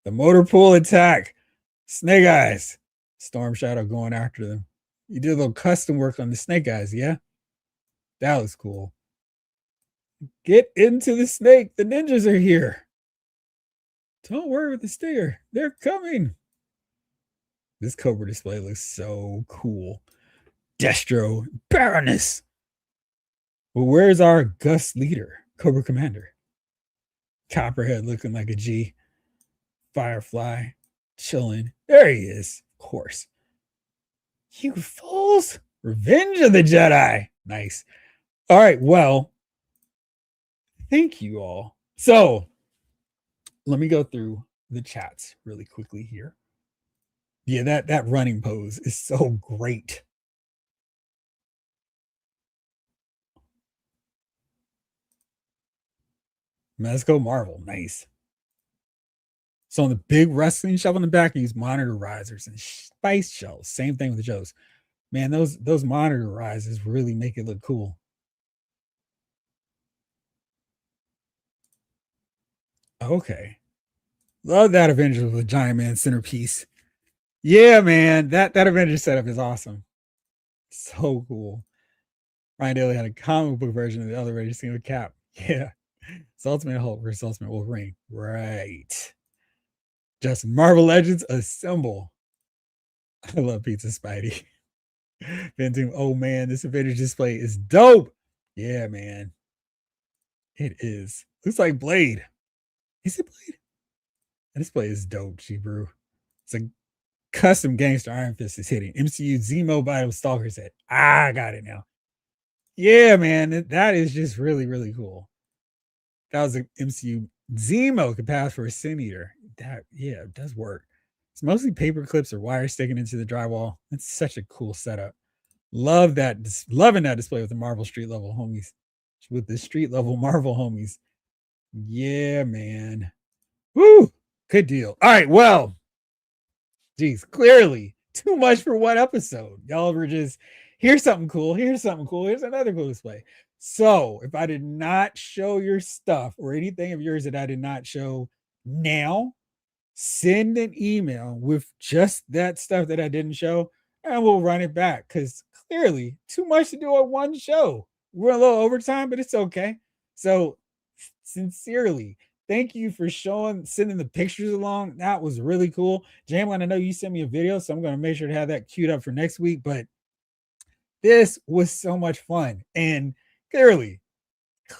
The motor pool attack. Snake Eyes. Storm Shadow going after them. You did a little custom work on the Snake Eyes, yeah? That was cool. Get into the snake. The ninjas are here. Don't worry with the stinger. They're coming. This Cobra display looks so cool. Destro, Baroness. Well, where's our Gus leader, Cobra Commander? Copperhead looking like a G. Firefly, chilling. There he is, of course. You fools! Revenge of the Jedi. Nice. All right, well, thank you all. So, let me go through the chats really quickly here. Yeah, that running pose is so great. Let's go Marvel. Nice. So on the big wrestling shelf on the back, you use monitor risers and spice shells. Same thing with the Joes. Man, those monitor risers really make it look cool. Okay. Love that Avengers with Giant Man centerpiece. Yeah, man. That Avengers setup is awesome. So cool. Ryan Daly had a comic book version of the other Avengers with Cap. Yeah. It's Ultimate Hulk versus Ultimate Wolverine. Right. Just Marvel Legends Assemble. I love Pizza Spidey. Venting, oh man, this Avengers display is dope. Yeah, man. It is. Looks like Blade. Is it Blade? That display is dope, G-Brew. It's a custom gangster Iron Fist is hitting. MCU Zemo Battle Stalker set. I got it now. Yeah, man. That is just really, really cool. That was an MCU Zemo could pass for a Sin Eater. That, yeah, it does work. It's mostly paper clips or wire sticking into the drywall. It's such a cool setup. Love that. Loving that display with the Marvel street level homies. With the street level Marvel homies. Yeah, man. Woo! Good deal. All right. Well, geez, clearly too much for one episode. Y'all were just here's something cool, here's something cool, here's another cool display. So if I did not show your stuff or anything of yours that I did not show now, send an email with just that stuff that I didn't show, and we'll run it back because clearly too much to do on one show. We're a little overtime, but it's okay. So, sincerely, thank you for sending the pictures along. That was really cool. Jamlin, I know you sent me a video, so I'm going to make sure to have that queued up for next week. But this was so much fun. And clearly,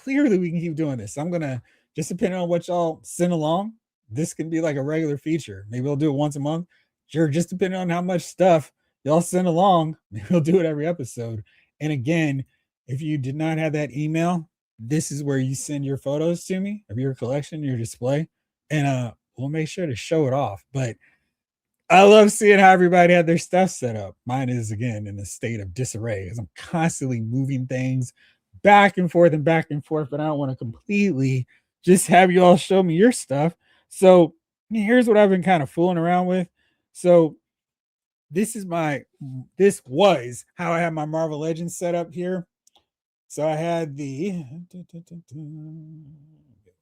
we can keep doing this. I'm gonna just depending on what y'all send along, this can be like a regular feature. Maybe we'll do it once a month. Sure, just depending on how much stuff y'all send along, maybe we'll do it every episode. And again, if you did not have that email, this is where you send your photos to me of your collection, your display, and we'll make sure to show it off. But I love seeing how everybody had their stuff set up. Mine is again in a state of disarray because I'm constantly moving things back and forth, but I don't want to completely just have you all show me your stuff. So here's what I've been kind of fooling around with. So this was how I had my Marvel Legends set up here. So I had the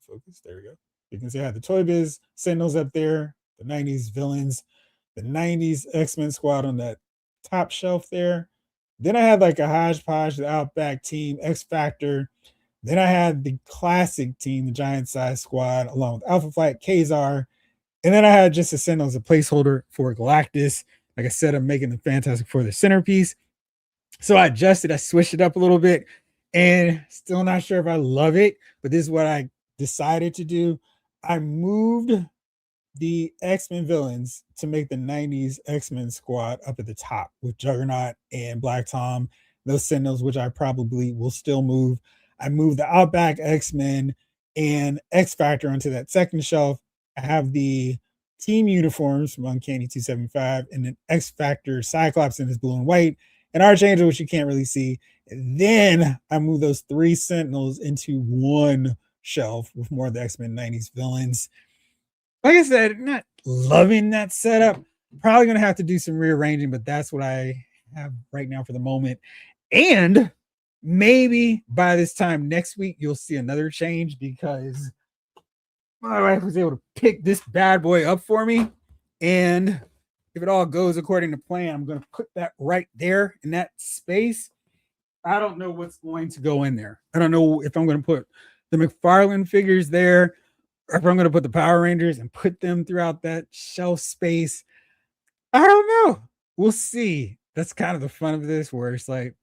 focus. There we go. You can see I had the Toy Biz Sentinels up there, the 90s villains, the 90s X-Men squad on that top shelf there. Then I had like a hodgepodge, the Outback team, X Factor. Then I had the classic team, the Giant Size Squad, along with Alpha Flight, Kazar. And then I had just a Sentinel as a placeholder for Galactus. Like I said, I'm making the Fantastic Four the centerpiece. So I adjusted, I switched it up a little bit, and still not sure if I love it, but this is what I decided to do. I moved the X-Men villains to make the 90s X-Men squad up at the top with Juggernaut and Black Tom, those Sentinels, which I probably will still move. I moved the Outback X-Men and X Factor onto that second shelf. I have the team uniforms from Uncanny 275 and then X Factor Cyclops in his blue and white and Archangel, which you can't really see. And then I moved those three Sentinels into one shelf with more of the X-Men 90s villains. Like I said, not loving that setup. Probably going to have to do some rearranging, but that's what I have right now for the moment. And maybe by this time next week, you'll see another change because my wife was able to pick this bad boy up for me. And if it all goes according to plan, I'm going to put that right there in that space. I don't know what's going to go in there. I don't know if I'm going to put the McFarlane figures there, or if I'm going to put the Power Rangers and put them throughout that shelf space. I don't know. We'll see. That's kind of the fun of this, where it's like,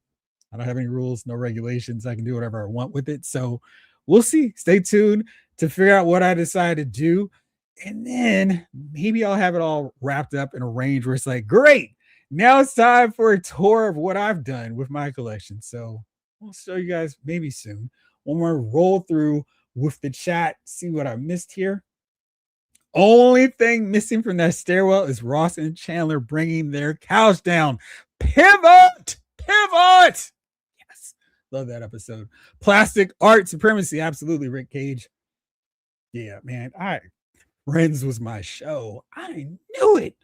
I don't have any rules, no regulations. I can do whatever I want with it. So we'll see. Stay tuned to figure out what I decide to do. And then maybe I'll have it all wrapped up in a range where it's like, great. Now it's time for a tour of what I've done with my collection. So we'll show you guys maybe soon. When we roll through with the chat, see what I missed here. Only thing missing from that stairwell is Ross and Chandler bringing their couch down. Pivot! Yes. Love that episode. Plastic art supremacy. Absolutely, Rick Cage. Yeah, man. Friends was my show. I knew it.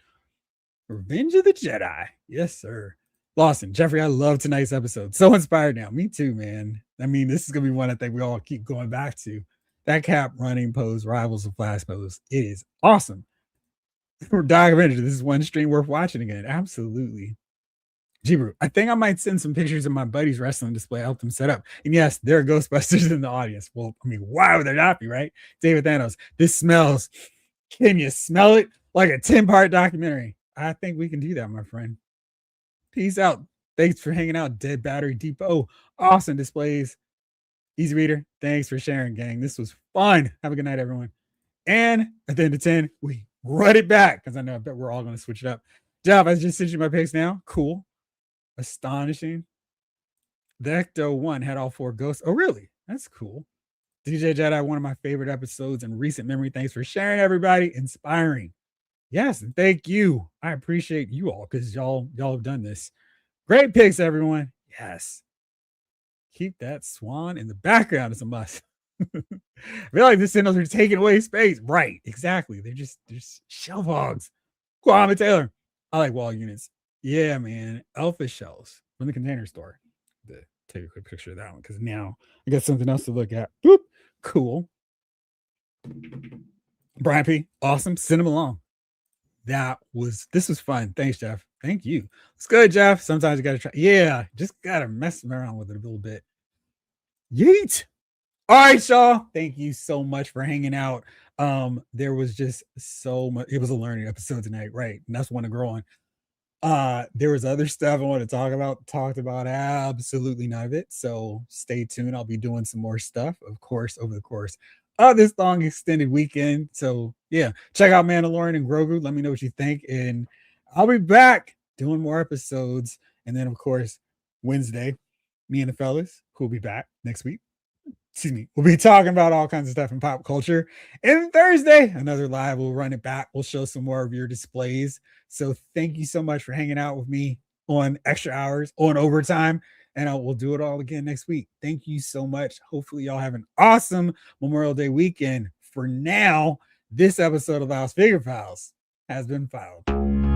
Revenge of the Jedi. Yes, sir. Lawson, Jeffrey, I love tonight's episode. So inspired now. Me too, man. I mean, this is going to be one I think we all keep going back to. That Cap running pose, Rivals of Flash pose. It is awesome. For documentary, this is one stream worth watching again. Absolutely. Jibru, I think I might send some pictures of my buddy's wrestling display. I helped them set up. And yes, there are Ghostbusters in the audience. Well, I mean, why would there not be, right? David Thanos, this smells. Can you smell it? Like a 10-part documentary. I think we can do that, my friend. Peace out. Thanks for hanging out, Dead Battery Depot. Awesome displays. Easy Reader, thanks for sharing, gang. This was fun. Have a good night, everyone. And at the end of 10, we run it back because I know I bet we're all going to switch it up. Job, I just sent you my picks now. Cool. Astonishing. The Ecto 1 had all 4 ghosts. Oh, really? That's cool. DJ Jedi, one of my favorite episodes in recent memory. Thanks for sharing, everybody. Inspiring. Yes, and thank you. I appreciate you all because y'all have done this. Great picks, everyone. Yes. Keep that swan in the background as a must. I feel like the Sentinels are taking away space. Right. Exactly. They're just shell hogs. Kwame Taylor. I like wall units. Yeah, man. Elfish shells from the Container Store. Take a quick picture of that one because now I got something else to look at. Boop. Cool. Brian P. Awesome. Send him along. This was fun. Thanks, Jeff. Thank you. It's good, Jeff. Sometimes you gotta try. Yeah, just gotta mess around with it a little bit. Yeet. All right, y'all. Thank you so much for hanging out. There was just so much. It was a learning episode tonight, right? And that's one to grow on. There was other stuff I want to talk about. Talked about absolutely none of it. So stay tuned. I'll be doing some more stuff, of course, over the course of this long extended weekend. So yeah, check out Mandalorian and Grogu. Let me know what you think, and I'll be back doing more episodes. And then, of course, Wednesday, me and the fellas who will be back next week. Excuse me, we'll be talking about all kinds of stuff in pop culture. And Thursday, another live, we'll run it back. We'll show some more of your displays. So thank you so much for hanging out with me on extra hours, on overtime. And we'll do it all again next week. Thank you so much. Hopefully, y'all have an awesome Memorial Day weekend. For now, this episode of House Figure Files has been filed.